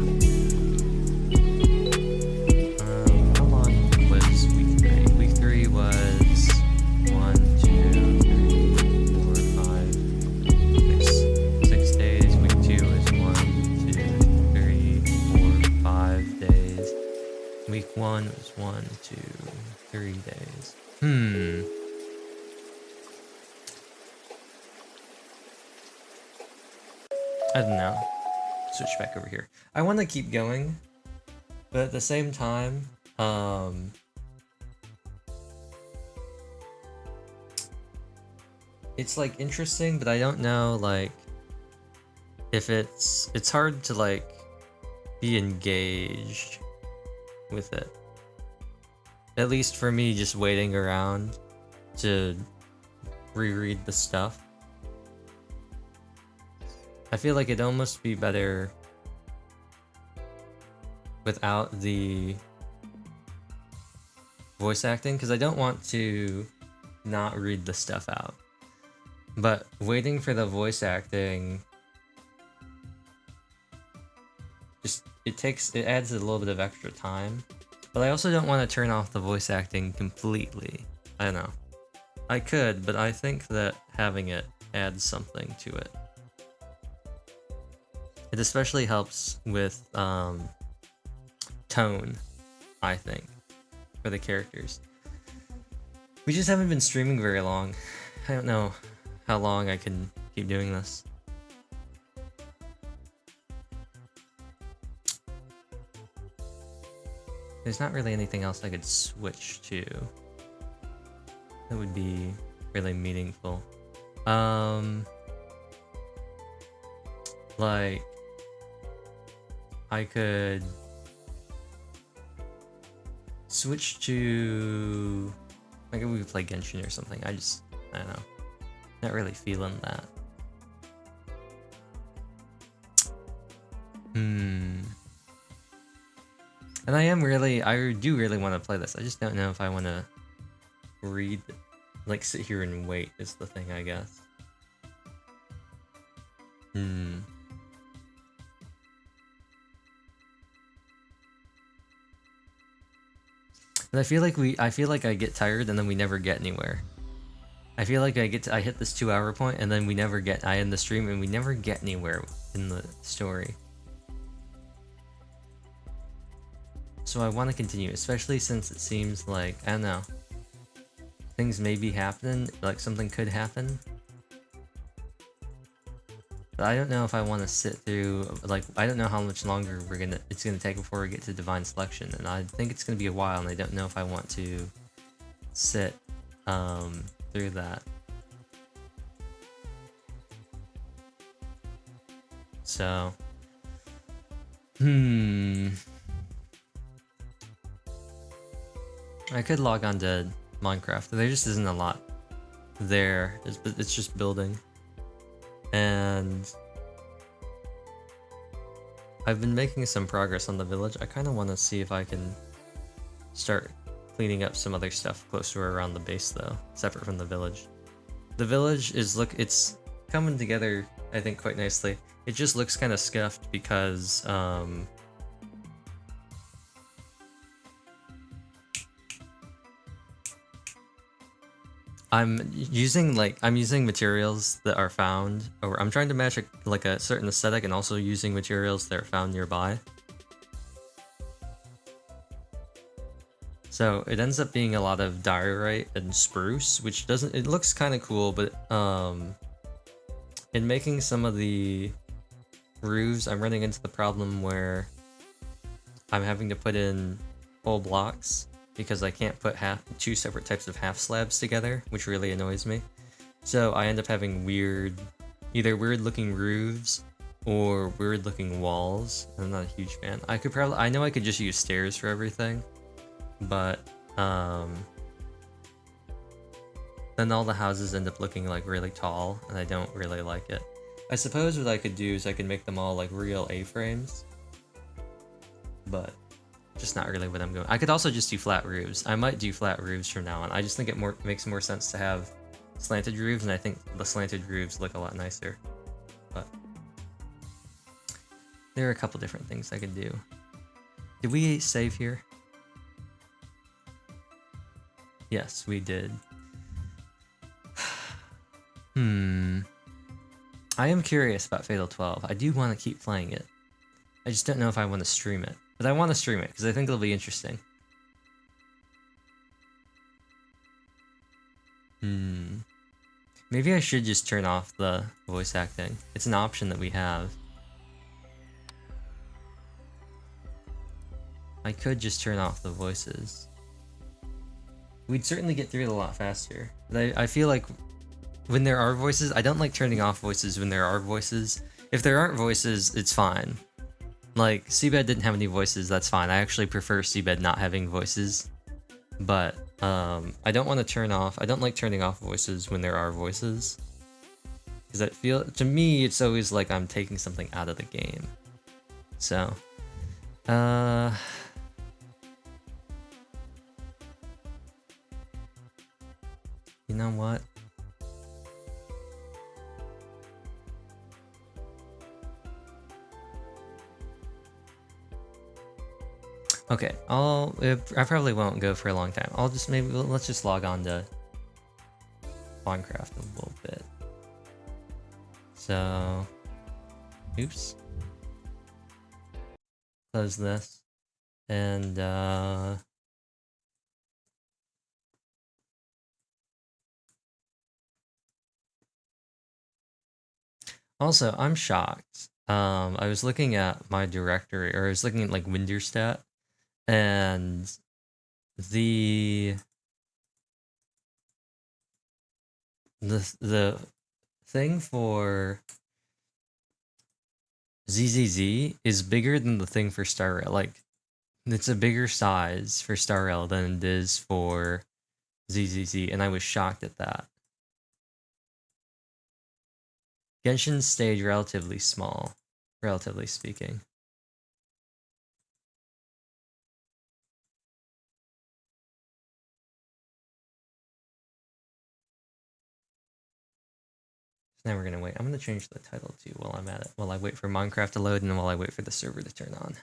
How long was week 3? Week 3 was 1, 2, 3, 4, 5, 6 days. Week 2 is 1, 2, 3, 4, 5 days. Week 1 was 1, 2, 3 days. I don't know. Switch back over here. I want to keep going, but at the same time, it's like interesting, but I don't know like if it's hard to like be engaged with it. At least for me, just waiting around to reread the stuff. I feel like it'd almost be better without the voice acting because I don't want to not read the stuff out. But waiting for the voice acting just it adds a little bit of extra time. But I also don't want to turn off the voice acting completely. I don't know. I could, but I think that having it adds something to it. It especially helps with tone, I think, for the characters. We just haven't been streaming very long. I don't know how long I can keep doing this. There's not really anything else I could switch to that would be really meaningful. Like, I could switch to, like, we could play Genshin or something. I don't know, not really feeling that. And I do really want to play this. I just don't know if I want to read, like, sit here and wait is the thing, I guess. And I feel like I get tired and then we never get anywhere. I feel like I hit this 2-hour point and then I end the stream and we never get anywhere in the story. So I want to continue, especially since it seems like, I don't know, things may be happening, like something could happen. But I don't know if I want to sit through, like, I don't know how much longer it's gonna take before we get to Divine Selection, and I think it's gonna be a while, and I don't know if I want to sit through that. So, I could log on to Minecraft. There just isn't a lot there. It's just building. And I've been making some progress on the village. I kind of want to see if I can start cleaning up some other stuff closer around the base though, separate from the village. The village it's coming together, I think, quite nicely. It just looks kind of scuffed because I'm using materials that are found, or I'm trying to match a certain aesthetic and also using materials that are found nearby. So it ends up being a lot of diorite and spruce, which it looks kind of cool, but in making some of the roofs, I'm running into the problem where I'm having to put in whole blocks because I can't put two separate types of half slabs together, which really annoys me. So I end up having either weird looking roofs or weird looking walls. I'm not a huge fan. I know I could just use stairs for everything, but then all the houses end up looking like really tall, and I don't really like it. I suppose what I could do is I could make them all like real A-frames, but just not really what I'm going. I could also just do flat roofs. I might do flat roofs from now on. I just think it makes more sense to have slanted roofs, and I think the slanted roofs look a lot nicer. But there are a couple different things I could do. Did we save here? Yes, we did. I am curious about Fatal 12. I do want to keep playing it. I just don't know if I want to stream it. But I want to stream it because I think it'll be interesting. Maybe I should just turn off the voice acting. It's an option that we have. I could just turn off the voices. We'd certainly get through it a lot faster. But I feel like when there are voices, I don't like turning off voices when there are voices. If there aren't voices, it's fine. Like, Seabed didn't have any voices, that's fine. I actually prefer Seabed not having voices. But, I don't want to I don't like turning off voices when there are voices. Because to me, it's always like I'm taking something out of the game. So, You know what? Okay, I probably won't go for a long time. I'll just let's just log on to Minecraft a little bit. So, oops. Close this. And also, I'm shocked. I was looking at my directory, or I was looking at like Winderstat, and the thing for ZZZ is bigger than the thing for Star Rail. Like, it's a bigger size for Star Rail than it is for ZZZ, and I was shocked at that. Genshin stayed relatively small, relatively speaking. So now we're gonna wait. I'm gonna change the title too while I'm at it, while I wait for Minecraft to load and while I wait for the server to turn on.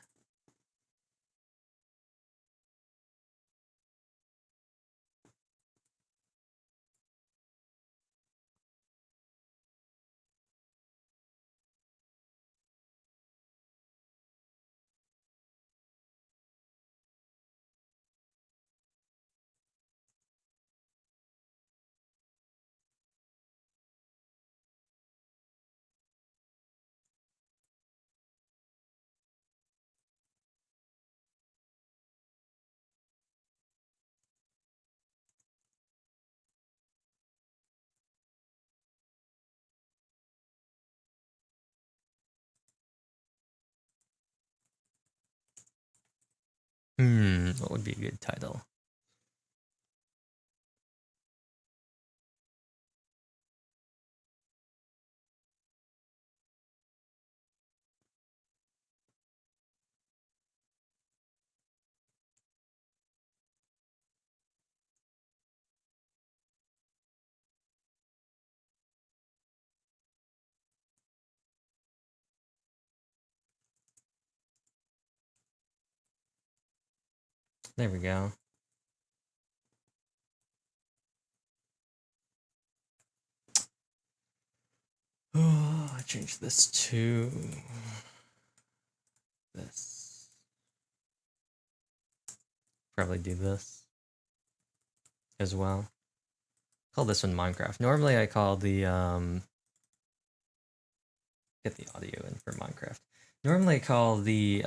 What would be a good title? There we go. Oh, I changed this to this. Probably do this as well. Call this one Minecraft. Normally I call the get the audio in for Minecraft. Normally I call the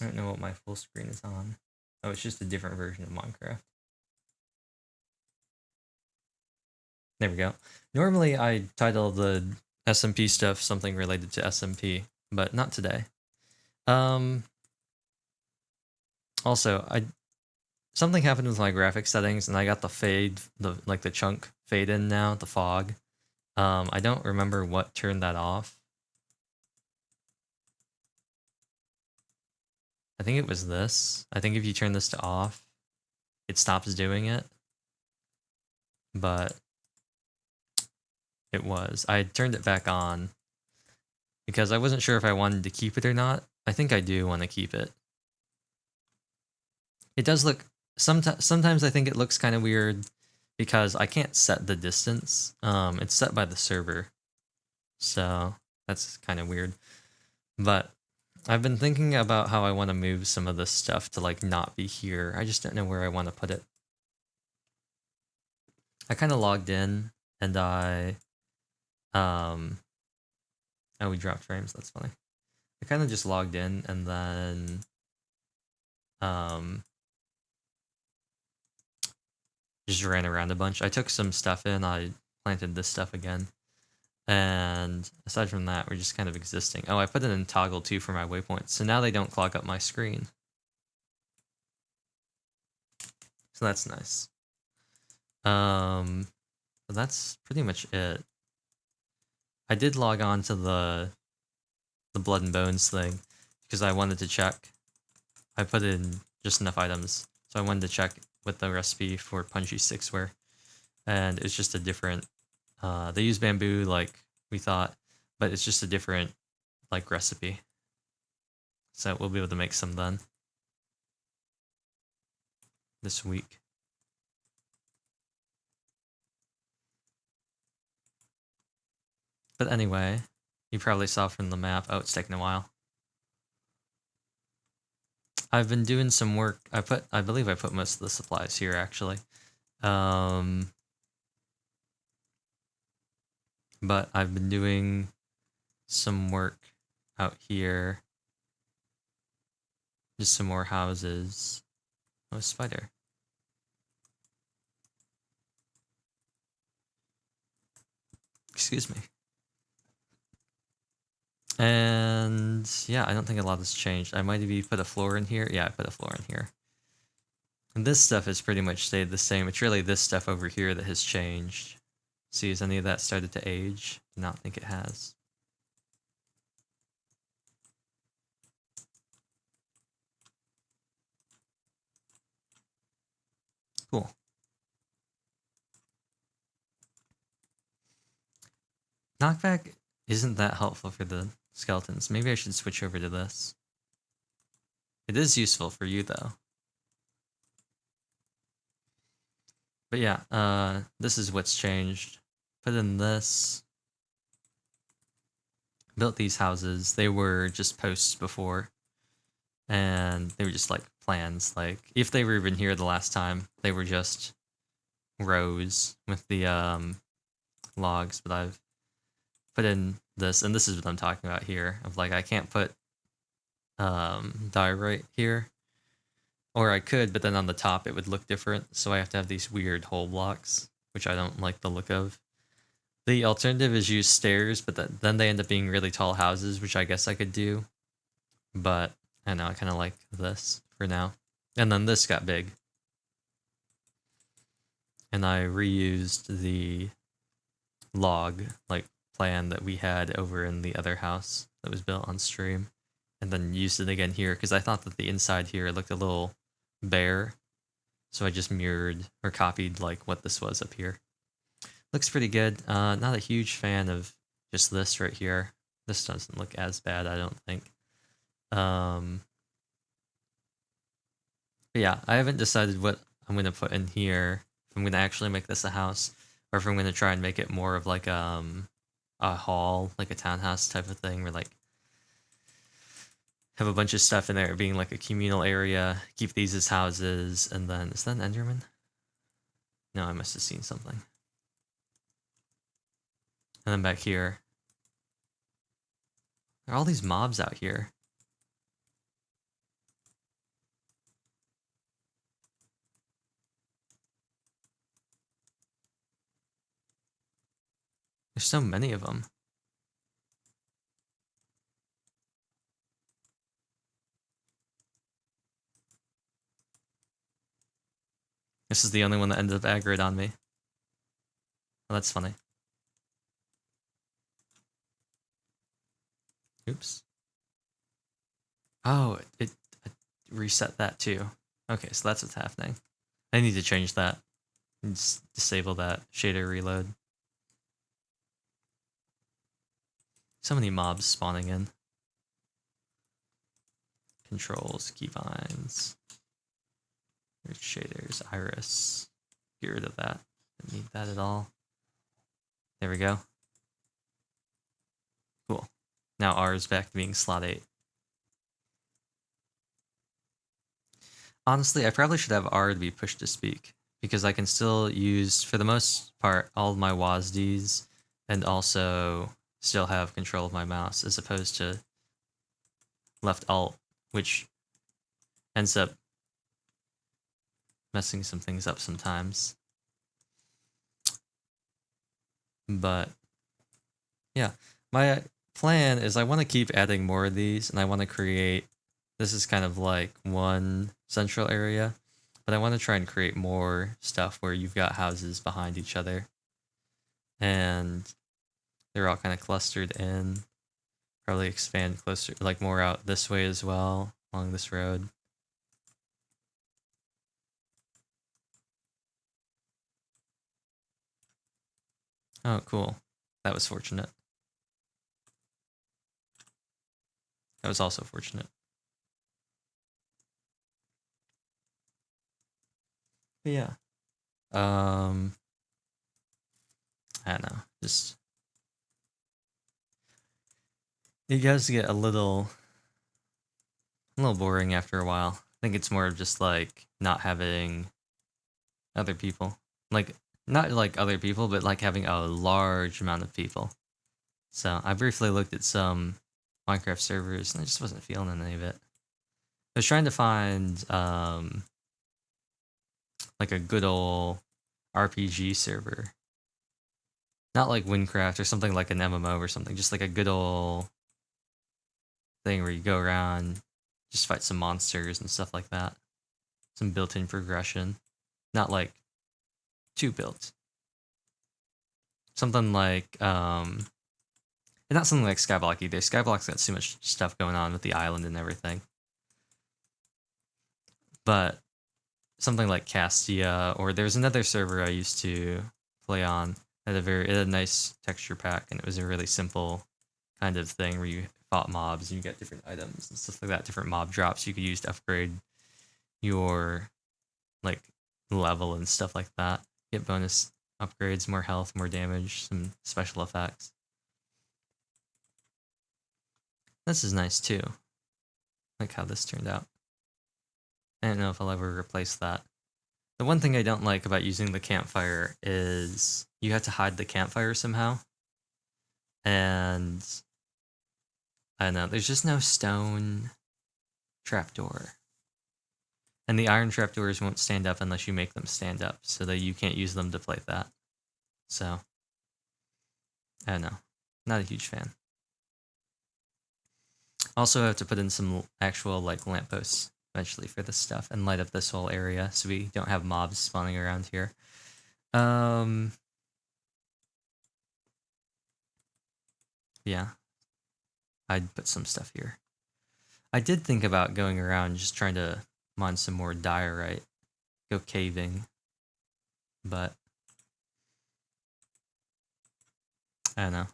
I don't know what my full screen is on. Oh, it's just a different version of Minecraft. There we go. Normally I title the SMP stuff something related to SMP, but not today. Also, something happened with my graphic settings and I got the fade, the chunk fade in now, the fog. I don't remember what turned that off. I think it was this. I think if you turn this to off, it stops doing it. But it was. I turned it back on because I wasn't sure if I wanted to keep it or not. I think I do want to keep it. It does look... Sometimes I think it looks kind of weird because I can't set the distance. It's set by the server. So that's kind of weird. But I've been thinking about how I want to move some of this stuff to like not be here. I just don't know where I want to put it. I kind of logged in and I oh, we dropped frames. That's funny. I kind of just logged in and then just ran around a bunch. I took some stuff in. I planted this stuff again. And aside from that, we're just kind of existing. Oh, I put it in toggle too for my waypoints. So now they don't clog up my screen. So that's nice. But that's pretty much it. I did log on to the Blood and Bones thing because I wanted to check. I put in just enough items So I wanted to check what the recipe for punchy sticks were. And it's just a different, they use bamboo like we thought, but it's just a different like recipe. So we'll be able to make some then this week. But anyway, you probably saw from the map. Oh, it's taking a while. I've been doing some work. I believe I put most of the supplies here actually. But I've been doing some work out here. Just some more houses. Oh, a spider. Excuse me. And yeah, I don't think a lot has changed. I might have even put a floor in here. Yeah, I put a floor in here. And this stuff has pretty much stayed the same. It's really this stuff over here that has changed. See, has any of that started to age? Do not think it has. Cool. Knockback isn't that helpful for the skeletons. Maybe I should switch over to this. It is useful for you though. But yeah, this is what's changed. Put in this. Built these houses. They were just posts before. And they were just like plans. Like if they were even here the last time, they were just rows with the logs. But I've put in this, and this is what I'm talking about here. Of like I can't put diorite here. Or I could, but then on the top it would look different. So I have to have these weird hole blocks, which I don't like the look of. The alternative is use stairs, but then they end up being really tall houses, which I guess I could do. But I don't know, I kind of like this for now. And then this got big. And I reused the log like plan that we had over in the other house that was built on stream. And then used it again here because I thought that the inside here looked a little bare. So I just mirrored or copied like what this was up here. Looks pretty good. Not a huge fan of just this right here. This doesn't look as bad, I don't think. But yeah, I haven't decided what I'm going to put in here. If I'm going to actually make this a house, or if I'm going to try and make it more of like a hall, like a townhouse type of thing, where like have a bunch of stuff in there being like a communal area, keep these as houses, and then, is that an Enderman? No, I must have seen something. And then back here, there are all these mobs out here. There's so many of them. This is the only one that ended up aggroed on me. Oh, that's funny. Oops. Oh, it reset that too. Okay, so that's what's happening. I need to change that. Just disable that shader reload. So many mobs spawning in. Controls, keybinds. There's shaders, iris. Get rid of that. Don't need that at all. There we go. Cool. Now R is back to being slot 8. Honestly, I probably should have R to be push to speak, because I can still use, for the most part, all of my WASDs, and also still have control of my mouse, as opposed to left alt, which ends up messing some things up sometimes. But yeah, my plan is I want to keep adding more of these, and I want to create, this is kind of like one central area, but I want to try and create more stuff where you've got houses behind each other, and they're all kind of clustered in. Probably expand closer, like more out this way as well, along this road. Oh, cool. That was fortunate. That was also fortunate. But yeah. I don't know. Just it does get a little boring after a while. I think it's more of just like not having other people. Like not like other people, but like having a large amount of people. So I briefly looked at some Minecraft servers and I just wasn't feeling any of it. I was trying to find like a good old RPG server. Not like Windcraft or something like an MMO or something, just like a good old thing where you go around, just fight some monsters and stuff like that. Some built-in progression. Not like too built. Something like and not something like Skyblock either. Skyblock's got too much stuff going on with the island and everything. But something like Castia, or there's another server I used to play on. It had a nice texture pack, and it was a really simple kind of thing where you fought mobs and you get different items and stuff like that, different mob drops you could use to upgrade your like level and stuff like that. Get bonus upgrades, more health, more damage, some special effects. This is nice too. Like how this turned out. I don't know if I'll ever replace that. The one thing I don't like about using the campfire is you have to hide the campfire somehow. And I don't know, there's just no stone trapdoor. And the iron trapdoors won't stand up unless you make them stand up, so that you can't use them to play that. So, I don't know. Not a huge fan. Also, I have to put in some actual like lampposts eventually for this stuff and light up this whole area so we don't have mobs spawning around here. Yeah. I'd put some stuff here. I did think about going around just trying to mine some more diorite. Go caving. But I don't know.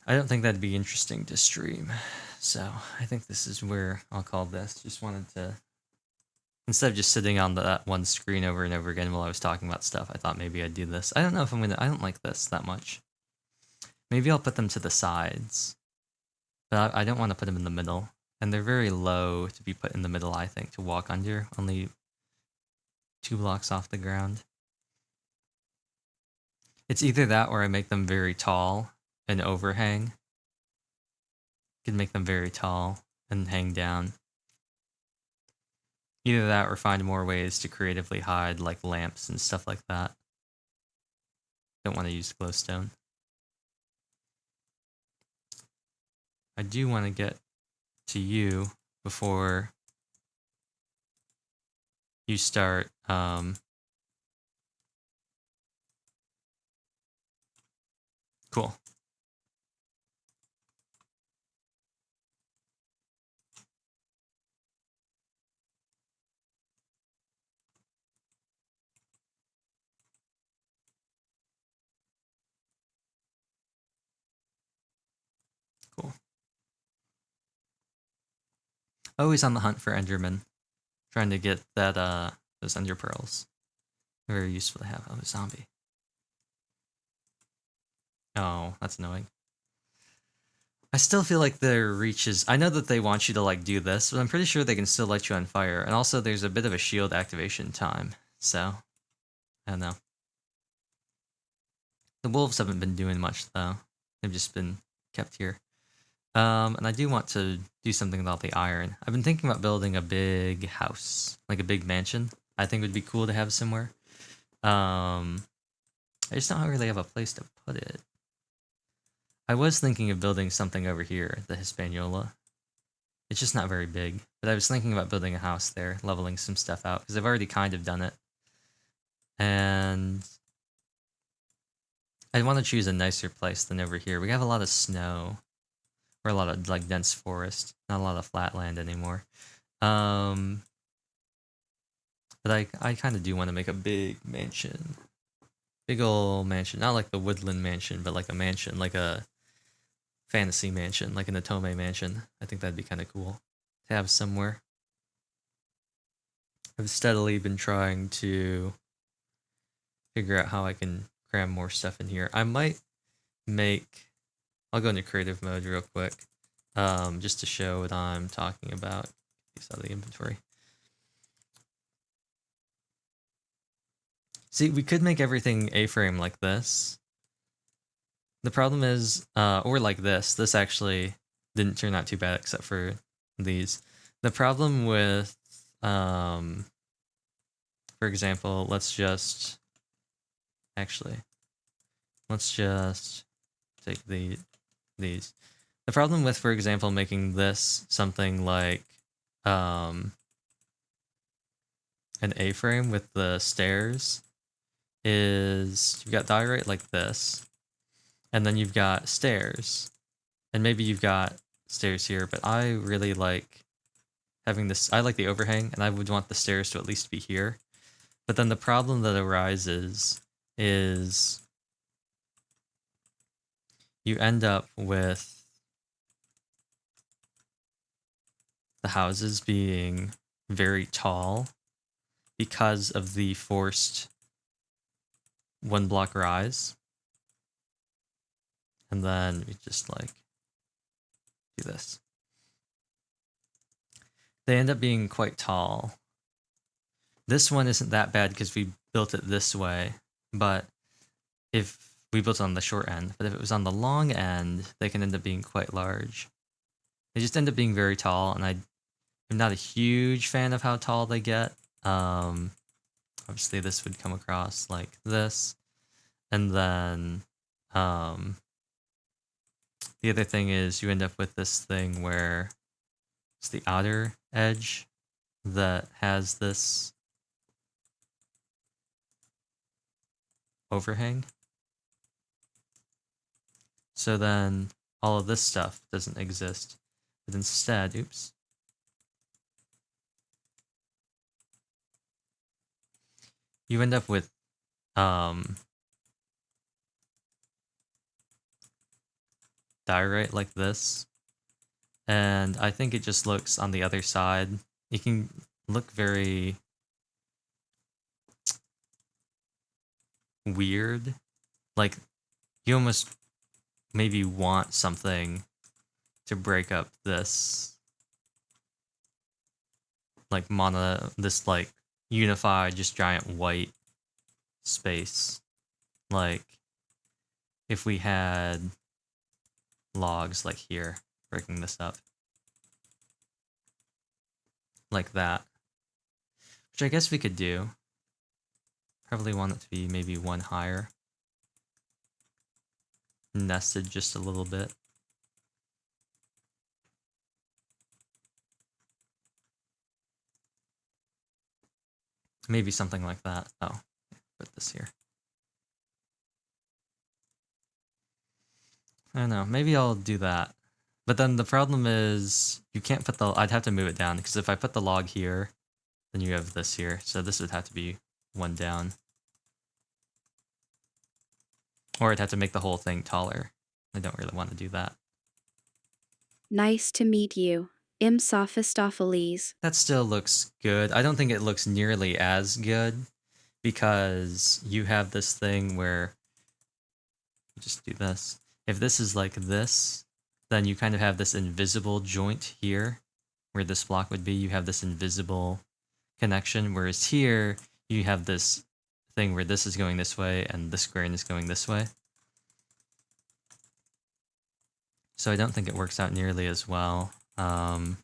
I don't think that'd be interesting to stream. So I think this is where I'll call this. Just wanted to, instead of just sitting on that one screen over and over again while I was talking about stuff, I thought maybe I'd do this. I don't know if I don't like this that much. Maybe I'll put them to the sides. But I don't want to put them in the middle. And they're very low to be put in the middle, I think, to walk under. Only 2 blocks off the ground. It's either that or I make them very tall and overhang. Could make them very tall and hang down. Either that or find more ways to creatively hide like lamps and stuff like that. Don't want to use glowstone. I do want to get to you before you start cool. Cool. Always on the hunt for Enderman. Trying to get that those Ender Pearls. Very useful to have. Oh, a zombie. Oh, that's annoying. I still feel like their reach is... I know that they want you to like do this, but I'm pretty sure they can still light you on fire. And also there's a bit of a shield activation time. So, I don't know. The wolves haven't been doing much though. They've just been kept here. And I do want to do something about the iron. I've been thinking about building a big house, like a big mansion. I think would be cool to have somewhere. I just don't really have a place to put it. I was thinking of building something over here, the Hispaniola. It's just not very big, but I was thinking about building a house there, leveling some stuff out, because I've already kind of done it. And I want to choose a nicer place than over here. We have a lot of snow. Or a lot of like dense forest, not a lot of flat land anymore. But I kind of do want to make a big mansion. Big ol' mansion. Not like the woodland mansion, but like a mansion, like a fantasy mansion, like an Otome mansion. I think that'd be kind of cool to have somewhere. I've steadily been trying to figure out how I can cram more stuff in here. I might make... I'll go into creative mode real quick, just to show what I'm talking about. These out of the inventory. See, we could make everything A-frame like this. The problem is, or like this. This actually didn't turn out too bad except for these. The problem with, for example, let's just take these. The problem with, for example, making this something like an A-frame with the stairs is you've got diorite like this, and then you've got stairs, and maybe you've got stairs here, but I really like having this. I like the overhang, and I would want the stairs to at least be here. But then the problem that arises is you end up with the houses being very tall because of the forced 1 block rise. And then we just like do this. They end up being quite tall. This one isn't that bad because we built it this way, but if we built it on the short end, but if it was on the long end, they can end up being quite large. They just end up being very tall, and I'm not a huge fan of how tall they get. Obviously this would come across like this, and then the other thing is you end up with this thing where it's the outer edge that has this overhang. So then all of this stuff doesn't exist, but instead, oops. You end up with diorite like this, and I think it just looks on the other side. It can look very weird. Like you almost maybe want something to break up this like this like unified just giant white space. Like if we had logs like here breaking this up like that, which I guess we could do. Probably want it to be maybe 1 higher, nested just a little bit. Maybe something like that. Oh, put this here. I don't know, maybe I'll do that. But then the problem is you can't put the, I'd have to move it down, because if I put the log here, then you have this here. So this would have to be 1 down. Or I'd have to make the whole thing taller. I don't really want to do that. Nice to meet you. Sophistopheles. That still looks good. I don't think it looks nearly as good because you have this thing where just do this. If this is like this, then you kind of have this invisible joint here where this block would be. You have this invisible connection, whereas here you have this thing where this is going this way and this grain is going this way. So I don't think it works out nearly as well. I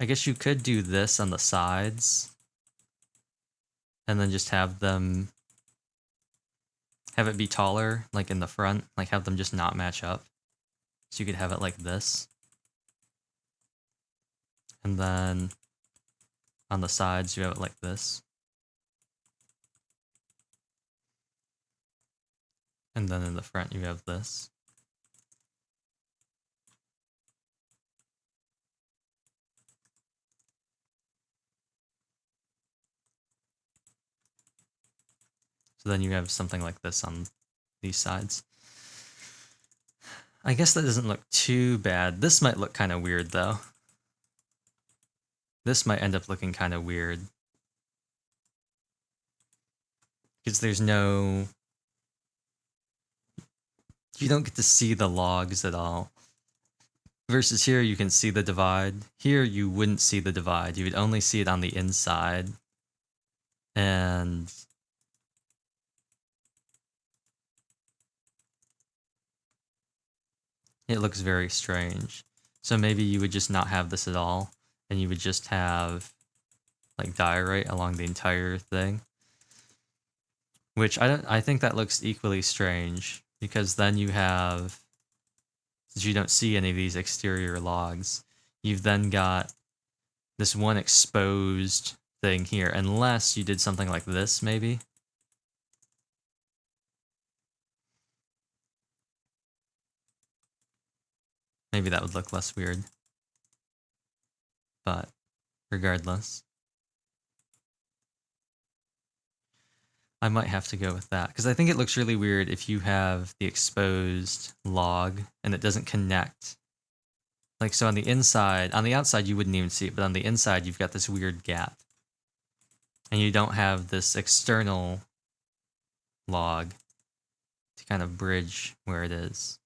guess you could do this on the sides and then just have them have it be taller, like in the front, like have them just not match up. So you could have it like this. And then on the sides, you have it like this. And then in the front, you have this. So then you have something like this on these sides. I guess that doesn't look too bad. This might look kind of weird though. This might end up looking kind of weird. Because there's no... You don't get to see the logs at all. Versus here, you can see the divide. Here, you wouldn't see the divide. You would only see it on the inside. And... it looks very strange. So maybe you would just not have this at all, and you would just have like diorite along the entire thing. Which I think that looks equally strange, because then you have, since you don't see any of these exterior logs, you've then got this one exposed thing here, unless you did something like this maybe. Maybe that would look less weird. But regardless, I might have to go with that, because I think it looks really weird if you have the exposed log and it doesn't connect. Like, so on the inside, on the outside you wouldn't even see it, but on the inside you've got this weird gap. And you don't have this external log to kind of bridge where it is.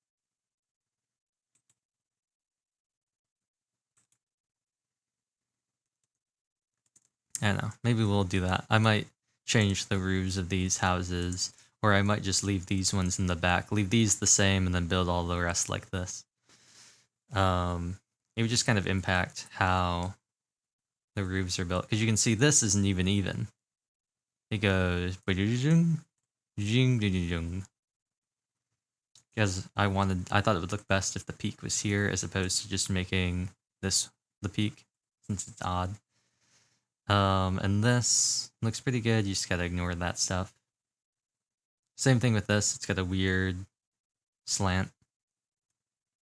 I don't know, maybe we'll do that. I might change the roofs of these houses, or I might just leave these ones in the back, leave these the same, and then build all the rest like this. It would just kind of impact how the roofs are built, because you can see this isn't even. It goes because I thought it would look best if the peak was here as opposed to just making this the peak, since it's odd. And this looks pretty good. You just gotta ignore that stuff. Same thing with this. It's got a weird slant.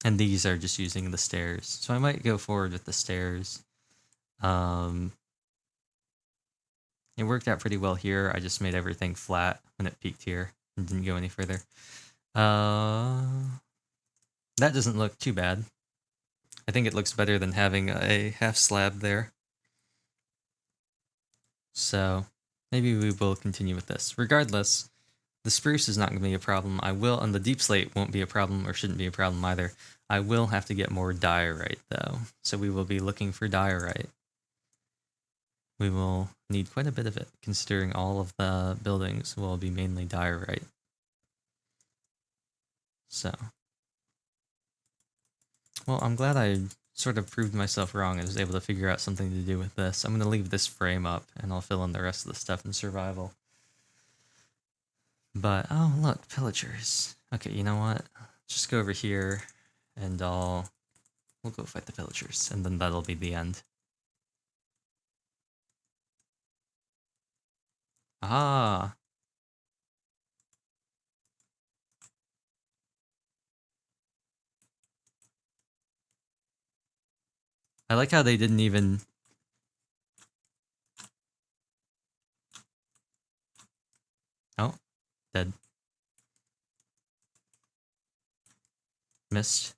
And these are just using the stairs. So I might go forward with the stairs. It worked out pretty well here. I just made everything flat when it peaked here and didn't go any further. That doesn't look too bad. I think it looks better than having a half slab there. So maybe we will continue with this. Regardless, the spruce is not going to be a problem. And the deep slate won't be a problem, or shouldn't be a problem either. I will have to get more diorite though. So we will be looking for diorite. We will need quite a bit of it, considering all of the buildings will be mainly diorite. So, well, I'm glad I sort of proved myself wrong and was able to figure out something to do with this. I'm going to leave this frame up, and I'll fill in the rest of the stuff in survival. But, oh, look, pillagers. Okay, you know what? Just go over here, and we'll go fight the pillagers, and then that'll be the end. Ah! I like how they didn't even... Oh, dead. Missed.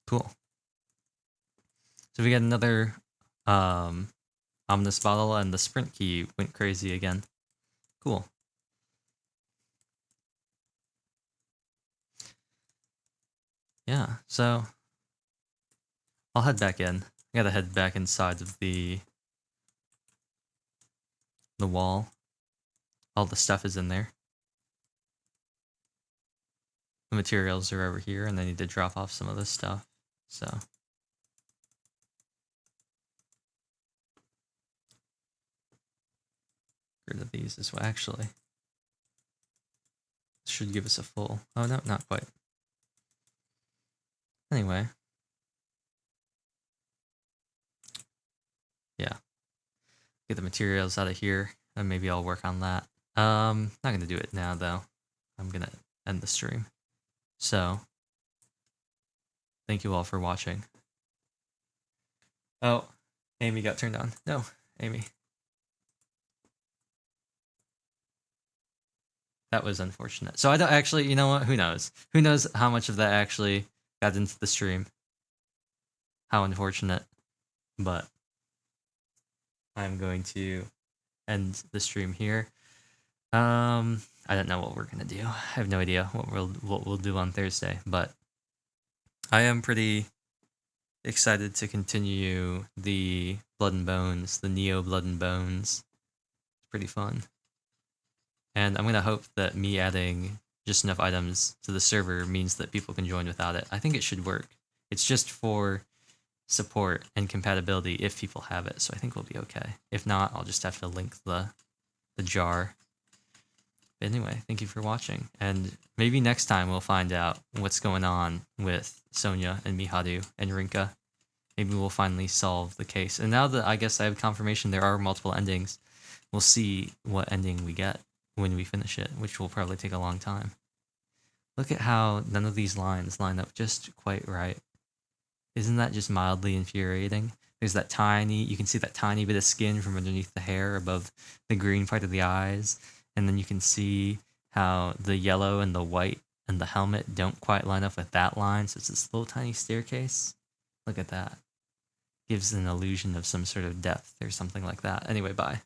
Cool. So we got another ominous bottle, and the sprint key went crazy again. Cool. Yeah, so I'll head back in. I gotta head back inside of the wall. All the stuff is in there. The materials are over here, and I need to drop off some of this stuff. So get rid of these as well. Actually, this should give us a full... Oh no, not quite. Anyway. Yeah. Get the materials out of here, and maybe I'll work on that. Not gonna do it now though. I'm gonna end the stream. So, thank you all for watching. Oh, Amy got turned on. No, Amy. That was unfortunate. So I don't actually, you know what? Who knows? Who knows how much of that actually got into the stream? How unfortunate. But I'm going to end the stream here. I don't know what we're gonna do. I have no idea what we'll do on Thursday, but I am pretty excited to continue the Blood and Bones, the Neo Blood and Bones. It's pretty fun. And I'm gonna hope that me adding just enough items to the server means that people can join without it. I think it should work. It's just for support and compatibility if people have it, so I think we'll be okay. If not, I'll just have to link the jar. Anyway, thank you for watching, and maybe next time we'll find out what's going on with Sonia and Miharu and Rinka. Maybe we'll finally solve the case. And now that I guess I have confirmation there are multiple endings, we'll see what ending we get when we finish it, which will probably take a long time. Look at how none of these lines line up just quite right. Isn't that just mildly infuriating? There's that tiny, you can see that tiny bit of skin from underneath the hair above the green part of the eyes. And then you can see how the yellow and the white and the helmet don't quite line up with that line. So it's this little tiny staircase. Look at that. Gives an illusion of some sort of depth or something like that. Anyway, bye.